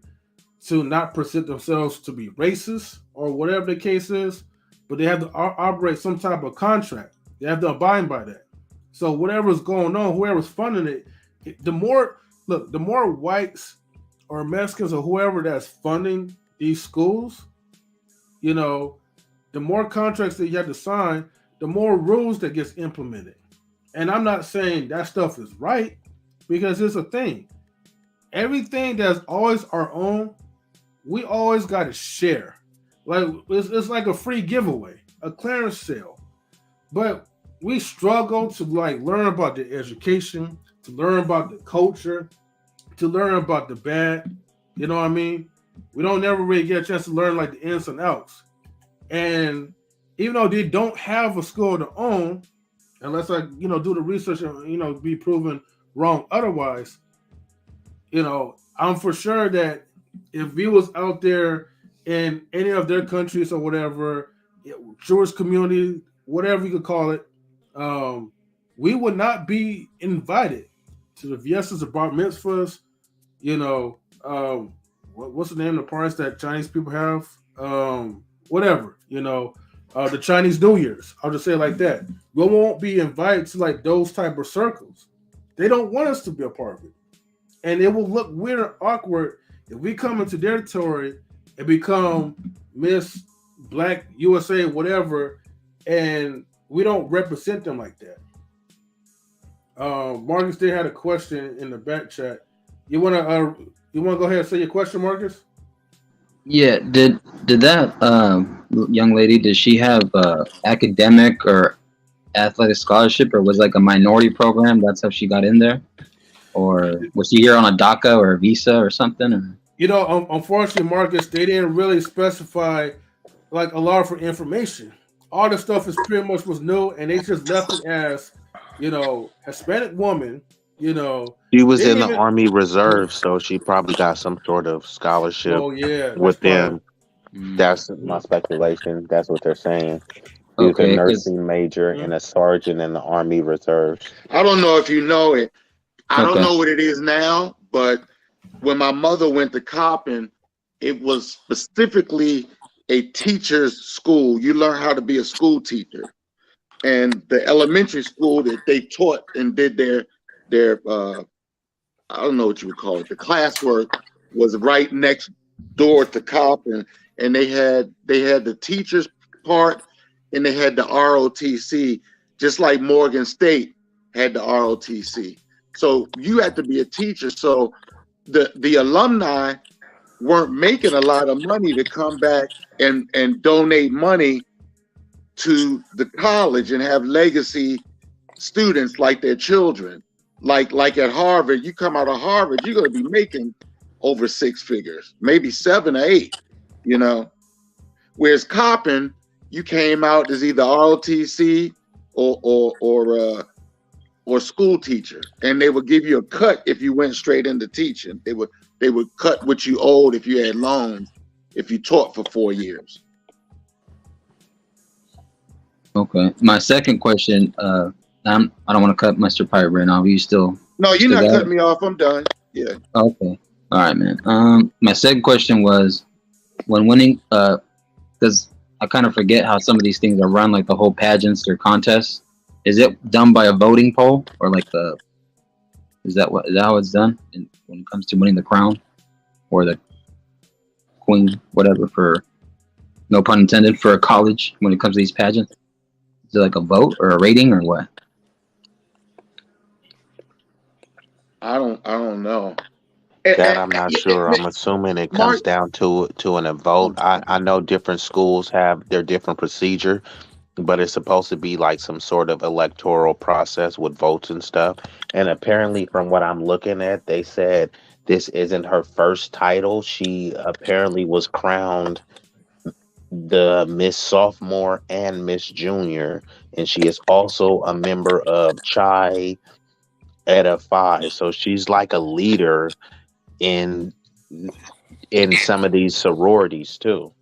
Speaker 1: to not present themselves to be racist or whatever the case is, but they have to operate some type of contract. They have to abide by that. So whatever's going on, whoever's funding it, the more whites or Mexicans or whoever that's funding these schools, the more contracts that you have to sign, the more rules that gets implemented. And I'm not saying that stuff is right, because it's a thing. Everything that's always our own, we always got to share. Like it's like a free giveaway, a clearance sale. But we struggle to like learn about the education, to learn about the culture, to learn about the bad. You know what I mean? We don't never really get a chance to learn like the ins and outs. And even though they don't have a school of their own, unless I do the research and be proven wrong otherwise, I'm for sure that if we was out there in any of their countries or whatever, Jewish community, whatever you could call it, we would not be invited to the Viestas or bar mitzvahs. What's the name of the parties that Chinese people have? Whatever, the Chinese New Year's. I'll just say it like that. We won't be invited to like those type of circles. They don't want us to be a part of it. And it will look weird and awkward if we come into their territory and become Miss Black USA, whatever, and we don't represent them like that. Marcus did had a question in the back chat. You wanna go ahead and say your question, Marcus?
Speaker 11: Yeah, did that young lady, did she have academic or athletic scholarship, or was it like a minority program? That's how she got in there, or was she here on a DACA or a visa or something? Or?
Speaker 1: Unfortunately, Marcus, they didn't really specify like a lot of information. All the stuff is pretty much was new, and they just left it as Hispanic woman.
Speaker 4: She was in the Army Reserve, so she probably got some sort of scholarship.
Speaker 1: Oh yeah,
Speaker 4: with them. That's my speculation. That's what they're saying. He was a nursing major and a sergeant in the Army Reserve.
Speaker 5: I don't know if you know it. I don't know what it is now, but when my mother went to Coppin, it was specifically a teacher's school. You learn how to be a school teacher. And the elementary school that they taught and did their I don't know what you would call it, the classwork was right next door to Coppin, and they had the teachers part and they had the ROTC, just like Morgan State had the ROTC. So you had to be a teacher. So the alumni weren't making a lot of money to come back and donate money to the college and have legacy students like their children. Like at Harvard, you come out of Harvard, you're going to be making over 6 figures, maybe 7 or 8, Whereas Coppin, you came out as either ROTC or school teacher, and they would give you a cut if you went straight into teaching. They would cut what you owed if you had loans, if you taught for 4 years.
Speaker 11: Okay. My second question, I don't want to cut Mr. Pirate right now. But you still?
Speaker 5: No, you're
Speaker 11: still
Speaker 5: not
Speaker 11: got
Speaker 5: cutting
Speaker 11: it?
Speaker 5: me off. I'm done. Yeah.
Speaker 11: Okay. All right, man. My second question was when winning, because I kind of forget how some of these things are run, like the whole pageants or contests. Is it done by a voting poll or like is that how it's done when it comes to winning the crown or the queen, whatever, for no pun intended, for a college when it comes to these pageants? Is it like a vote or a rating or what?
Speaker 5: I don't know.
Speaker 4: That I'm not sure. I'm assuming it comes
Speaker 5: Mark,
Speaker 4: down to a vote. I know different schools have their different procedure, but it's supposed to be like some sort of electoral process with votes and stuff. And apparently, from what I'm looking at, they said this isn't her first title. She apparently was crowned the Miss Sophomore and Miss Junior, and she is also a member of Chi Eta Phi. So she's like a leader in some of these sororities too.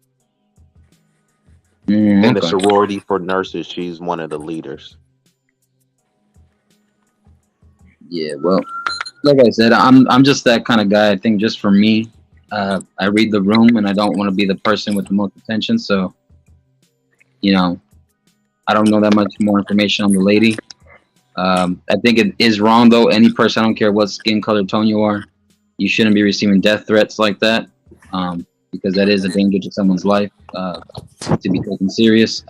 Speaker 4: In the
Speaker 11: Okay.
Speaker 4: sorority for nurses, she's one of the leaders.
Speaker 11: Yeah, well, like I said, I'm just that kind of guy. I think just for me, I read the room and I don't want to be the person with the most attention. So, I don't know that much more information on the lady. I think it is wrong though. Any person, I don't care what skin color tone you are, you shouldn't be receiving death threats like that, because that is a danger to someone's life, to be taken serious.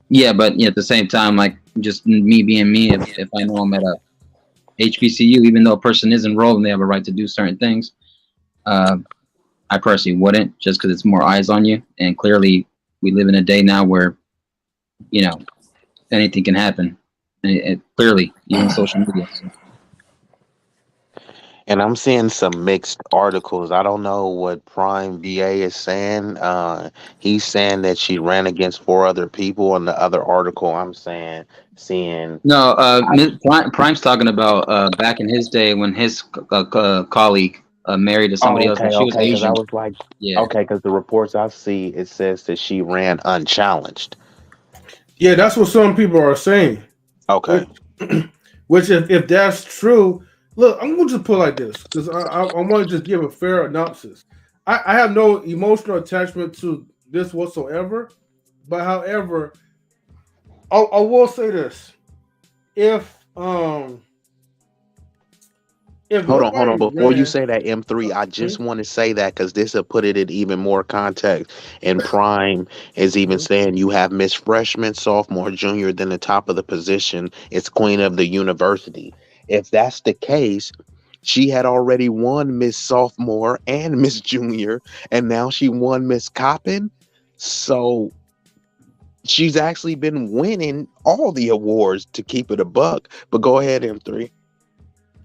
Speaker 11: Yeah, but at the same time, like just me being me, if I know I'm at a HBCU, even though a person is enrolled and they have a right to do certain things, I personally wouldn't, just because it's more eyes on you. And clearly, we live in a day now where, anything can happen. Clearly, even social media. So.
Speaker 4: And I'm seeing some mixed articles. I don't know what Prime VA is saying. He's saying that she ran against 4 other people. And the other article I'm seeing.
Speaker 11: No, Prime's talking about back in his day when his colleague married to somebody else, and she was
Speaker 4: Okay. Because I
Speaker 11: Asian.
Speaker 4: was like,
Speaker 11: Yeah.
Speaker 4: okay, because the reports I see, it says that she ran unchallenged.
Speaker 1: Yeah, that's what some people are saying.
Speaker 4: Okay.
Speaker 1: Which if that's true, look, I'm gonna just put it like this because I want to just give a fair analysis. I have no emotional attachment to this whatsoever, but however, I will say this: if
Speaker 4: Hold on.
Speaker 1: nobody
Speaker 4: Before you
Speaker 1: ran,
Speaker 4: say that, M3, I just want to say that because this will put it in even more context. And Prime is even saying you have Miss Freshman, Sophomore, Junior, then the top of the position, it's Queen of the University. If that's the case, she had already won Miss Sophomore and Miss Junior, and now she won Miss Coppin. So she's actually been winning all the awards, to keep it a buck. But go ahead, M3.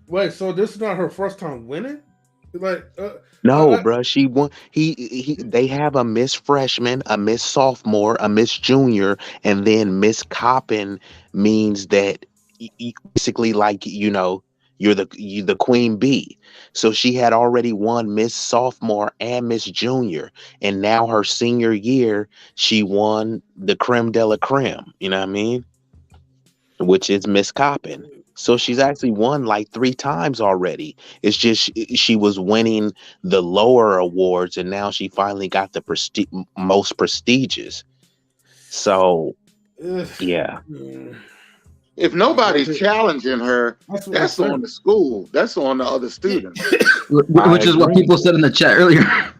Speaker 1: wait, so this is not her first time winning? Like,
Speaker 4: No, bruh, she won. They have a Miss Freshman, a Miss Sophomore, a Miss Junior, and then Miss Coppin means that basically, like, you're the Queen Bee. So she had already won Miss Sophomore and Miss Junior, and now her senior year, she won the creme de la creme. You know what I mean? Which is Miss Coppin. So she's actually won like 3 times already. It's just she was winning the lower awards, and now she finally got the most prestigious. So, yeah.
Speaker 5: If nobody's challenging her, that's on the school. That's on the other students.
Speaker 11: Which is what people said in the chat earlier.
Speaker 4: I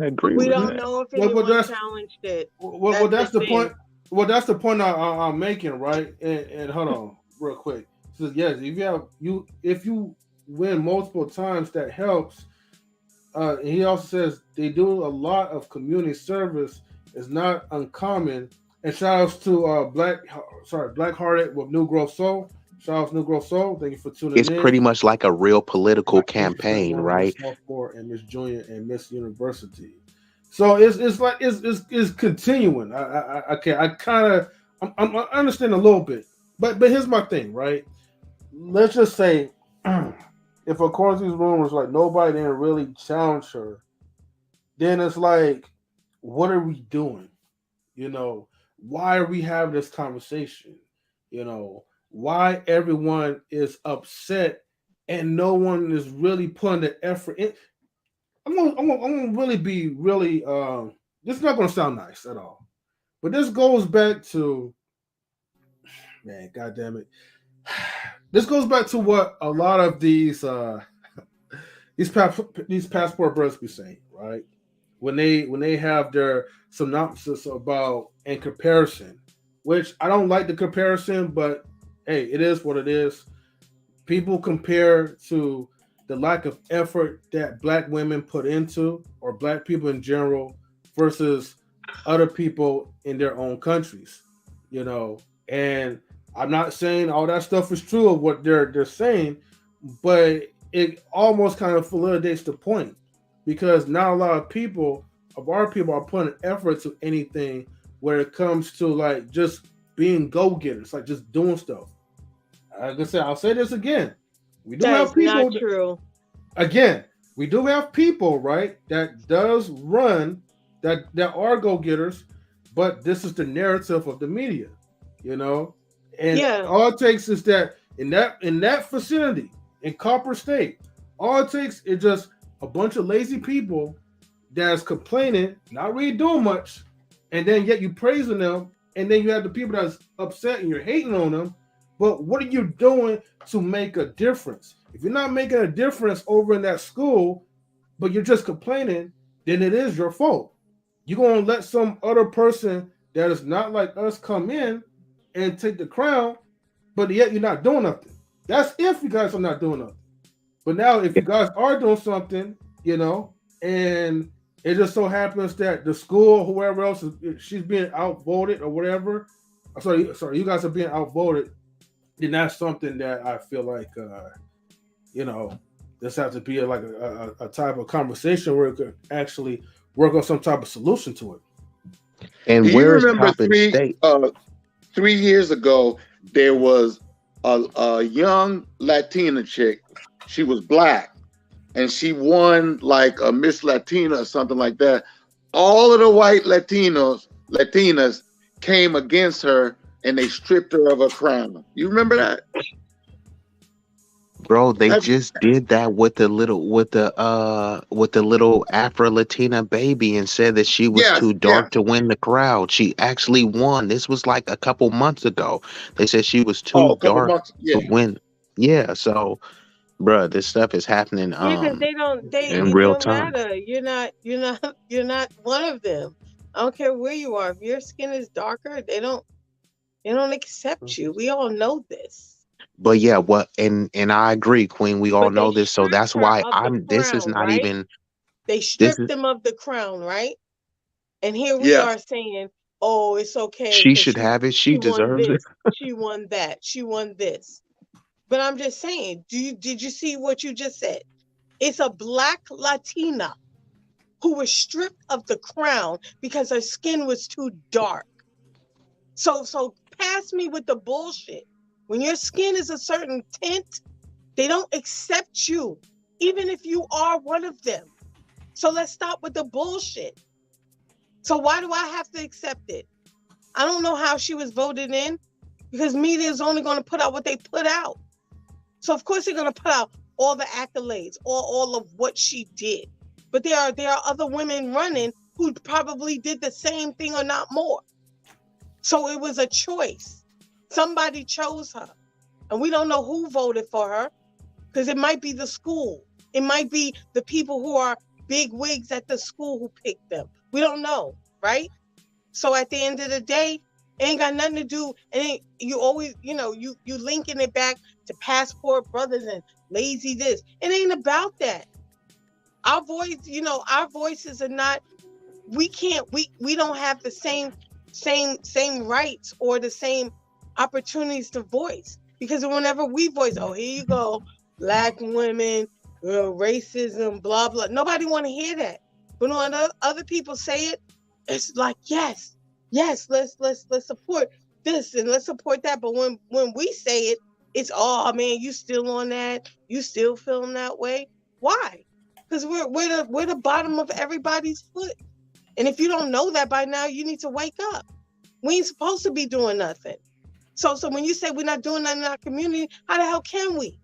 Speaker 4: agree.
Speaker 9: We don't know if anyone challenged it.
Speaker 1: Well, that's the point. Well, that's the point I'm making, right? And hold on, real quick. So yes, if you win multiple times, that helps. And he also says they do a lot of community service. It's not uncommon. And shout outs to Black Hearted with New Growth Soul. Shout out to New Growth Soul. Thank you for tuning in.
Speaker 4: It's pretty much like a real political campaign, right?
Speaker 1: Miss Sophomore and Miss Junior and Miss University. So it's continuing. I understand a little bit, but here's my thing, right? Let's just say if according to these rumors, like nobody didn't really challenge her, then it's like, what are we doing? why are we having this conversation? Why everyone is upset and no one is really putting the effort in. I'm gonna really be really. This is not gonna sound nice at all, but this goes back to, man, God damn it. This goes back to what a lot of these passport brothers be saying, right? When they have their synopsis about in comparison, which I don't like the comparison, but hey, it is what it is. People compare to the lack of effort that Black women put into, or Black people in general, versus other people in their own countries, And I'm not saying all that stuff is true of what they're saying, but it almost kind of validates the point, because not a lot of our people are putting effort to anything where it comes to like just being go-getters, like just doing stuff. Like I said, I'll say this again. We do have people.
Speaker 9: Not true.
Speaker 1: Again, we do have people, right, that does run, that are go-getters, but this is the narrative of the media, And all it takes is that in that vicinity, in Copper State, all it takes is just a bunch of lazy people that's complaining, not really doing much, and then yet you praising them, and then you have the people that's upset and you're hating on them. But what are you doing to make a difference? If you're not making a difference over in that school, but you're just complaining, then it is your fault. You're going to let some other person that is not like us come in and take the crown, but yet you're not doing nothing. That's if you guys are not doing nothing. But now if you guys are doing something, and it just so happens that the school, whoever else, she's being outvoted or whatever. Sorry, you guys are being outvoted. Then that's something that I feel like, this has to be like a type of conversation where it could actually work on some type of solution to it.
Speaker 4: And where's Coppin State?
Speaker 5: 3 years ago, there was a young Latina chick. She was Black, and she won like a Miss Latina or something like that. All of the white Latinas came against her, and they stripped her of her crown. You remember that?
Speaker 4: Bro, they just did that with the little Afro Latina baby and said that she was too dark to win the crowd. She actually won. This was like a couple months ago. They said she was too dark to win. Yeah, so bro, this stuff is happening
Speaker 9: because
Speaker 4: in real time.
Speaker 9: Matter. You're not one of them. I don't care where you are. If your skin is darker, they don't accept you. We all know this.
Speaker 4: But yeah, and I agree, Queen. We all know this, so that's why this is not
Speaker 9: right?
Speaker 4: even.
Speaker 9: They stripped them of the crown, right? And here we are saying, "Oh, it's okay.
Speaker 4: She should have it. She deserves it.
Speaker 9: She won that. She won this." But I'm just saying, did you see what you just said? It's a Black Latina who was stripped of the crown because her skin was too dark. So pass me with the bullshit. When your skin is a certain tint, they don't accept you, even if you are one of them. So let's stop with the bullshit. So why do I have to accept it? I don't know how she was voted in, because media is only going to put out what they put out. So of course they're going to put out all the accolades, all of what she did. But there are other women running who probably did the same thing or not more. So it was a choice. Somebody chose her. And we don't know who voted for her, because it might be the school. It might be the people who are big wigs at the school who picked them. We don't know, right? So at the end of the day, it ain't got nothing to do. And you always, you linking it back to Passport Brothers and lazy this. It ain't about that. Our voice, our voices are not. We don't have the same rights or the same opportunities to voice, because whenever we voice, oh, here you go, Black women, racism, blah blah. Nobody want to hear that. But when other people say it, it's like yes, let's support this and let's support that. But when we say it, it's oh man, you still on that? You still feeling that way? Why? Because we're the bottom of everybody's foot. And if you don't know that by now, you need to wake up. We ain't supposed to be doing nothing. So when you say we're not doing nothing in our community, how the hell can we?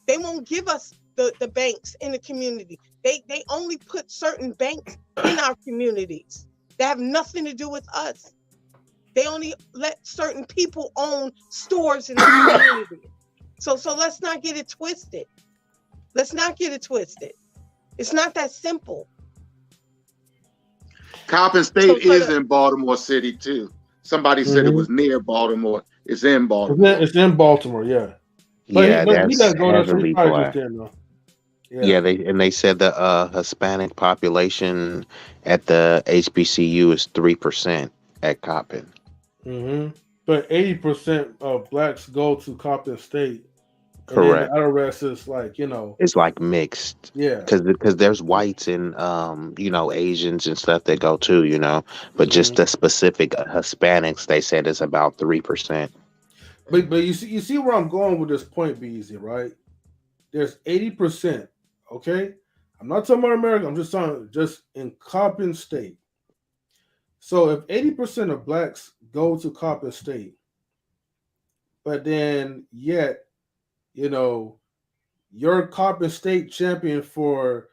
Speaker 9: They won't give us the banks in the community. They only put certain banks in our communities that have nothing to do with us. They only let certain people own stores in the community. So let's not get it twisted. Let's not get it twisted. It's not that simple.
Speaker 5: Coppin State is in Baltimore City too. Somebody said it was near Baltimore. It's in Baltimore.
Speaker 1: It's in Baltimore, yeah. But
Speaker 4: Yeah,
Speaker 1: he does
Speaker 4: that's
Speaker 1: go there, so he
Speaker 4: heavily
Speaker 1: probably
Speaker 4: black.
Speaker 1: just there now.
Speaker 4: Yeah, they said the Hispanic population at the HBCU is 3% at Coppin.
Speaker 1: But 80% of blacks go to Coppin State. And then
Speaker 4: Correct.
Speaker 1: the other rest is like, you know.
Speaker 4: It's like mixed.
Speaker 1: Yeah.
Speaker 4: Because there's whites and you know, Asians and stuff that go too, you know. But just the specific Hispanics, they said is about 3%.
Speaker 1: But you see where I'm going with this point, B-Eazy, right? There's 80%. Okay, I'm not talking about America. I'm just talking just in Coppin State. So if 80% of blacks go to Coppin State, but then yet, you know, your Coppin State champion for,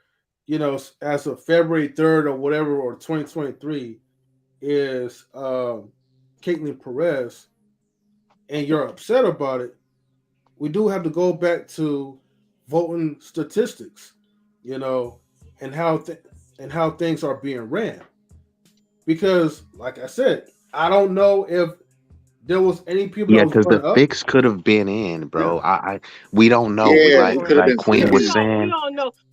Speaker 1: you know, as of February 3rd or whatever, or 2023 is Keylin Perez, and you're upset about it, we do have to go back to voting statistics, you know, and how things are being ran. Because, like I said, I don't know if there was any people.
Speaker 4: Yeah, because the fix could have been in, bro.
Speaker 1: Yeah.
Speaker 4: We don't know.
Speaker 5: Yeah,
Speaker 4: like Queen was saying.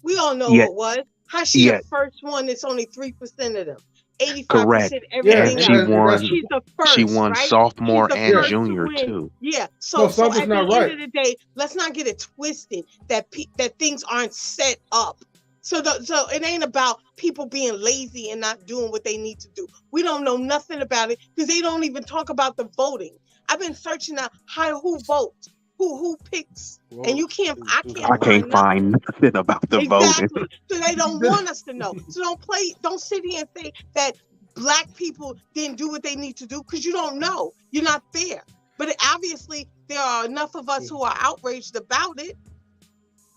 Speaker 9: We all know
Speaker 4: Yeah.
Speaker 9: who it was. How she the first one? It's only 3% of them. 85%
Speaker 4: Correct.
Speaker 9: everything
Speaker 4: And she
Speaker 9: else.
Speaker 4: won.
Speaker 9: She's the first.
Speaker 4: She won
Speaker 9: right?
Speaker 4: sophomore
Speaker 9: She's the
Speaker 4: and
Speaker 9: first
Speaker 4: junior
Speaker 9: to win.
Speaker 4: too.
Speaker 9: Yeah.
Speaker 1: No,
Speaker 9: So
Speaker 1: something's
Speaker 9: at the
Speaker 1: not right.
Speaker 9: end of the day, let's not get it twisted that things aren't set up. So it ain't about people being lazy and not doing what they need to do. We don't know nothing about it because they don't even talk about the voting. I've been searching out who votes, who picks, and you can't. I can't
Speaker 4: find nothing about the voting.
Speaker 9: Exactly. So they don't want us to know. So don't sit here and say that black people didn't do what they need to do because you don't know. You're not there. But obviously there are enough of us who are outraged about it.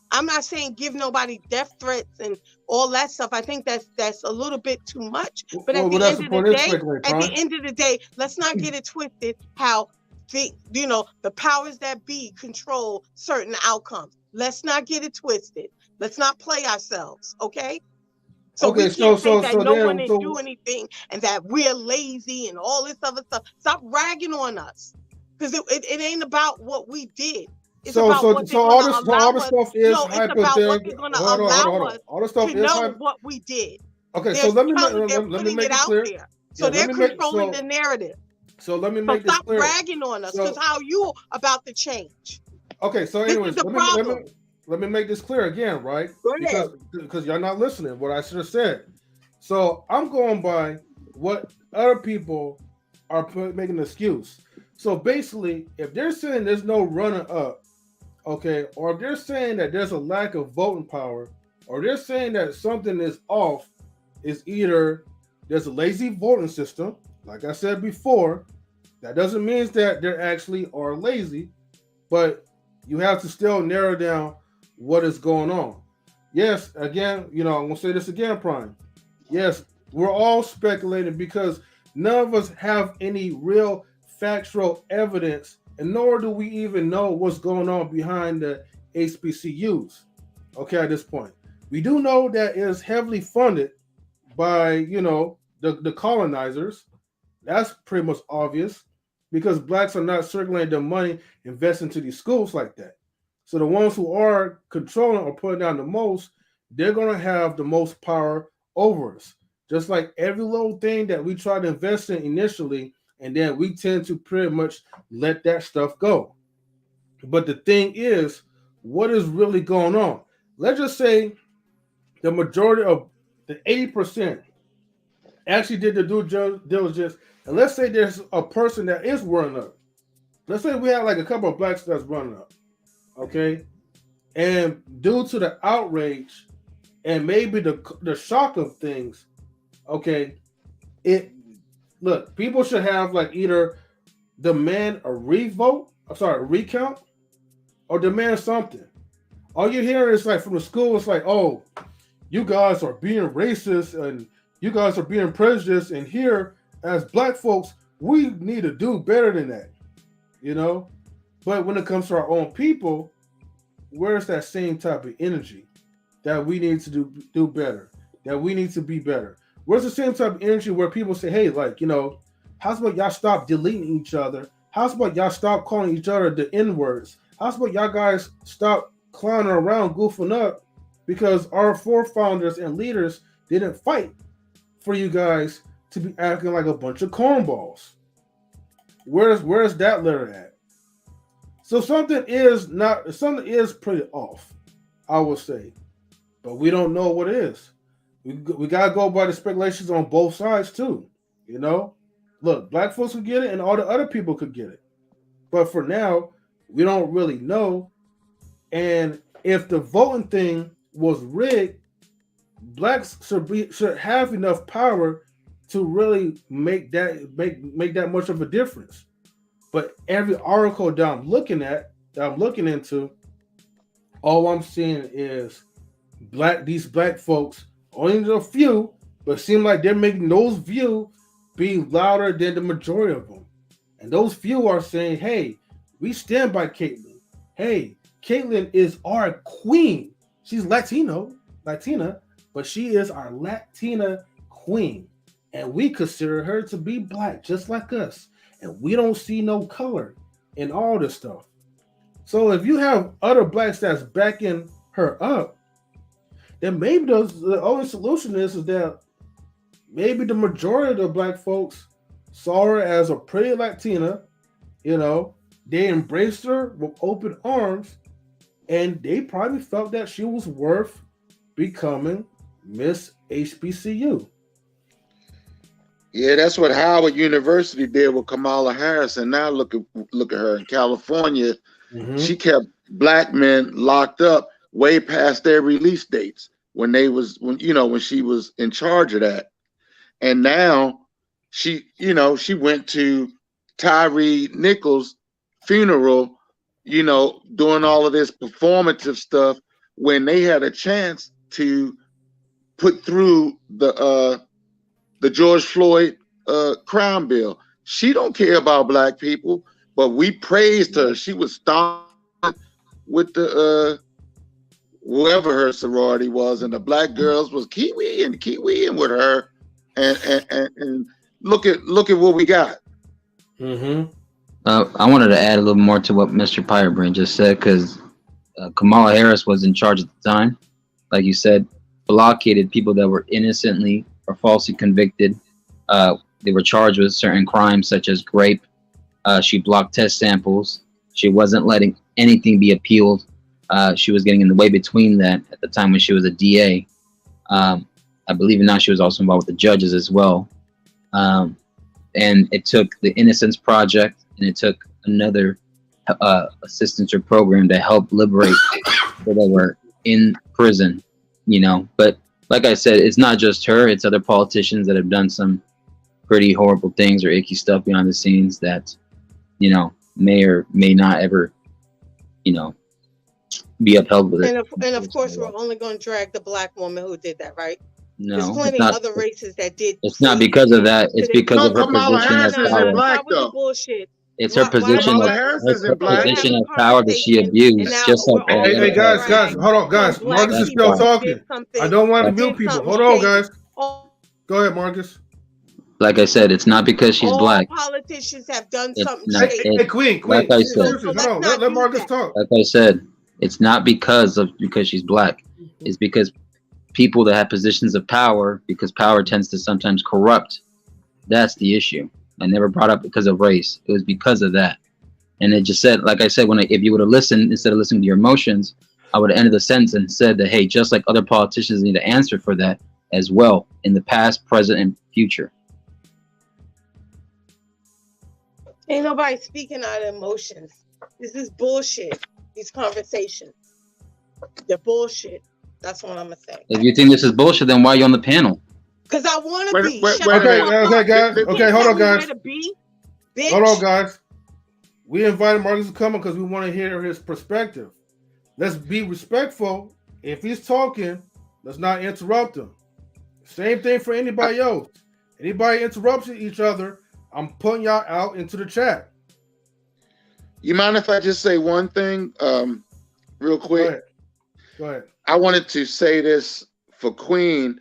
Speaker 9: I'm not saying give nobody death threats and all that stuff. I think that's a little bit too much. But at the end of the day, let's not get it twisted how the powers that be control certain outcomes. Let's not get it twisted. Let's not play ourselves, okay? So we can't say that no one didn't do anything and that we're lazy and all this other stuff. Stop ragging on us. Because it ain't about what we did. It's about what they're going to allow us. No, it's about what they're going to allow us to know what we did.
Speaker 1: Okay, so let me make it clear.
Speaker 9: So they're controlling the narrative.
Speaker 1: So let me make this clear.
Speaker 9: Stop bragging on us, because how you about to change?
Speaker 1: Okay, so anyways, let me make this clear again, right? Because y'all not listening what I should have said. So I'm going by what other people are making an excuse. So basically, if they're saying there's no runner up, okay, or if they're saying that there's a lack of voting power, or they're saying that something is off, is either there's a lazy voting system. Like I said before, that doesn't mean that they actually are lazy, but you have to still narrow down what is going on. Yes, again, I'm going to say this again, Prime. Yes, we're all speculating because none of us have any real factual evidence, and nor do we even know what's going on behind the HBCUs. Okay, at this point. We do know that it is heavily funded by, the colonizers. That's pretty much obvious because blacks are not circulating their money investing into these schools like that. So the ones who are controlling or putting down the most, they're going to have the most power over us. Just like every little thing that we try to invest in initially, and then we tend to pretty much let that stuff go. But the thing is, what is really going on? Let's just say the majority of the 80% actually did the due diligence, and let's say there's a person that is running up. Let's say we have like a couple of blacks that's running up, okay? And due to the outrage and maybe the shock of things, okay, look, people should have like either demand a recount, or demand something. All you hear is like from the school, it's like, oh, you guys are being racist and you guys are being prejudiced, and here as black folks, we need to do better than that, you know? But when it comes to our own people, where's that same type of energy that we need to do better, that we need to be better? Where's the same type of energy where people say, hey, like, you know, how's about y'all stop deleting each other? How's about y'all stop calling each other the N-words? How's about y'all guys stop clowning around, goofing up, because our forefathers and leaders didn't fight for you guys to be acting like a bunch of cornballs? Where's that letter at? So something is pretty off, I would say, but we don't know what it is. We gotta go by the speculations on both sides too. You know, look, black folks could get it, and all the other people could get it, but for now, we don't really know. And if the voting thing was rigged, blacks should have enough power to really make that much of a difference. But every article that I'm looking into, all I'm seeing is these black folks, only a few, but seem like they're making those few be louder than the majority of them. And those few are saying, hey, we stand by Caitlin. Hey, Caitlin is our queen. She's Latina, but she is our Latina queen. And we consider her to be black, just like us. And we don't see no color in all this stuff. So if you have other blacks that's backing her up, then maybe the only solution is that maybe the majority of the black folks saw her as a pretty Latina, you know, they embraced her with open arms, and they probably felt that she was worth becoming Miss HBCU.
Speaker 5: Yeah, that's what Howard University did with Kamala Harris, and now look at her in California. Mm-hmm. She kept black men locked up way past their release dates when she was in charge of that. And now she went to Tyree Nichols' funeral, doing all of this performative stuff when they had a chance to put through the George Floyd crime bill. She don't care about black people, but we praised her. She was stomped with the whoever her sorority was, and the black girls was kiwiing with her, and look at what we got.
Speaker 1: Mm-hmm.
Speaker 11: I wanted to add a little more to what Mr. Pyrebrand just said, because Kamala Harris was in charge at the time, like you said, blockaded people that were innocently or falsely convicted. They were charged with certain crimes such as rape. She blocked test samples. She wasn't letting anything be appealed. She was getting in the way between that at the time when she was a DA. I believe now she was also involved with the judges as well. And it took the Innocence Project, and it took another assistance or program to help liberate people that were in prison, But like I said, it's not just her, it's other politicians that have done some pretty horrible things or icky stuff behind the scenes that, may or may not ever, be upheld with it.
Speaker 9: And of course, we're only going to drag the black woman who did that, right?
Speaker 11: No,
Speaker 9: there's plenty of other races that did.
Speaker 11: It's not because of that. It's because of her position of power.
Speaker 9: Black, bullshit.
Speaker 11: It's her position of power that she abused. Just like
Speaker 1: hey guys, hold on, guys. Marcus is still talking. I don't want to mute people. Hold on, guys. Go ahead, Marcus.
Speaker 11: Like I said, it's not because she's black.
Speaker 9: Politicians have done something.
Speaker 1: Hey, Queen.
Speaker 11: Like I said,
Speaker 1: hold on. Let Marcus talk.
Speaker 11: Like I said, it's not because she's black. It's because people that have positions of power, because power tends to sometimes corrupt. That's the issue. I never brought up because of race. It was because of that. And it just said, like I said, if you would have listened, instead of listening to your emotions, I would have ended the sentence and said that, hey, just like other politicians need to answer for that as well in the past, present, and future.
Speaker 9: Ain't nobody speaking out of emotions. This is bullshit. These conversations. They're bullshit. That's what I'm going to say.
Speaker 11: If you think this is bullshit, then why are you on the panel?
Speaker 9: Because I want to be.
Speaker 1: Okay, guys. Okay, hold on, guys.
Speaker 9: Bitch.
Speaker 1: Hold on, guys. We invited Marcus to come on because we want to hear his perspective. Let's be respectful. If he's talking, let's not interrupt him. Same thing for anybody else. Anybody interrupts each other, I'm putting y'all out into the chat.
Speaker 5: You mind if I just say one thing real quick?
Speaker 1: Go ahead.
Speaker 5: I wanted to say this for Queen.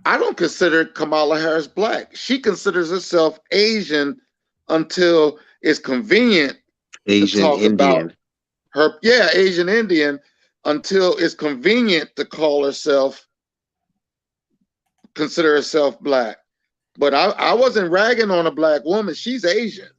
Speaker 5: I don't consider Kamala Harris black. She considers herself Asian until it's convenient
Speaker 4: Asian
Speaker 5: to talk
Speaker 4: Indian.
Speaker 5: about her. Yeah, Asian Indian until it's convenient to call herself, consider herself black. But I wasn't ragging on a black woman. She's Asian.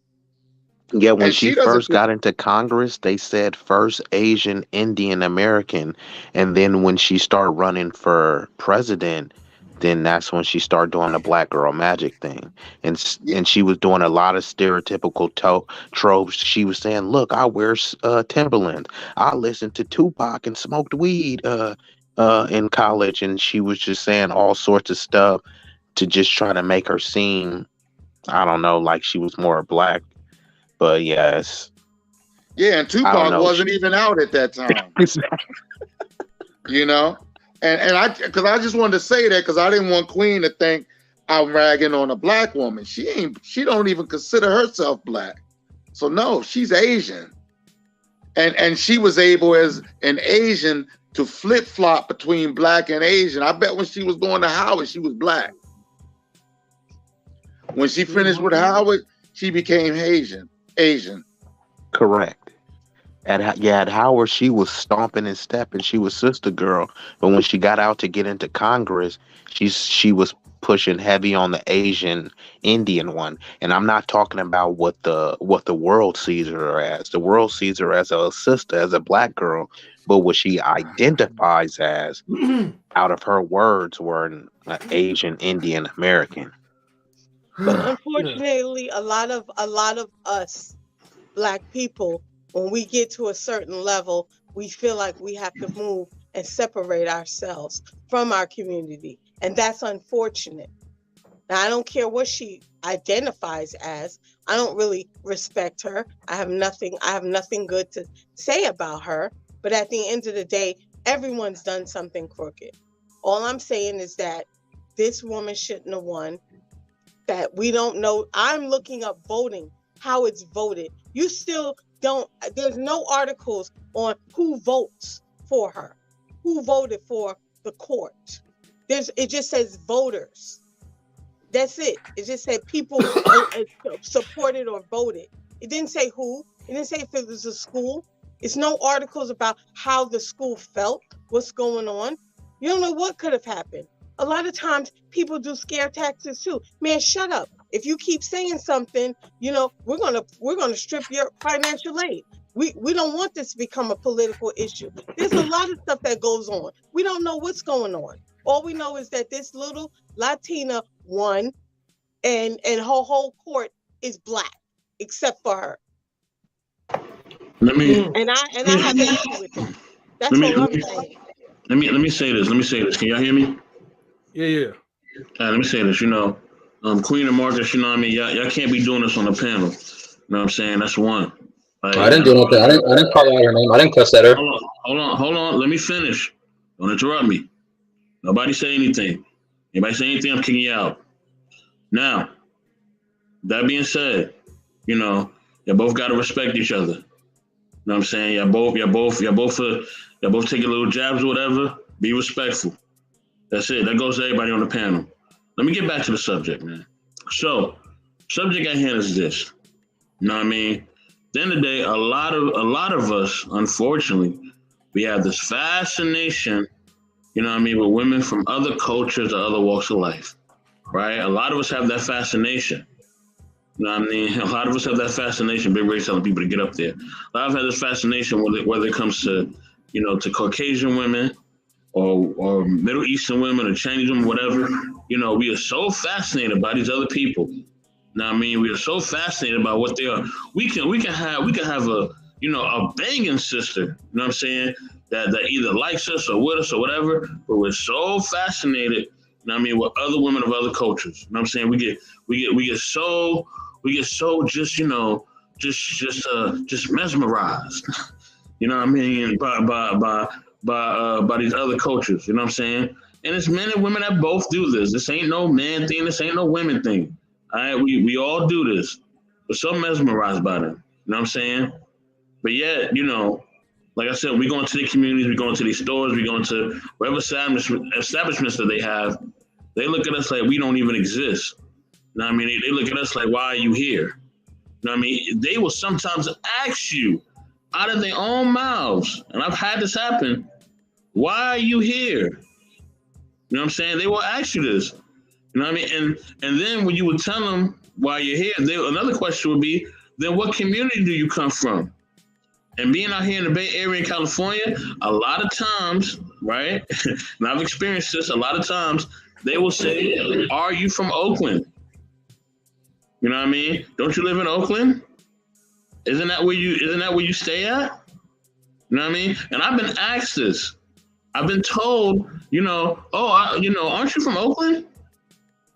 Speaker 4: Yeah, when she first got into Congress, they said first Asian Indian American. And then when she started running for president, then that's when she started doing the black girl magic thing. And she was doing a lot of stereotypical tropes. She was saying, look, I wear Timberland. I listened to Tupac and smoked weed in college. And she was just saying all sorts of stuff to just try to make her seem, I don't know, like she was more black. But yes.
Speaker 5: Yeah, and Tupac wasn't even out at that time. You know? And I just wanted to say that because I didn't want Queen to think I'm ragging on a black woman. She don't even consider herself black. So no, she's Asian. And she was able as an Asian to flip-flop between black and Asian. I bet when she was going to Howard, she was black. When she finished with Howard, she became Asian.
Speaker 4: Correct. At Howard, she was stomping and stepping. She was sister girl. But when she got out to get into Congress, she was pushing heavy on the Asian Indian one. And I'm not talking about what the world sees her as. The world sees her as a sister, as a black girl. But what she identifies as, out of her words, were an Asian Indian American.
Speaker 9: But unfortunately, a lot of us black people, when we get to a certain level, we feel like we have to move and separate ourselves from our community. And that's unfortunate. Now, I don't care what she identifies as. I don't really respect her. I have nothing good to say about her. But at the end of the day, everyone's done something crooked. All I'm saying is that this woman shouldn't have won. That we don't know. I'm looking up voting, how it's voted. You still don't, there's no articles on who votes for her, who voted for the court. It just says voters. That's it. It just said people supported or voted. It didn't say who. It didn't say if it was a school. It's no articles about how the school felt, what's going on. You don't know what could have happened. A lot of times people do scare tactics too. Man, shut up. If you keep saying something, you know, we're gonna strip your financial aid. We don't want this to become a political issue. There's a lot of stuff that goes on. We don't know what's going on. All we know is that this little Latina won, and her whole court is black, except for her. And I have an issue with that. That's all I'm saying.
Speaker 6: Let me say this. Can y'all hear me?
Speaker 1: Yeah.
Speaker 6: Let me say this. You know, Queen and Marcus, you know what I mean? Y'all can't be doing this on the panel. You know what I'm saying? That's one. Like,
Speaker 11: I didn't do nothing. I didn't call out her name. I didn't cuss at her.
Speaker 6: Hold on. Let me finish. Don't interrupt me. Nobody say anything. Anybody say anything, I'm kicking you out. Now, that being said, you know, you both gotta respect each other. You know what I'm saying? Y'all both taking little jabs or whatever. Be respectful. That's it. That goes to everybody on the panel. Let me get back to the subject, man. So, subject at hand is this. You know what I mean? At the end of the day, a lot of us, unfortunately, we have this fascination, you know what I mean, with women from other cultures or other walks of life, right? A lot of us have that fascination. You know what I mean? A lot of us have that fascination. Big Ray's telling people to get up there. A lot of us have this fascination whether it comes to, you know, to Caucasian women, or Middle Eastern women or Chinese women, whatever. You know, we are so fascinated by these other people. Now, I mean, we are so fascinated about what they are. We can have a, you know, a banging sister, you know what I'm saying, that either likes us or with us or whatever, but we're so fascinated, you know what I mean, with other women of other cultures. You know what I'm saying? We get so just, just mesmerized. You know what I mean? By these other cultures. You know what I'm saying? And it's men and women that both do this. This ain't no man thing. This ain't no women thing. All right, we all do this. We're so mesmerized by them. You know what I'm saying? But yet, like I said, we go into the communities, we go into these stores, we go into whatever establishments that they have. They look at us like we don't even exist. You know what I mean? They look at us like, why are you here? You know what I mean? They will sometimes ask you out of their own mouths, and I've had this happen, why are you here? You know what I'm saying? They will ask you this. You know what I mean? And then when you would tell them why you're here, another question would be, then what community do you come from? And being out here in the Bay Area in California, a lot of times, right? And I've experienced this, a lot of times, they will say, are you from Oakland? You know what I mean? Don't you live in Oakland? Isn't that where you stay at? You know what I mean? And I've been asked this. I've been told, aren't you from Oakland?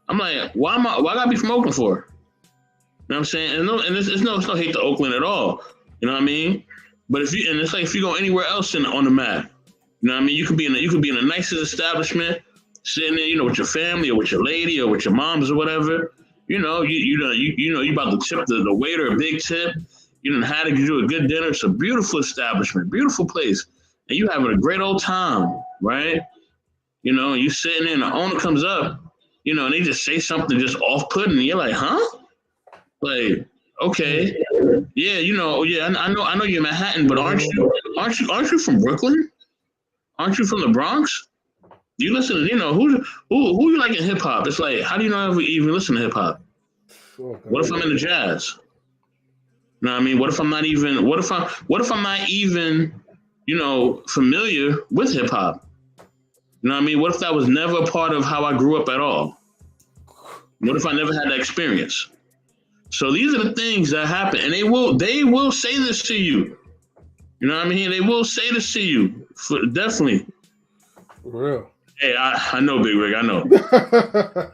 Speaker 6: I'm like, why gotta be from Oakland for? You know what I'm saying? And it's no hate to Oakland at all. You know what I mean? But it's like if you go anywhere else on the map, you know what I mean? You could be in the nicest establishment, sitting there, with your family or with your lady or with your moms or whatever. You about to tip the waiter a big tip. You done had to do a good dinner. It's a beautiful establishment, beautiful place. And you having a great old time, right? You sitting there and the owner comes up, and they just say something just off-putting. And you're like, huh? Like, okay. Yeah, I know you're in Manhattan, but aren't you from Brooklyn? Aren't you from the Bronx? You listen to, who you like in hip hop? It's like, how do you not even listen to hip hop? What if I'm into jazz? You know what I mean? What if I'm not even familiar with hip hop? You know what I mean? What if that was never a part of how I grew up at all? What if I never had that experience? So these are the things that happen, and they will say this to you. You know what I mean? They will say this to you, definitely.
Speaker 1: For real.
Speaker 6: Hey, I know, Big Rig. I know.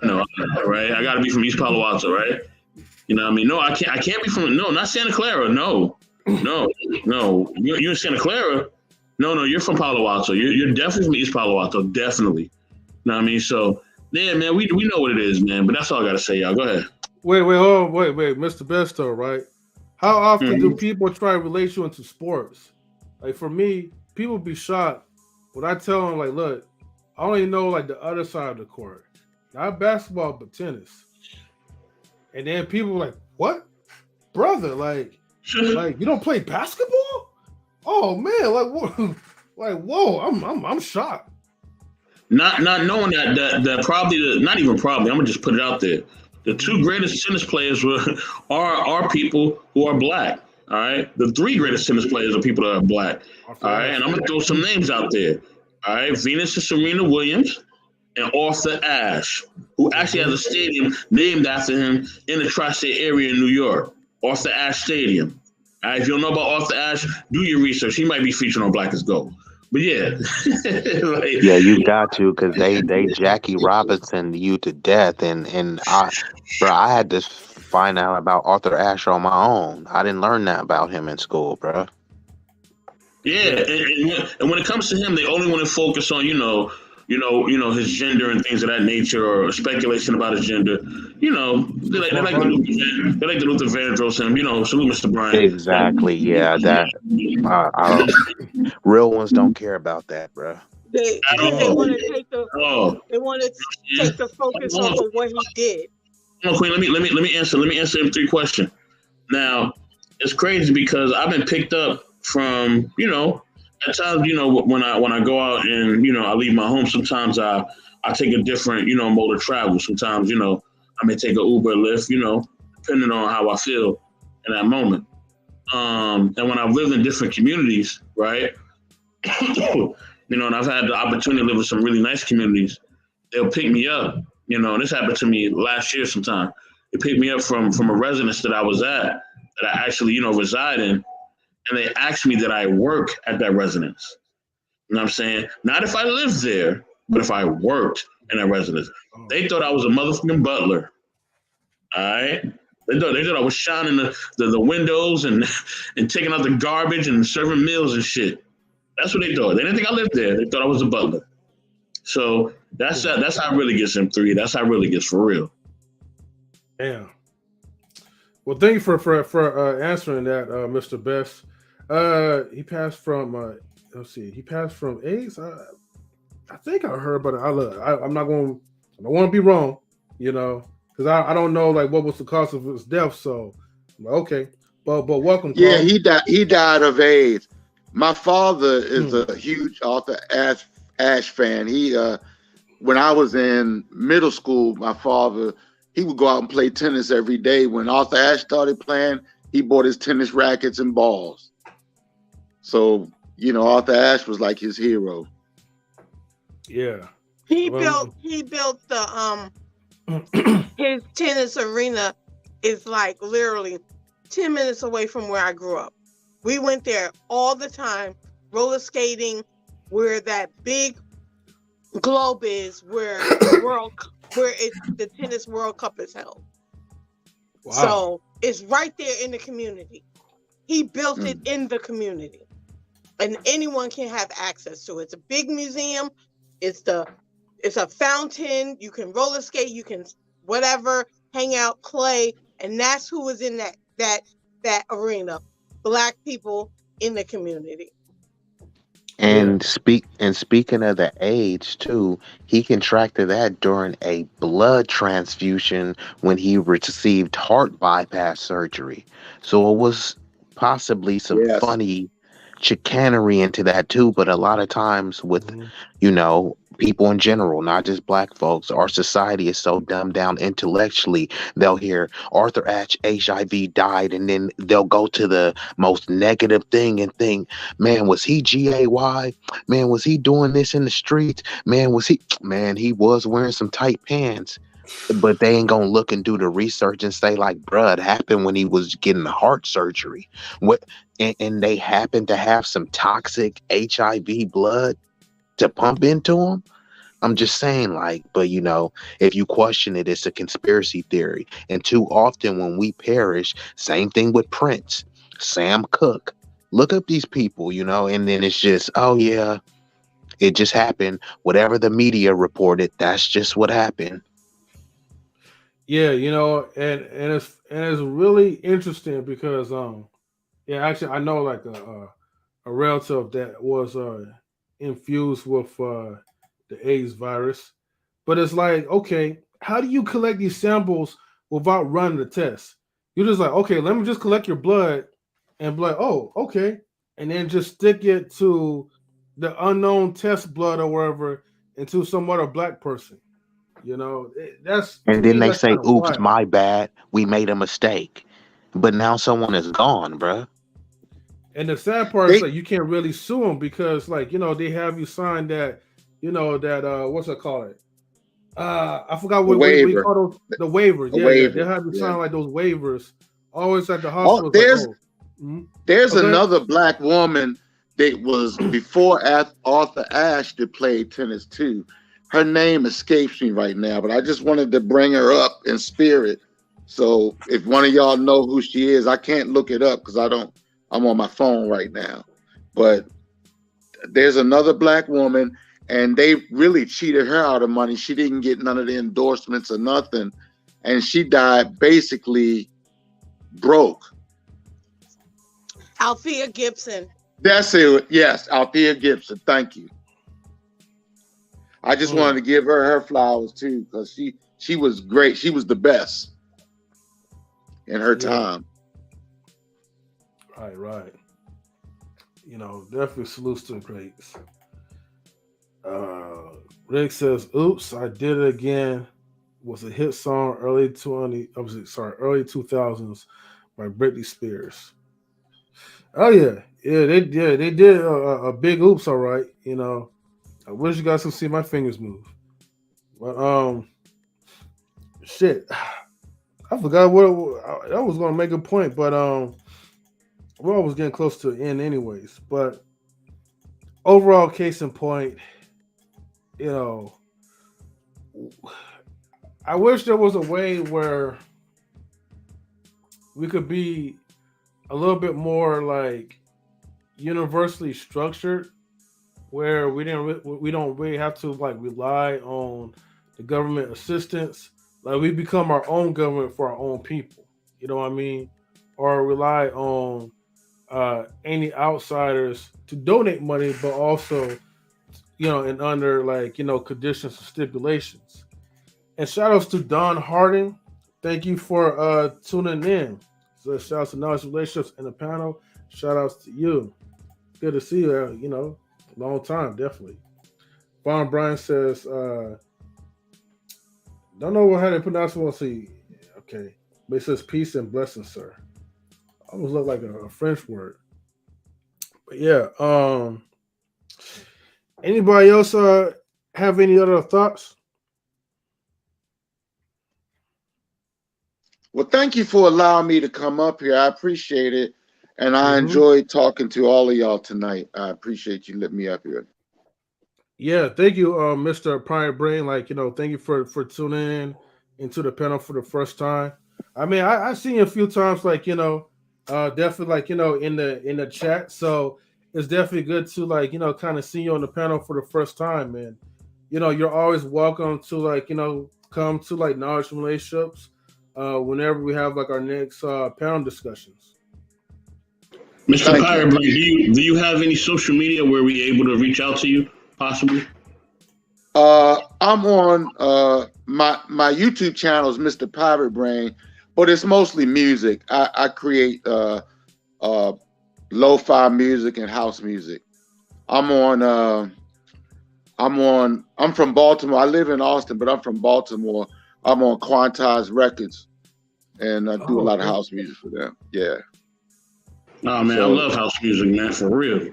Speaker 6: No, right? I got to be from East Palo Alto, right? You know what I mean? No, I can't be from. No, not Santa Clara. No. You're in Santa Clara. No, you're from Palo Alto. You're definitely from East Palo Alto. Definitely. You know what I mean? So, yeah, man, we know what it is, man. But that's all I got to say, y'all. Go ahead.
Speaker 1: Wait, Mr. Besto, right? How often do people try to relate you into sports? Like for me, people be shocked when I tell them, like, look, I only know like the other side of the court, not basketball, but tennis. And then people are like, what, brother? Like you don't play basketball? Oh man, whoa, I'm shocked.
Speaker 6: Not knowing that probably not even probably. I'm gonna just put it out there. The two greatest tennis players are people who are black. All right, the three greatest tennis players are people that are black. All right, and I'm gonna throw some names out there. All right, Venus and Serena Williams and Arthur Ashe, who actually has a stadium named after him in the tri-state area in New York, Arthur Ashe Stadium. All right, if you don't know about Arthur Ashe, do your research. He might be featured on Black as Gold. But yeah,
Speaker 4: yeah, you got to, because they Jackie Robinson you to death, and I had to find out about Arthur Ashe on my own. I didn't learn that about him in school, bro.
Speaker 6: Yeah, and when it comes to him, they only want to focus on his gender and things of that nature, or speculation about his gender. They like the Luther Vandross him. Salute Mr. Bryant.
Speaker 4: Exactly. Yeah, that real ones don't care about that, bro.
Speaker 9: They want to take the focus off of what he did.
Speaker 6: Queen, let me answer him three questions. Now, it's crazy because I've been picked up from at times when I go out and I leave my home. Sometimes I take a different mode of travel. Sometimes I may take an Uber, Lyft, depending on how I feel in that moment. And when I've lived in different communities, right, and I've had the opportunity to live in some really nice communities, they'll pick me up. This happened to me last year sometime. They picked me up from a residence that I was at, that I actually, reside in, and they asked me that I work at that residence. You know what I'm saying? Not if I live there, but if I worked in a residence. They thought I was a motherfucking butler. All right. They thought I was shining the windows and taking out the garbage and serving meals and shit. That's what they thought. They didn't think I lived there. They thought I was a butler. So that's how it really gets M3. That's how it really gets for real.
Speaker 1: Damn. Well, thank you for answering that, Mr. Best. He passed from let's see, he passed from AIDS. I think I heard, but I'm not going. I don't want to be wrong, you know, because I don't know like what was the cause of his death. So okay, but welcome. Carl.
Speaker 5: Yeah, he died of AIDS. My father is a huge Arthur Ashe fan. He when I was in middle school, my father, he would go out and play tennis every day. When Arthur Ashe started playing, he bought his tennis rackets and balls. So, you know, Arthur Ashe was like his hero.
Speaker 1: Yeah.
Speaker 9: He built the his tennis arena is like literally 10 minutes away from where I grew up. We went there all the time, roller skating, where that big globe is, where the tennis World Cup is held. Wow. So it's right there in the community. He built it in the community, and anyone can have access to it. It's a big museum. It's a fountain. You can roller skate. You can whatever, hang out, play, and that's who was in that arena. Black people in the community.
Speaker 4: And speaking of the AIDS too, he contracted that during a blood transfusion when he received heart bypass surgery. So it was possibly some funny chicanery into that too, but a lot of times with you know, people in general, not just black folks, our society is so dumbed down intellectually. They'll hear Arthur Ashe HIV died, and then they'll go to the most negative thing and think, man, was he GAY? Man, was he doing this in the streets? Man, he was wearing some tight pants. But they ain't gonna look and do the research and say, like, bruh, it happened when he was getting the heart surgery. And they happen to have some toxic HIV blood to pump into him. I'm just saying, like, but you know, if you question it, it's a conspiracy theory. And too often when we perish, same thing with Prince, Sam Cooke. Look up these people, you know, and then it's just, oh yeah, it just happened. Whatever the media reported, that's just what happened.
Speaker 1: Yeah, you know, and it's really interesting because actually I know like a relative that was infused with the AIDS virus, but it's like, okay, how do you collect these samples without running the test? You're just like, okay, let me just collect your blood and be like, oh, okay, and then just stick it to the unknown test blood or wherever into some other black person. You know, that's
Speaker 4: and then they say, oops,
Speaker 1: wild.
Speaker 4: my bad, we made a mistake. But now someone is gone, bruh.
Speaker 1: And the sad part is like you can't really sue them because, like, you know, they have you sign that, you know, that what's it called? I forgot what you call those, the waivers. Yeah, they have you sign like those waivers. Always at the hospital.
Speaker 5: There's another black woman that was before Arthur Ashe that played tennis too. Her name escapes me right now, but I just wanted to bring her up in spirit. So if one of y'all know who she is, I can't look it up because I'm on my phone right now. But there's another black woman, and they really cheated her out of money. She didn't get none of the endorsements or nothing. And she died basically broke.
Speaker 9: Althea Gibson.
Speaker 5: That's it. Yes, Althea Gibson. Thank you. I just wanted to give her flowers too, because she was great. She was the best in her time.
Speaker 1: Right. You know, definitely salutes to the greats. Rick says, "Oops, I did it again." Was a hit song early 2000s by Britney Spears. Oh yeah, they did a big oops, all right. You know, I wish you guys could see my fingers move, but shit, I forgot what I was gonna make a point, but we're always getting close to the end, anyways. But overall, case in point, you know, I wish there was a way where we could be a little bit more like universally structured, where we don't really have to like rely on the government assistance. Like we become our own government for our own people. You know what I mean? Or rely on any outsiders to donate money, but also, and under like conditions and stipulations. And shout outs to Don Harding. Thank you for tuning in. So shout outs to Knowledge Relationships and the panel. Shout outs to you. Good to see you. Long time, definitely. Vaughn Bryant says, don't know how to pronounce it. We'll see. Okay. But it says peace and blessings, sir. Almost look like a French word. But yeah. Anybody else have any other thoughts?
Speaker 5: Well, thank you for allowing me to come up here. I appreciate it. And I enjoyed talking to all of y'all tonight. I appreciate you letting me up here.
Speaker 1: Yeah, thank you, Mr. Prime Brain. Like, thank you for tuning in into the panel for the first time. I mean, I seen you a few times, like, definitely like, in the chat. So it's definitely good to like, kind of see you on the panel for the first time, man. You're always welcome to like, come to like Knowledge Relationships whenever we have like our next panel discussions.
Speaker 6: Mr. Pirate, do you have any social media where we able to reach out to you, possibly?
Speaker 5: I'm on my YouTube channel is Mr. Pirate Brain, but it's mostly music. I create lo-fi music and house music. I'm from Baltimore. I live in Austin, but I'm from Baltimore. I'm on Quantize Records, and I do a lot of house music for them. Yeah.
Speaker 6: Oh man, I love house music, man, for real.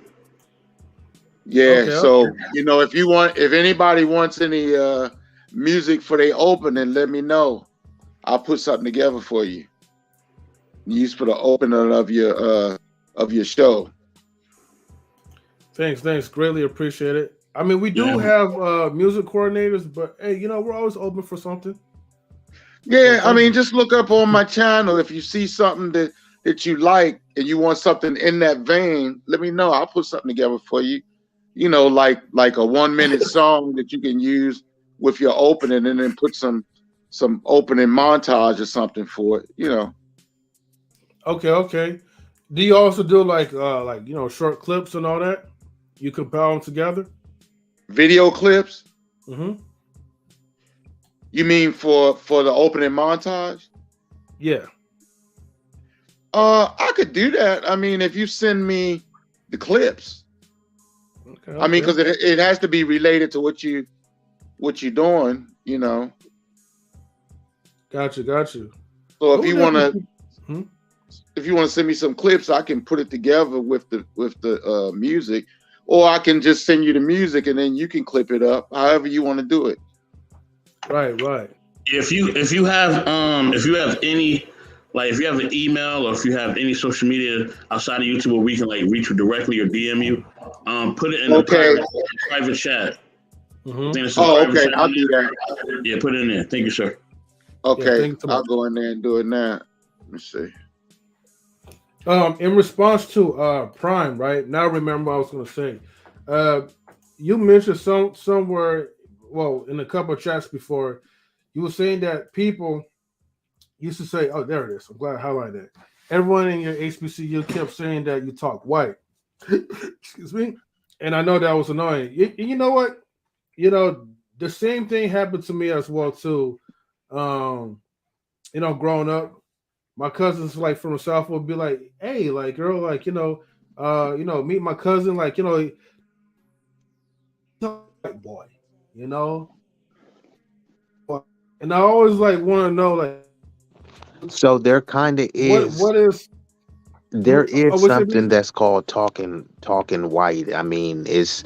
Speaker 5: Yeah, if anybody wants any music for their opening, let me know. I'll put something together for you. Use for the opening of your show.
Speaker 1: Thanks. Greatly appreciate it. I mean, we do have music coordinators, but hey, we're always open for something.
Speaker 5: Yeah, I mean, just look up on my channel if you see something that you like and you want something in that vein. Let me know. I'll put something together for you. Like a 1 minute song that you can use with your opening, and then put some opening montage or something for it.
Speaker 1: Okay. Do you also do like short clips and all that? You compile them together?
Speaker 5: Video clips?
Speaker 1: Mm-hmm.
Speaker 5: You mean for the opening montage?
Speaker 1: Yeah.
Speaker 5: I could do that. I mean, if you send me the clips. Okay. I mean, because it has to be related to what you're doing,
Speaker 1: Got you.
Speaker 5: So if you want to send me some clips, I can put it together with the music, or I can just send you the music and then you can clip it up, however you want to do it.
Speaker 1: Right.
Speaker 6: If you have any, like if you have an email or if you have any social media outside of YouTube where we can like reach you directly or DM you, put it in the private chat.
Speaker 1: Mm-hmm.
Speaker 5: Okay, I'll do that.
Speaker 6: Yeah, put it in there. Thank you, sir.
Speaker 5: Okay, I'll go in there and do it now. Let me see.
Speaker 1: In response to Prime, right? Now remember what I was going to say. You mentioned somewhere, well, in a couple of chats before, you were saying that people used to say, oh, there it is. I'm glad I highlighted that. Everyone in your HBCU kept saying that you talk white. Excuse me. And I know that was annoying. You know what? The same thing happened to me as well, too. Growing up, my cousins like from the South would be like, hey, like, girl, like, meet my cousin, like, white boy, and I always like want to know, like,
Speaker 4: so there kind of is
Speaker 1: what is
Speaker 4: there is something that's called talking white. I mean, it's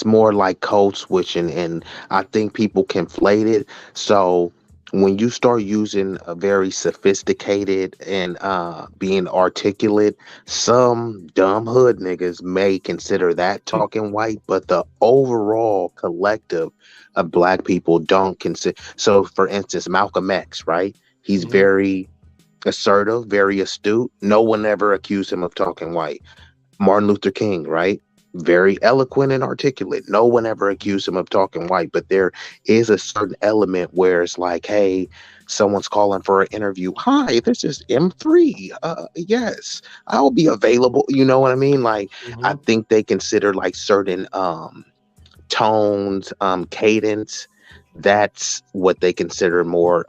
Speaker 4: more like code switching, and I think people conflate it. So when you start using a very sophisticated and being articulate, some dumb hood niggas may consider that talking white, but the overall collective of black people don't consider. So, for instance, Malcolm X, right? He's very assertive, very astute. No one ever accused him of talking white. Martin Luther King, right? Very eloquent and articulate. No one ever accused him of talking white, but there is a certain element where it's like, hey, someone's calling for an interview. Hi, this is M3. Yes, I'll be available. You know what I mean? Like, I think they consider like certain tones, cadence. That's what they consider more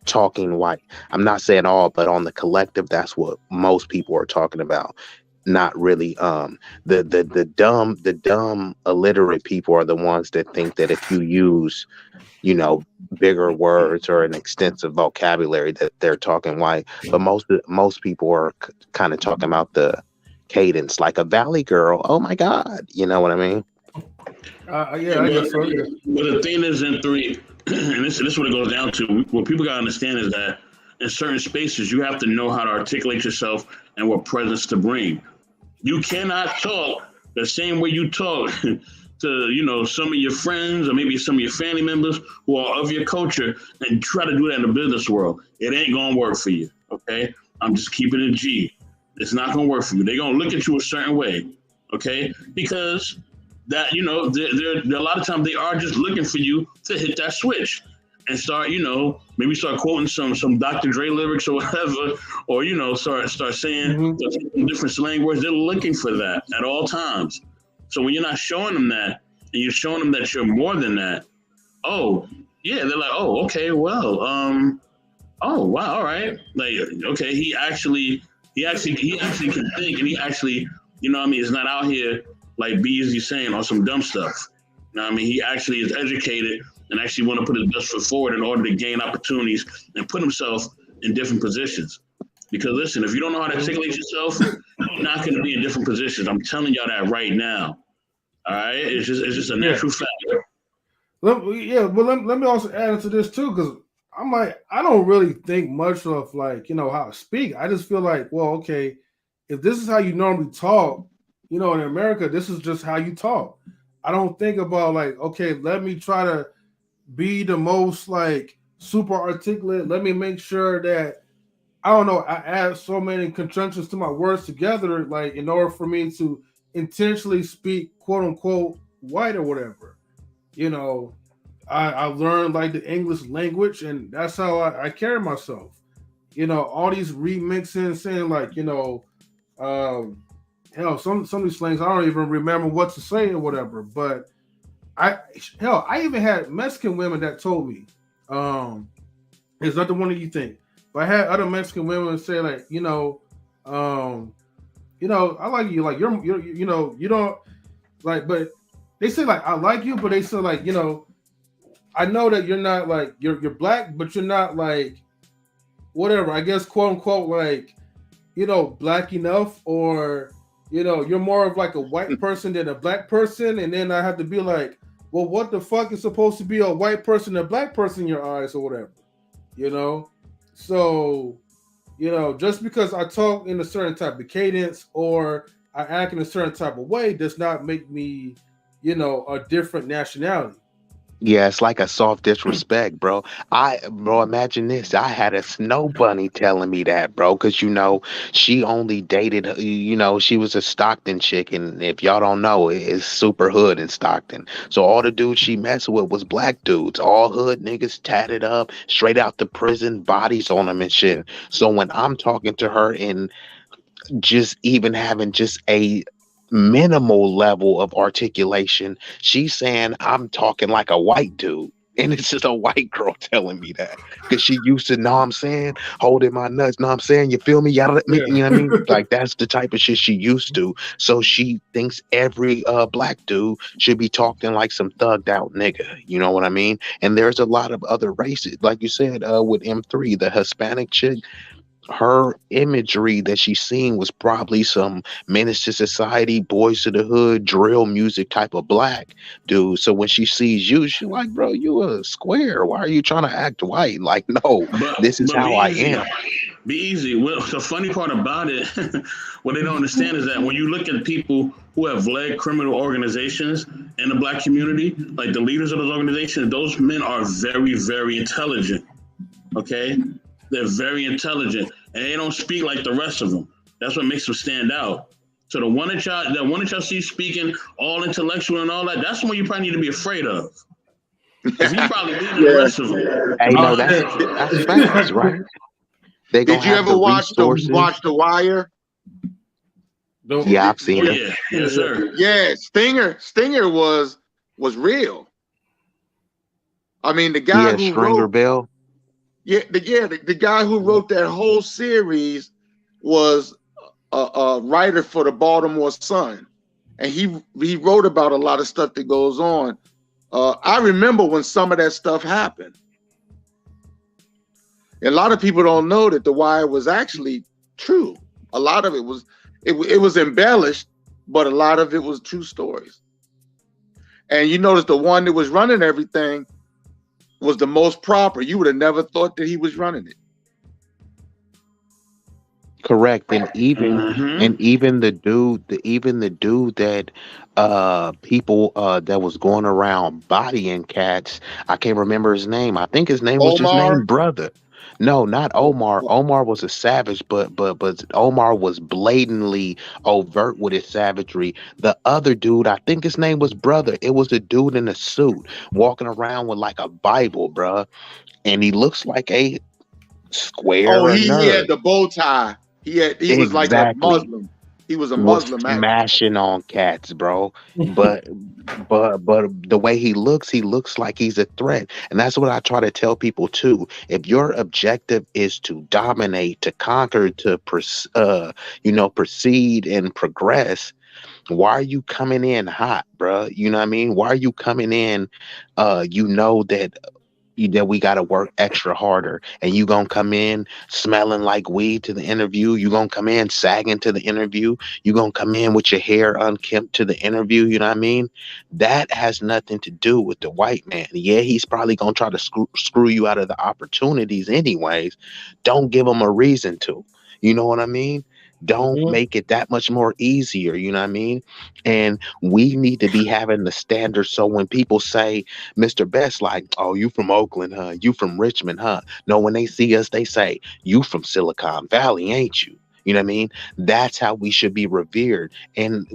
Speaker 4: talking white. I'm not saying all, but on the collective, that's what most people are talking about. Not really the dumb illiterate people are the ones that think that if you use, you know, bigger words or an extensive vocabulary that they're talking white. But most people are kind of talking about the cadence, like a valley girl. Oh my god, you know what I mean?
Speaker 1: Yeah, I guess so. Yeah.
Speaker 6: But the thing is, in three, and this is what it goes down to. What people gotta understand is that in certain spaces, you have to know how to articulate yourself and what presence to bring. You cannot talk the same way you talk to, you know, some of your friends or maybe some of your family members who are of your culture, and try to do that in the business world. It ain't gonna work for you. Okay, I'm just keeping it G. It's not gonna work for you. They're gonna look at you a certain way. Okay, because that, you know, they're a lot of times they are just looking for you to hit that switch and start, you know, maybe start quoting some Dr. Dre lyrics or whatever, or, you know, start saying different slang words. They're looking for that at all times. So when you're not showing them that, and you're showing them that you're more than that, oh yeah, they're like, oh, okay, well, oh wow, all right, like, okay, he actually can think, and he actually, you know what I mean, is not out here like B-Eazy saying on some dumb stuff. You know what I mean? He actually is educated and actually want to put his best foot forward in order to gain opportunities and put himself in different positions. Because listen, if you don't know how to articulate yourself, you're not going to be in different positions. I'm telling y'all that right now. All right, it's just a natural fact.
Speaker 1: Let me also add into this too, because I'm like, I don't really think much of, like, you know, how to speak. I just feel like, well, okay, if this is how you normally talk, you know, in America, this is just how you talk. I don't think about like, okay, let me try to be the most like super articulate. Let me make sure that, I don't know, I add so many conjunctions to my words together, like in order for me to intentionally speak quote unquote white or whatever. You know, I learned like the English language, and that's how I carry myself. You know, all these remixing, saying like, you know, hell, some of these slangs I don't even remember what to say or whatever. But I even had Mexican women that told me, it's not the one that you think. But I had other Mexican women say like, you know, I like you, like you're you know, you don't like, but they say like I like you, but they say like, you know, I know that you're not like you're black, but you're not like whatever, I guess, quote unquote, like, you know, black enough, or, you know, you're more of like a white person than a black person. And then I have to be like, well, what the fuck is supposed to be a white person and a black person in your eyes or whatever, you know? So, you know, just because I talk in a certain type of cadence or I act in a certain type of way does not make me, you know, a different nationality.
Speaker 4: Yeah, it's like a soft disrespect, bro. Imagine this. I had a snow bunny telling me that, bro, because, you know, she only dated, you know, she was a Stockton chick. And if y'all don't know, it's super hood in Stockton. So all the dudes she messed with was black dudes, all hood niggas, tatted up, straight out the prison, bodies on them and shit. So when I'm talking to her and just even having just a minimal level of articulation, she's saying I'm talking like a white dude. And it's just a white girl telling me that because she used to, know what I'm saying, holding my nuts, know what I'm saying, you feel me? Y'all, you know what I mean? Like, that's the type of shit she used to. So she thinks every black dude should be talking like some thugged out nigga. You know what I mean? And there's a lot of other races, like you said, with M3, the Hispanic chick. her imagery that she's seeing was probably some Menace to Society, Boys to the Hood, drill music type of black dude. So when she sees you, she's like, bro, you a square. Why are you trying to act white? Like, no, this is how I am.
Speaker 6: Be easy. Well, the funny part about it, what they don't understand is that when you look at people who have led criminal organizations in the black community, like the leaders of those organizations, those men are very, very intelligent. Okay? They're very intelligent, and they don't speak like the rest of them. That's what makes them stand out. So the one that y'all see speaking all intellectual and all that, that's the one you probably need to be afraid of. Because he's probably leading the rest of them.
Speaker 4: Hey, no, that's facts, right?
Speaker 5: Did you ever watch The Wire?
Speaker 4: Yeah, I've seen it.
Speaker 6: Yeah, yes, sir.
Speaker 5: Yeah, Stinger was real. I mean, the guy who
Speaker 4: Stringer Bell.
Speaker 5: The guy who wrote that whole series was a writer for the Baltimore Sun, and he wrote about a lot of stuff that goes on. I remember when some of that stuff happened. A lot of people don't know that The Wire was actually true. A lot of it was embellished, but a lot of it was true stories. And you notice the one that was running everything was the most proper. You would have never thought that he was running it.
Speaker 4: Correct. And even the dude that people that was going around bodying cats, I can't remember his name. I think his name was just named Brother. No, not Omar. Omar was a savage, but Omar was blatantly overt with his savagery. The other dude, I think his name was Brother. It was a dude in a suit walking around with like a Bible, bruh. And he looks like a square.
Speaker 5: Oh, he had the bow tie. He was like a Muslim. He was a Muslim,
Speaker 4: smashing on cats, bro. But the way he looks like he's a threat, and that's what I try to tell people too. If your objective is to dominate, to conquer, to proceed and progress, why are you coming in hot, bro? You know what I mean? Why are you coming in? You know that we got to work extra harder, and you gonna come in smelling like weed to the interview. You gonna come in sagging to the interview. You gonna come in with your hair unkempt to the interview. You know what I mean? That has nothing to do with the white man. Yeah, he's probably gonna try to screw you out of the opportunities anyways. Don't give him a reason to. You know what I mean? Don't make it that much more easier, you know what I mean? And we need to be having the standards. So when people say, Mr. Best, like, oh, you from Oakland, huh? You from Richmond, huh? No, when they see us, they say, you from Silicon Valley, ain't you? You know what I mean? That's how we should be revered. And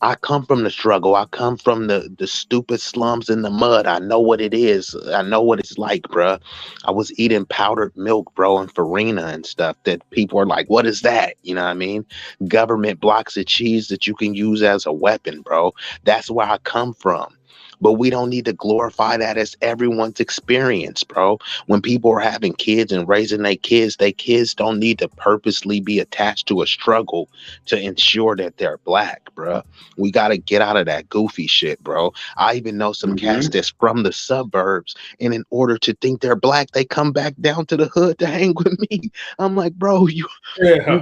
Speaker 4: I come from the struggle. I come from the stupid slums in the mud. I know what it is. I know what it's like, bruh. I was eating powdered milk, bro, and farina and stuff that people are like, what is that? You know what I mean? Government blocks of cheese that you can use as a weapon, bro. That's where I come from. But we don't need to glorify that as everyone's experience, bro. When people are having kids and raising their kids don't need to purposely be attached to a struggle to ensure that they're black, bro. We got to get out of that goofy shit, bro. I even know some cats that's from the suburbs, and in order to think they're black, they come back down to the hood to hang with me. I'm like, bro, you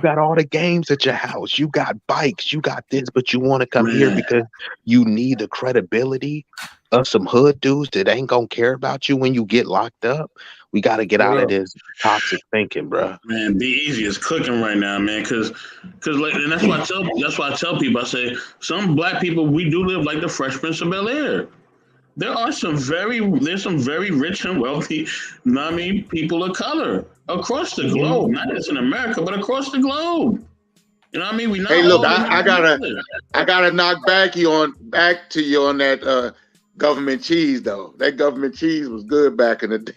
Speaker 4: got all the games at your house. You got bikes. You got this, but you want to come here because you need the credibility of some hood dudes that ain't gonna care about you when you get locked up. We got to get out of this toxic thinking, bro.
Speaker 6: Man, B-Eazy is cooking right now, man. Because like, and that's why I tell people. I say some black people, we do live like the Fresh Prince of Bel-Air. There's some very rich and wealthy, you know what I mean, people of color across the globe, not just in America, but across the globe. You know what I mean?
Speaker 5: Hey, look, I gotta knock back to you on that government cheese though. That government cheese was good back in the day.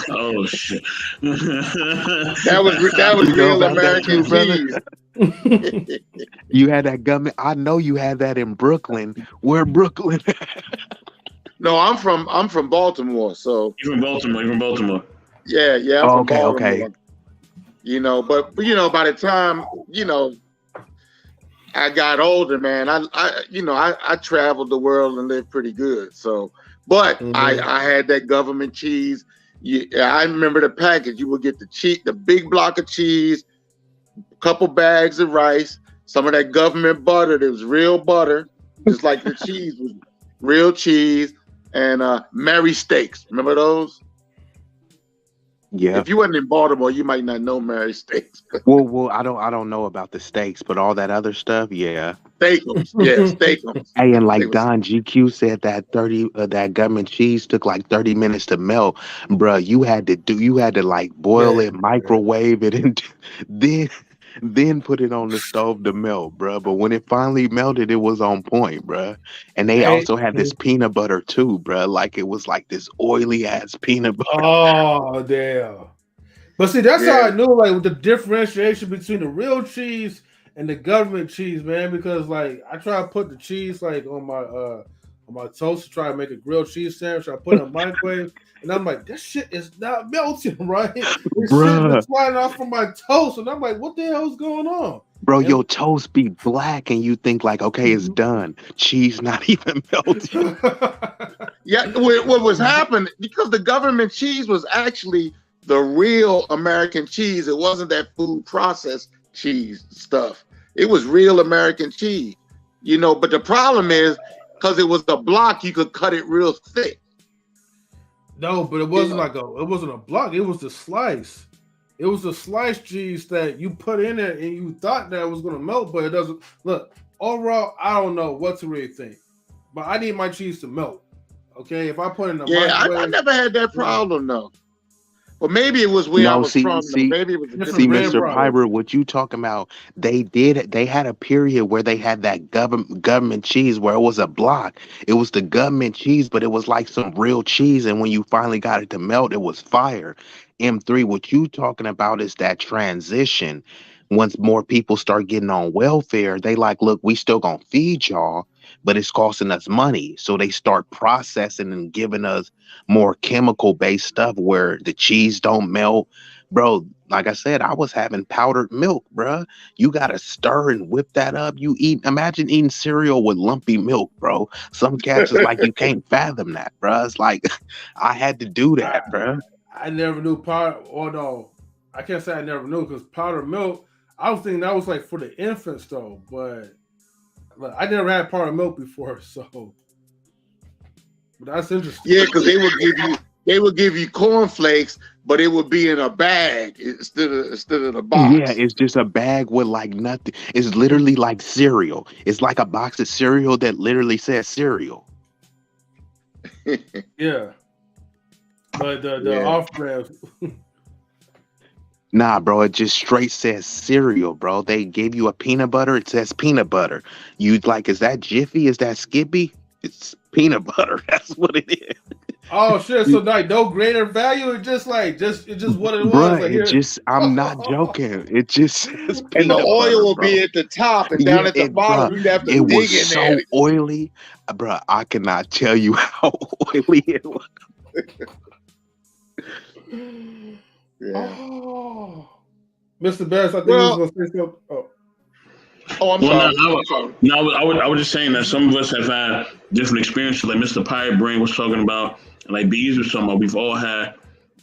Speaker 6: Oh shit!
Speaker 5: that was real American cheese.
Speaker 4: You had that government. I know you had that in Brooklyn. Where Brooklyn?
Speaker 5: No, I'm from Baltimore. So
Speaker 6: you're from Baltimore.
Speaker 5: Yeah. I'm from Baltimore.
Speaker 4: Okay.
Speaker 5: You know, but you know, by the time I got older, man, I traveled the world and lived pretty good. So, but I had that government cheese, Yeah, I remember the package. You would get the big block of cheese, a couple bags of rice, some of that government butter. That was real butter, just like the cheese was real cheese, and Mary steaks. Remember those?
Speaker 4: Yeah.
Speaker 5: If you wasn't in Baltimore, you might not know Mary steaks.
Speaker 4: Well, I don't know about the steaks, but all that other stuff, yeah.
Speaker 5: Steakums, yeah, steakums.
Speaker 4: Hey, and like Don GQ said, that government cheese took like 30 minutes to melt, bruh. You had to like boil it, microwave it, and then put it on the stove to melt, bruh. But when it finally melted, it was on point, bruh. And they also had this peanut butter too, bruh. Like it was like this oily ass peanut butter.
Speaker 1: Oh damn! But see, that's how I knew like the differentiation between the real cheese and the government cheese, man. Because like I try to put the cheese like on my toast to try to make a grilled cheese sandwich. I put it in the microwave, and I'm like, this shit is not melting, right? This shit is flying off from my toast, and I'm like, what the hell's going on?
Speaker 4: Bro, your toast be black, and you think like, okay, it's done. Cheese not even melting.
Speaker 5: Yeah, what was happening because the government cheese was actually the real American cheese. It wasn't that food processed cheese stuff. It was real American cheese, But the problem is because it was a block, you could cut it real thick.
Speaker 1: No, but it wasn't it wasn't a block. It was the slice. It was the sliced cheese that you put in there, and you thought that it was gonna melt, but it doesn't. Look, overall, I don't know what to really think, but I need my cheese to melt. Okay, if I put it in the microwave,
Speaker 5: I never had that problem though. Well, maybe it was where I was from. Maybe it was
Speaker 4: Mr. Piper, what you talking about? They had a period where they had that government cheese where it was a block. It was the government cheese, but it was like some real cheese. And when you finally got it to melt, it was fire. M3, what you talking about is that transition. Once more people start getting on welfare, they like, look, we still gonna feed y'all, but it's costing us money. So they start processing and giving us more chemical based stuff where the cheese don't melt. Bro, like I said, I was having powdered milk, bro. You gotta stir and whip that up. Imagine eating cereal with lumpy milk, bro. Some cats is like, you can't fathom that, bro. It's like, I had to do that, bro.
Speaker 1: I never knew powder, although I can't say I never knew because powdered milk, I was thinking that was like for the infants though, but I never had powdered milk before, so but that's interesting.
Speaker 5: Yeah, because they would give you cornflakes, but it would be in a bag instead of the box.
Speaker 4: Yeah, it's just a bag with like nothing. It's literally like cereal. It's like a box of cereal that literally says cereal.
Speaker 1: Yeah. But the off-brand.
Speaker 4: Nah, bro, it just straight says cereal, bro. They gave you a peanut butter, it says peanut butter. You like, is that Jiffy? Is that Skippy? It's peanut butter. That's what it is.
Speaker 1: Oh shit! So like no greater value. It's just what it was.
Speaker 4: Bruh,
Speaker 1: Like,
Speaker 4: it just, I'm not joking. It just says peanut
Speaker 5: and the oil
Speaker 4: butter,
Speaker 5: will be at the top and down at the bottom. You'd have to dig in there. It was so
Speaker 4: oily, bruh. I cannot tell you how oily it was.
Speaker 5: Yeah.
Speaker 1: Oh. Mr. Bass, I think he was going to say something.
Speaker 5: I'm sorry.
Speaker 6: No, I was just saying that some of us have had different experiences, like Mr. Pirate Brain was talking about, and like B-Eazy was talking about. We've all had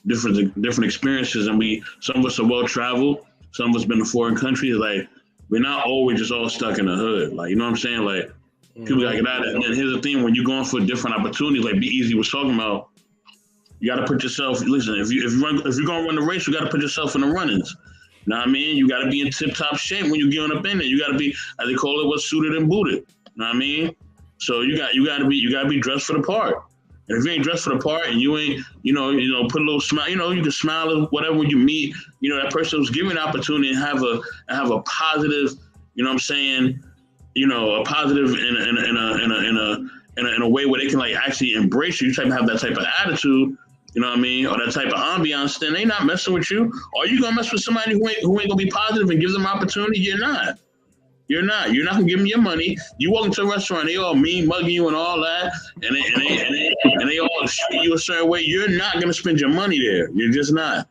Speaker 6: different experiences, and some of us are well traveled. Some of us been to foreign countries. Like we're not always just all stuck in the hood. Like you know what I'm saying? Like people gotta get out of it. And then here's the thing: when you're going for different opportunities, like B-Eazy was talking about, you gotta put yourself. Listen, if you're gonna run the race, you gotta put yourself in the runnings. You know what I mean? You got to be in tip-top shape when you're getting up in there. You got to be, as they call it, suited and booted. You know what I mean? So you got to be dressed for the part. And if you ain't dressed for the part and you ain't, put a little smile, you can smile at whatever you meet, that person who's giving an opportunity and have a positive, you know what I'm saying, a positive in a way where they can like actually embrace you. You type have that type of attitude. You know what I mean? Or that type of ambiance, then they not messing with you. Or you gonna mess with somebody who ain't gonna be positive and give them opportunity? You're not. You're not gonna give them your money. You walk into a restaurant, they all mean mugging you and all that, and they all treat you a certain way. You're not gonna spend your money there. You're just not.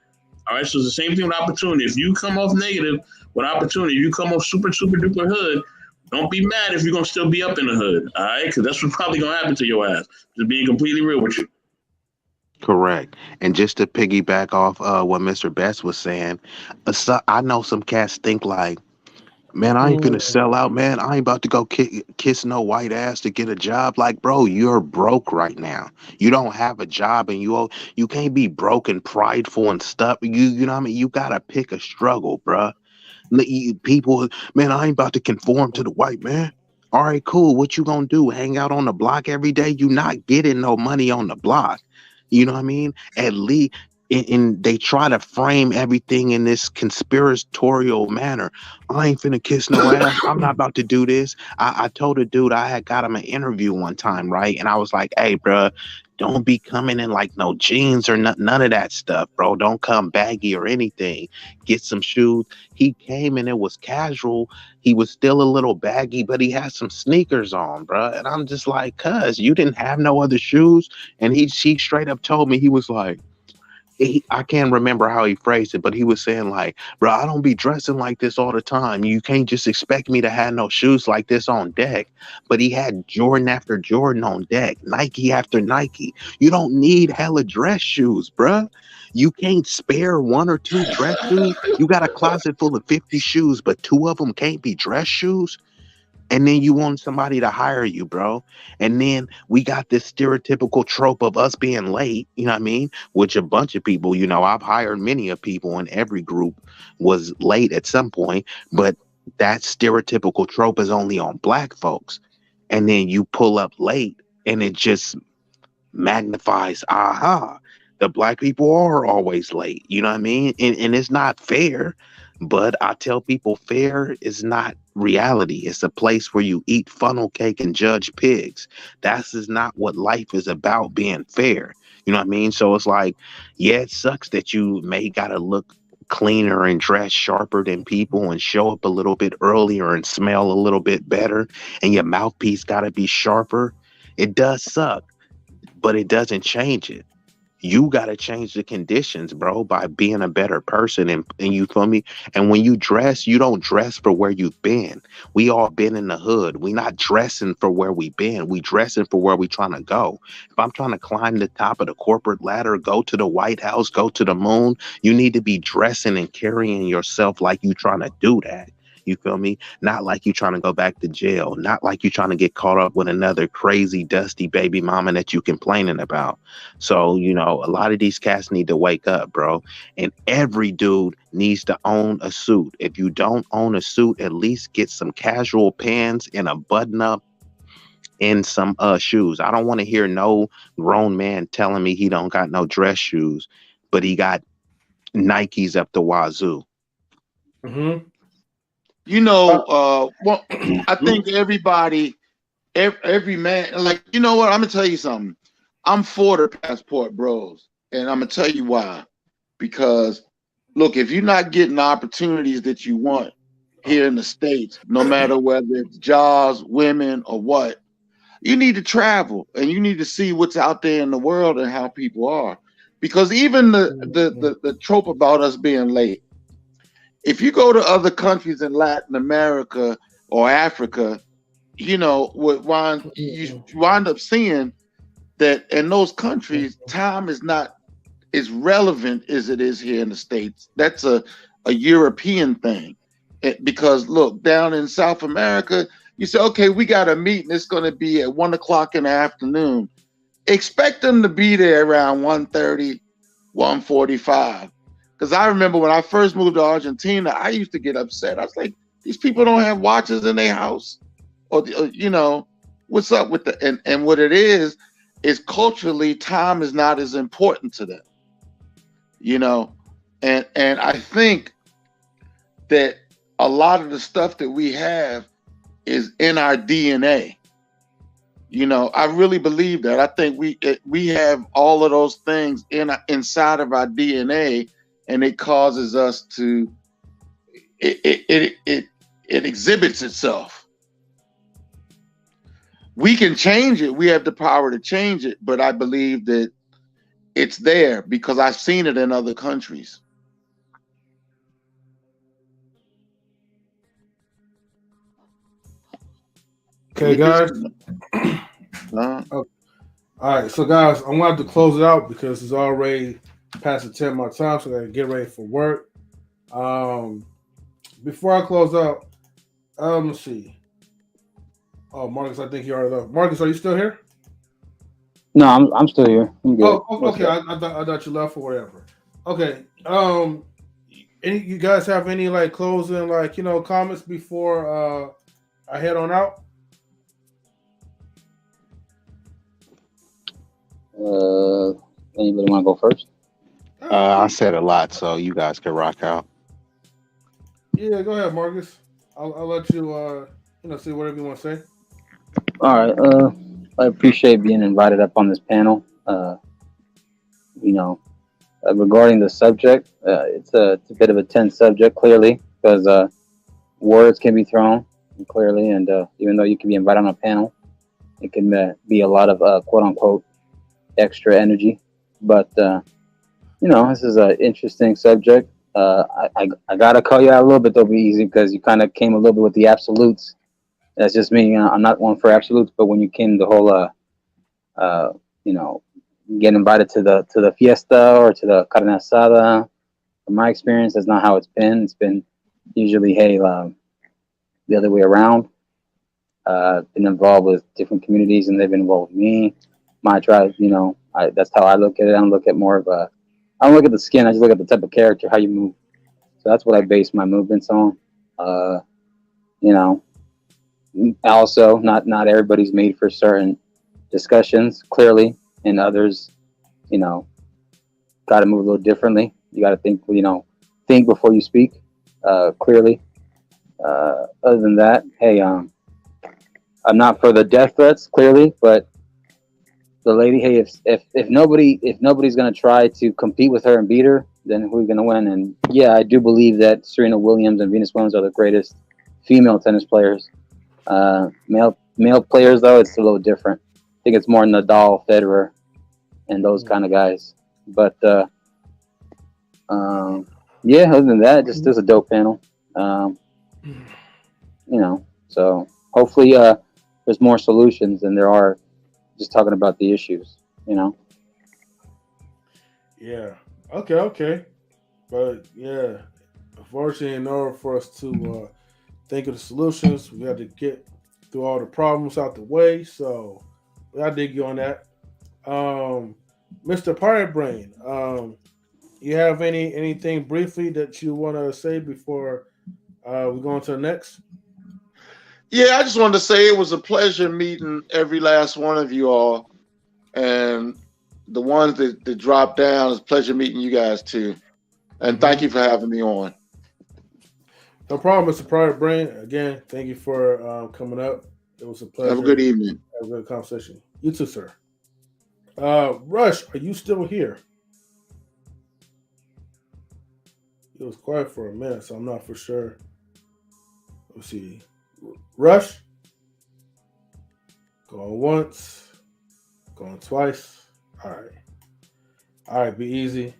Speaker 6: All right. So it's the same thing with opportunity. If you come off negative with opportunity, you come off super duper hood. Don't be mad if you're gonna still be up in the hood. All right, because that's what's probably gonna happen to your ass. Just being completely real with you.
Speaker 4: Correct. And just to piggyback off what Mr. Best was saying, I know some cats think like, man, I ain't finna sell out, man. I ain't about to go kiss no white ass to get a job. Like, bro, you're broke right now. You don't have a job, and you can't be broke and prideful and stuff. You know what I mean? You gotta pick a struggle, bruh. People, man, I ain't about to conform to the white man. All right, cool. What you gonna do? Hang out on the block every day? You not getting no money on the block. You know what I mean? At least, and they try to frame everything in this conspiratorial manner. I ain't finna kiss no ass. I'm not about to do this. I told a dude I had got him an interview one time, right? And I was like, hey, bruh, don't be coming in like no jeans or none of that stuff, bro. Don't come baggy or anything. Get some shoes. He came and it was casual. He was still a little baggy, but he had some sneakers on, bro. And I'm just like, cuz you didn't have no other shoes. And he straight up told me, he was like, I can't remember how he phrased it, but he was saying like, bro, I don't be dressing like this all the time. You can't just expect me to have no shoes like this on deck. But he had Jordan after Jordan on deck, Nike after Nike. You don't need hella dress shoes, bro. You can't spare one or two dress shoes. You got a closet full of 50 shoes, but two of them can't be dress shoes. And then you want somebody to hire you, bro. And then we got this stereotypical trope of us being late, you know what I mean? Which a bunch of people, you know, I've hired many of people in every group was late at some point, but that stereotypical trope is only on black folks. And then you pull up late and it just magnifies, aha, the black people are always late. You know what I mean? And it's not fair, but I tell people fair is not reality. It's a place where you eat funnel cake and judge pigs. That's is not what life is about, being fair. You know what I mean? So it's like, yeah, it sucks that you may gotta look cleaner and dress sharper than people and show up a little bit earlier and smell a little bit better and your mouthpiece gotta be sharper. It does suck, but it doesn't change it. You got to change the conditions, bro, by being a better person. And you feel me? And when you dress, you don't dress for where you've been. We all been in the hood. We not dressing for where we been. We dressing for where we trying to go. If I'm trying to climb the top of the corporate ladder, go to the White House, go to the moon, you need to be dressing and carrying yourself like you trying to do that. You feel me? Not like you trying to go back to jail. Not like you trying to get caught up with another crazy, dusty baby mama that you complaining about. So, you know, a lot of these cats need to wake up, bro. And every dude needs to own a suit. If you don't own a suit, at least get some casual pants and a button up and some shoes. I don't want to hear no grown man telling me he don't got no dress shoes, but he got Nikes up the wazoo.
Speaker 1: Mm-hmm.
Speaker 5: You know, well, I think everybody, every man, like, you know what? I'm gonna tell you something. I'm for the passport bros, and I'm gonna tell you why. Because, look, if you're not getting the opportunities that you want here in the States, no matter whether it's jobs, women, or what, you need to travel and you need to see what's out there in the world and how people are. Because even the trope about us being late, if you go to other countries in Latin America or Africa, you know, you wind up seeing that in those countries, time is not as relevant as it is here in the States. That's a European thing. Because look, down in South America, you say, okay, we got a meeting. It's going to be at 1 o'clock in the afternoon. Expect them to be there around 1:30, 1:45. Because I remember when I first moved to Argentina, I used to get upset. I was like, these people don't have watches in their house. Or you know, what's up with the, and what it is culturally, time is not as important to them. You know, and I think that a lot of the stuff that we have is in our DNA. You know, I really believe that. I think we have all of those things inside of our DNA, and it causes us to it exhibits itself. We can change it. We have the power to change it, but I believe that it's there because I've seen it in other countries.
Speaker 1: Okay, guys. All right, so guys, I'm gonna have to close it out because it's already past the 10 of my time, so I gotta get ready for work. Um, Before I close out, let's see. Oh, Marcus, I think you already left. Marcus, are you still here?
Speaker 11: No, I'm still here. I'm good. What's
Speaker 1: Okay.
Speaker 11: up?
Speaker 1: I thought you left or whatever. Okay. You guys have any like closing comments before I head on out?
Speaker 11: Anybody want to go first?
Speaker 4: I said a lot, so you guys can rock out.
Speaker 1: Yeah, go ahead, Marcus. I'll let you say whatever you want to say.
Speaker 11: All right. I appreciate being invited up on this panel. You know, regarding the subject, it's a bit of a tense subject, clearly, because words can be thrown clearly, and even though you can be invited on a panel, it can be a lot of quote unquote extra energy. But this is an interesting subject. I gotta call you out a little bit though, B-Eazy, because you kind of came a little bit with the absolutes. That's just me. I'm not one for absolutes, but when you came the whole you know, get invited to the fiesta or to the carne asada, from my experience, that's not how it's been. It's been usually, hey, the other way around. Been involved with different communities, and they've been involved with me. My tribe, that's how I look at it. I don't look at more of a, I don't look at the skin. I just look at the type of character, how you move. So that's what I base my movements on. You know, also, not everybody's made for certain discussions, clearly, and others, got to move a little differently. You got to think before you speak, clearly. Other than that, hey, I'm not for the death threats, clearly, but the lady, hey, if nobody's gonna try to compete with her and beat her, then who's gonna win? And yeah, I do believe that Serena Williams and Venus Williams are the greatest female tennis players. Male players though, it's a little different. I think it's more Nadal, Federer, and those kind of guys. But yeah, other than that, just there's a dope panel. So hopefully there's more solutions than there are just talking about the issues.
Speaker 1: Yeah. Okay. But yeah, unfortunately, in order for us to think of the solutions, we had to get through all the problems out the way. So I dig you on that. Mr. Pirate Brain, you have anything briefly that you want to say before we go on to the next?
Speaker 5: Yeah, I just wanted to say it was a pleasure meeting every last one of you all. And the ones that dropped down, it's a pleasure meeting you guys too. And thank you for having me on.
Speaker 1: No problem, Mr. Pirate Brain. Again, thank you for coming up. It was a pleasure.
Speaker 5: Have a good evening.
Speaker 1: Have a good conversation. You too, sir. Rush, are you still here? It was quiet for a minute, so I'm not for sure. Let's see. Rush? Going once. Going twice. All right, B-Eazy.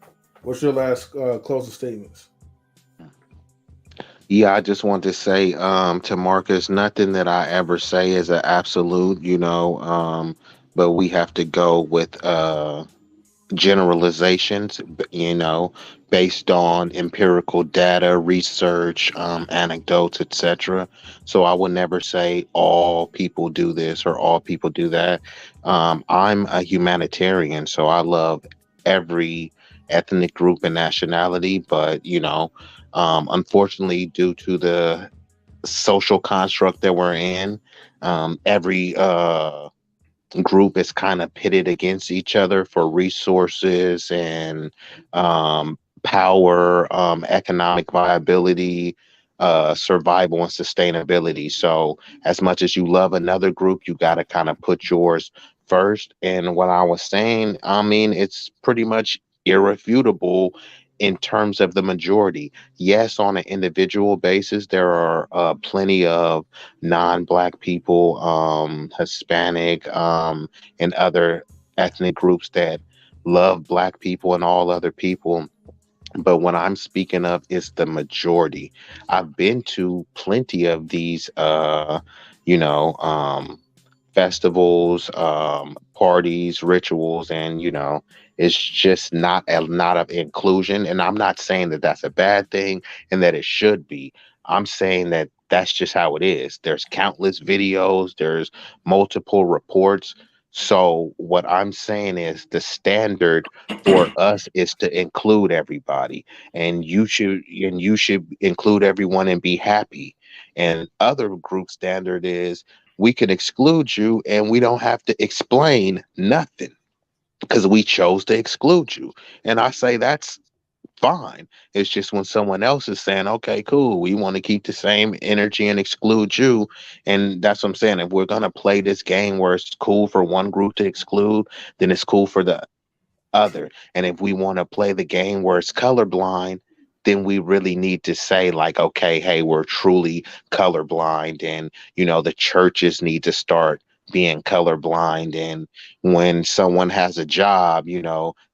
Speaker 1: What's your last closing statements?
Speaker 4: Yeah, I just want to say to Marcus, nothing that I ever say is an absolute, but we have to go with generalizations, based on empirical data, research, anecdotes, etc. So I would never say all people do this or all people do that. I'm a humanitarian, so I love every ethnic group and nationality, but unfortunately, due to the social construct that we're in, every group is kind of pitted against each other for resources and power, economic viability, survival, and sustainability. So, as much as you love another group, you got to kind of put yours first. And what I was saying, I mean, it's pretty much irrefutable in terms of the majority. Yes, on an individual basis, there are plenty of non-black people, Hispanic, and other ethnic groups that love black people and all other people. But what I'm speaking of is the majority. I've been to plenty of these, you know, um, festivals, parties, rituals, and it's just not of inclusion. And I'm not saying that that's a bad thing and that it should be. I'm saying that that's just how it is. There's countless videos, there's multiple reports. So what I'm saying is the standard for us is to include everybody, and you should include everyone and be happy. And other group standard is we can exclude you and we don't have to explain nothing because we chose to exclude you. And I say that's fine. It's just when someone else is saying, okay, cool, we want to keep the same energy and exclude you. And that's what I'm saying. If we're going to play this game where it's cool for one group to exclude, then it's cool for the other. And if we want to play the game where it's colorblind, then we really need to say, like, okay, hey, we're truly colorblind. And, the churches need to start being colorblind. And when someone has a job,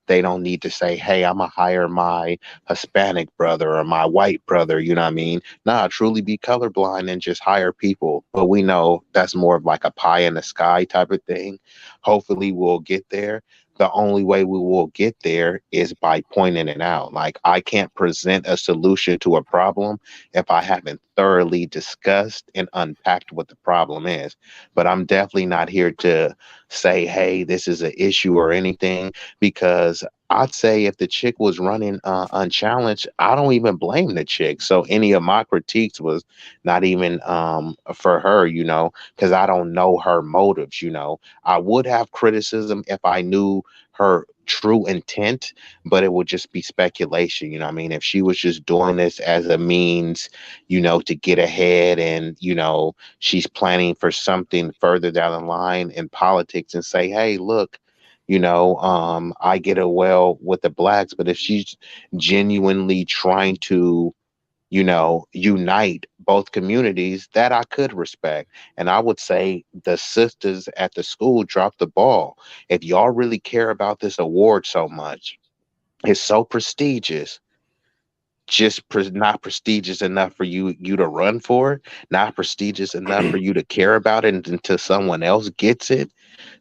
Speaker 4: they don't need to say, hey, I'm going to hire my Hispanic brother or my white brother. You know what I mean? Nah, truly be colorblind and just hire people. But we know that's more of like a pie in the sky type of thing. Hopefully we'll get there. The only way we will get there is by pointing it out. Like, I can't present a solution to a problem if I haven't thoroughly discussed and unpacked what the problem is. But I'm definitely not here to say, hey, this is an issue or anything, because I'd say if the chick was running unchallenged, I don't even blame the chick. So any of my critiques was not even for her, because I don't know her motives. I would have criticism if I knew her true intent, but it would just be speculation. I mean, if she was just doing this as a means, to get ahead, and, she's planning for something further down the line in politics and say, hey, look, I get it well with the blacks. But if she's genuinely trying to, unite both communities, that I could respect. And I would say the sisters at the school dropped the ball. If y'all really care about this award so much, it's so prestigious, just not prestigious enough for you to run for it, not prestigious enough for you to care about it until someone else gets it.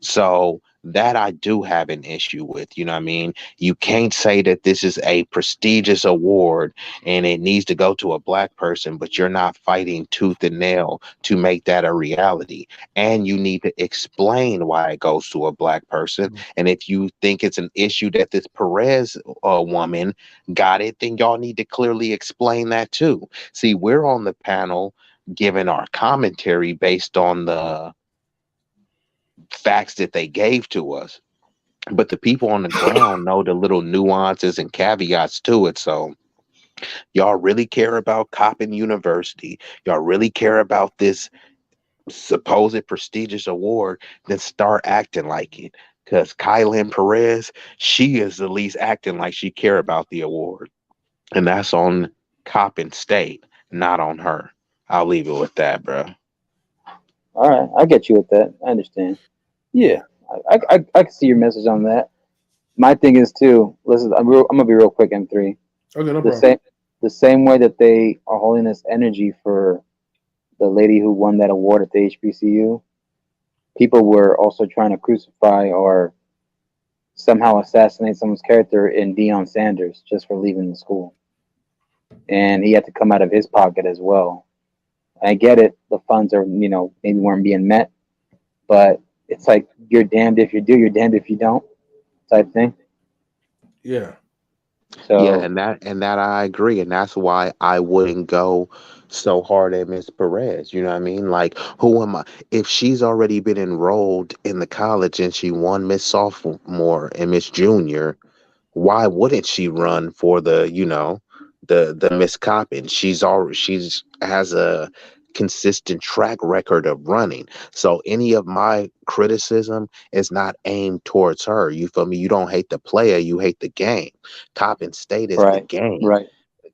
Speaker 4: So that I do have an issue with. You know what I mean? You can't say that this is a prestigious award and it needs to go to a black person, but you're not fighting tooth and nail to make that a reality. And you need to explain why it goes to a black person. And if you think it's an issue that this Perez woman got it, then y'all need to clearly explain that too. See, we're on the panel giving our commentary based on the facts that they gave to us, but the people on the ground know the little nuances and caveats to it. So y'all really care about Coppin University, y'all really care about this supposed prestigious award, then start acting like it. Because Keylin Perez, she is at least acting like she care about the award, and that's on Coppin State, not on her. I'll leave it with that, bro.
Speaker 11: All right, I get you with that. I understand. Yeah, I can see your message on that. My thing is too. Listen, I'm gonna be real quick. M3.
Speaker 1: Okay, no
Speaker 11: The
Speaker 1: problem.
Speaker 11: same way that they are holding this energy for the lady who won that award at the HBCU, people were also trying to crucify or somehow assassinate someone's character in Deion Sanders just for leaving the school, and he had to come out of his pocket as well. I get it. The funds are, maybe weren't being met, but it's like you're damned if you do, you're damned if you don't, type thing.
Speaker 1: Yeah.
Speaker 11: So
Speaker 4: Yeah, and that I agree, and that's why I wouldn't go so hard at Miss Perez. You know what I mean? Like, who am I? If she's already been enrolled in the college and she won Miss Sophomore and Miss Junior, why wouldn't she run for the Miss Coppin? She's has a consistent track record of running. So any of my criticism is not aimed towards her. You feel me? You don't hate the player, you hate the game. Coppin State is the
Speaker 11: right,
Speaker 4: game.
Speaker 11: right.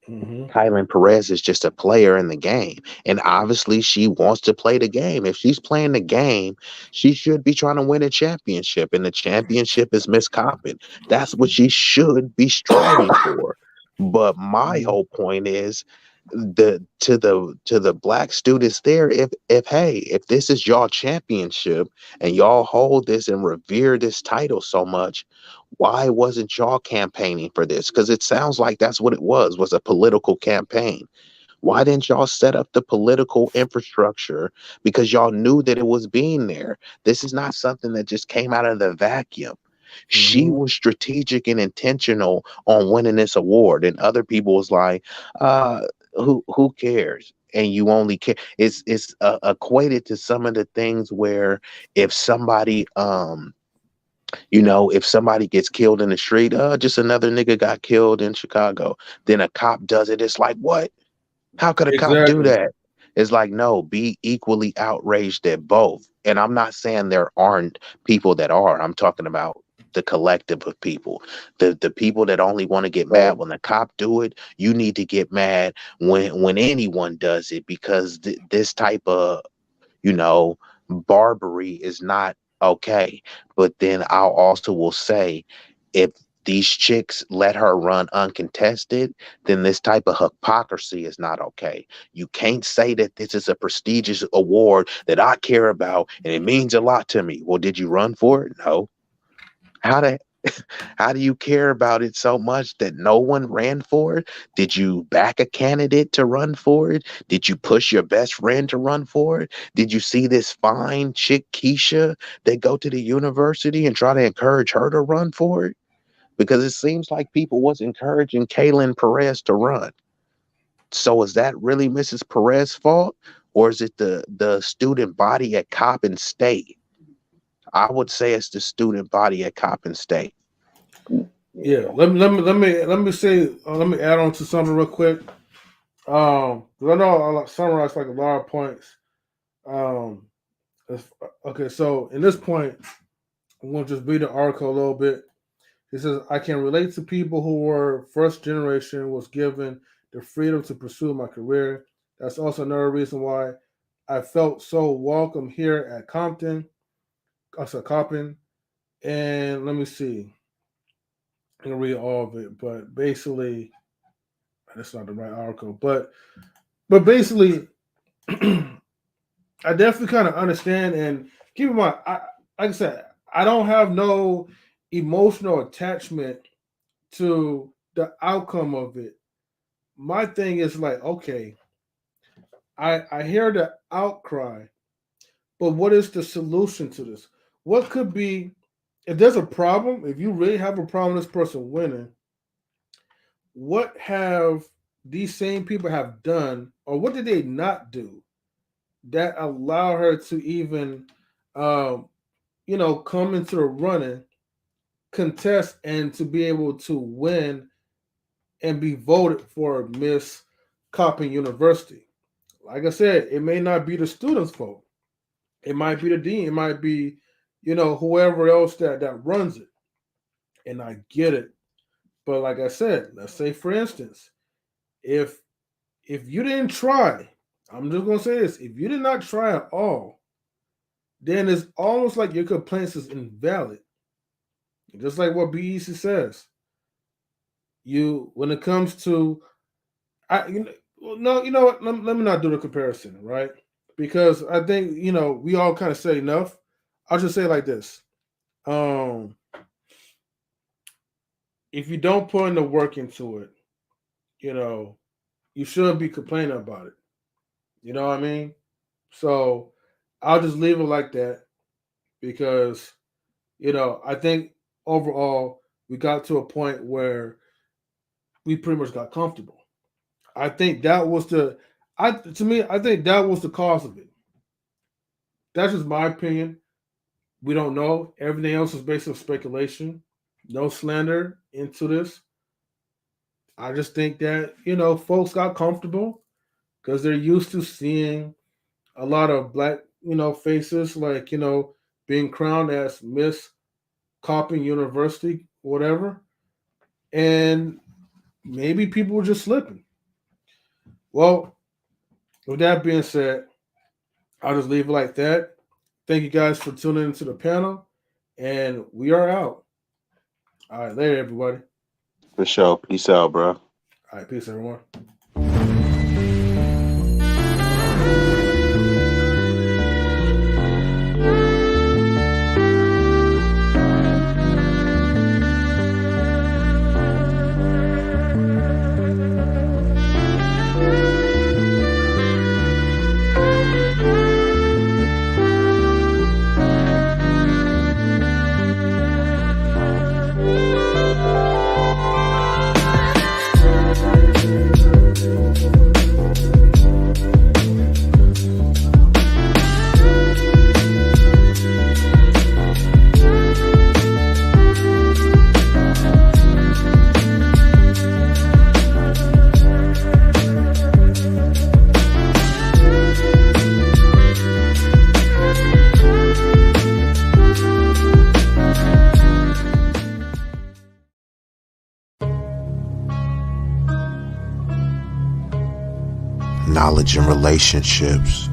Speaker 1: Mm-hmm.
Speaker 4: Keylin Perez is just a player in the game. And obviously she wants to play the game. If she's playing the game, she should be trying to win a championship. And the championship is Miss Coppin. That's what she should be striving for. But my whole point is to the black students there, if this is y'all championship and y'all hold this and revere this title so much, why wasn't y'all campaigning for this? Because it sounds like that's what it was a political campaign. Why didn't y'all set up the political infrastructure? Because y'all knew that it was being there. This is not something that just came out of the vacuum. She was strategic and intentional on winning this award, and other people was like, who cares? And you only care. It's equated to some of the things where if somebody if somebody gets killed in the street, just another nigga got killed in Chicago, then a cop does it. It's like, what? How could a cop do
Speaker 1: Exactly.
Speaker 4: that? It's like, no, be equally outraged at both. And I'm not saying there aren't people that are. I'm talking about the collective of people. The people that only want to get mad when the cop do it. You need to get mad when anyone does it, because this type of, barbary is not okay. But then I'll also will say, if these chicks let her run uncontested, then this type of hypocrisy is not okay. You can't say that this is a prestigious award that I care about and it means a lot to me. Well, did you run for it? No. How do you care about it so much that no one ran for it? Did you back a candidate to run for it? Did you push your best friend to run for it? Did you see this fine chick, Keisha, that go to the university and try to encourage her to run for it? Because it seems like people was encouraging Keylin Perez to run. So is that really Mrs. Perez's fault? Or is it the student body at Coppin State? I would say it's the student body at Coppin State.
Speaker 1: Yeah, let me say, let me add on to something real quick. 'Cause I know I summarized like a lot of points. Okay, so in this point, I'm going to just read the article a little bit. It says, I can relate to people who were first generation, was given the freedom to pursue my career. That's also another reason why I felt so welcome here at Coppin. And let me see. I'm going to read all of it, but basically, that's not the right article. But basically, I definitely kind of understand, and keep in mind, like I said, I don't have no emotional attachment to the outcome of it. My thing is like, okay, I hear the outcry, but what is the solution to this? What could be, if there's a problem, if you really have a problem with this person winning, what have these same people have done, or what did they not do that allow her to even come into the running, contest, and to be able to win and be voted for Miss Coppin University? Like I said, it may not be the students' fault. It might be the dean. It might be, whoever else that runs it. And I get it. But like I said, let's say for instance, if you didn't try, I'm just gonna say this: if you did not try at all, then it's almost like your complaints is invalid. Just like what B-Eazy says. When it comes to, no, you know what? Let me not do the comparison, right? Because I think we all kind of said enough. I'll just say it like this: if you don't put in the work into it, you shouldn't be complaining about it. You know what I mean? So I'll just leave it like that because I think overall we got to a point where we pretty much got comfortable. I think that was I think that was the cause of it. That's just my opinion. We don't know. Everything else is based on speculation. No slander into this. I just think that, folks got comfortable because they're used to seeing a lot of black, faces like, being crowned as Miss Coppin University, whatever. And maybe people were just slipping. Well, with that being said, I'll just leave it like that. Thank you guys for tuning into the panel, and we are out. All right, later, everybody.
Speaker 4: For sure. Peace out, bro.
Speaker 1: All right, peace, everyone.
Speaker 14: knowledge and relationships.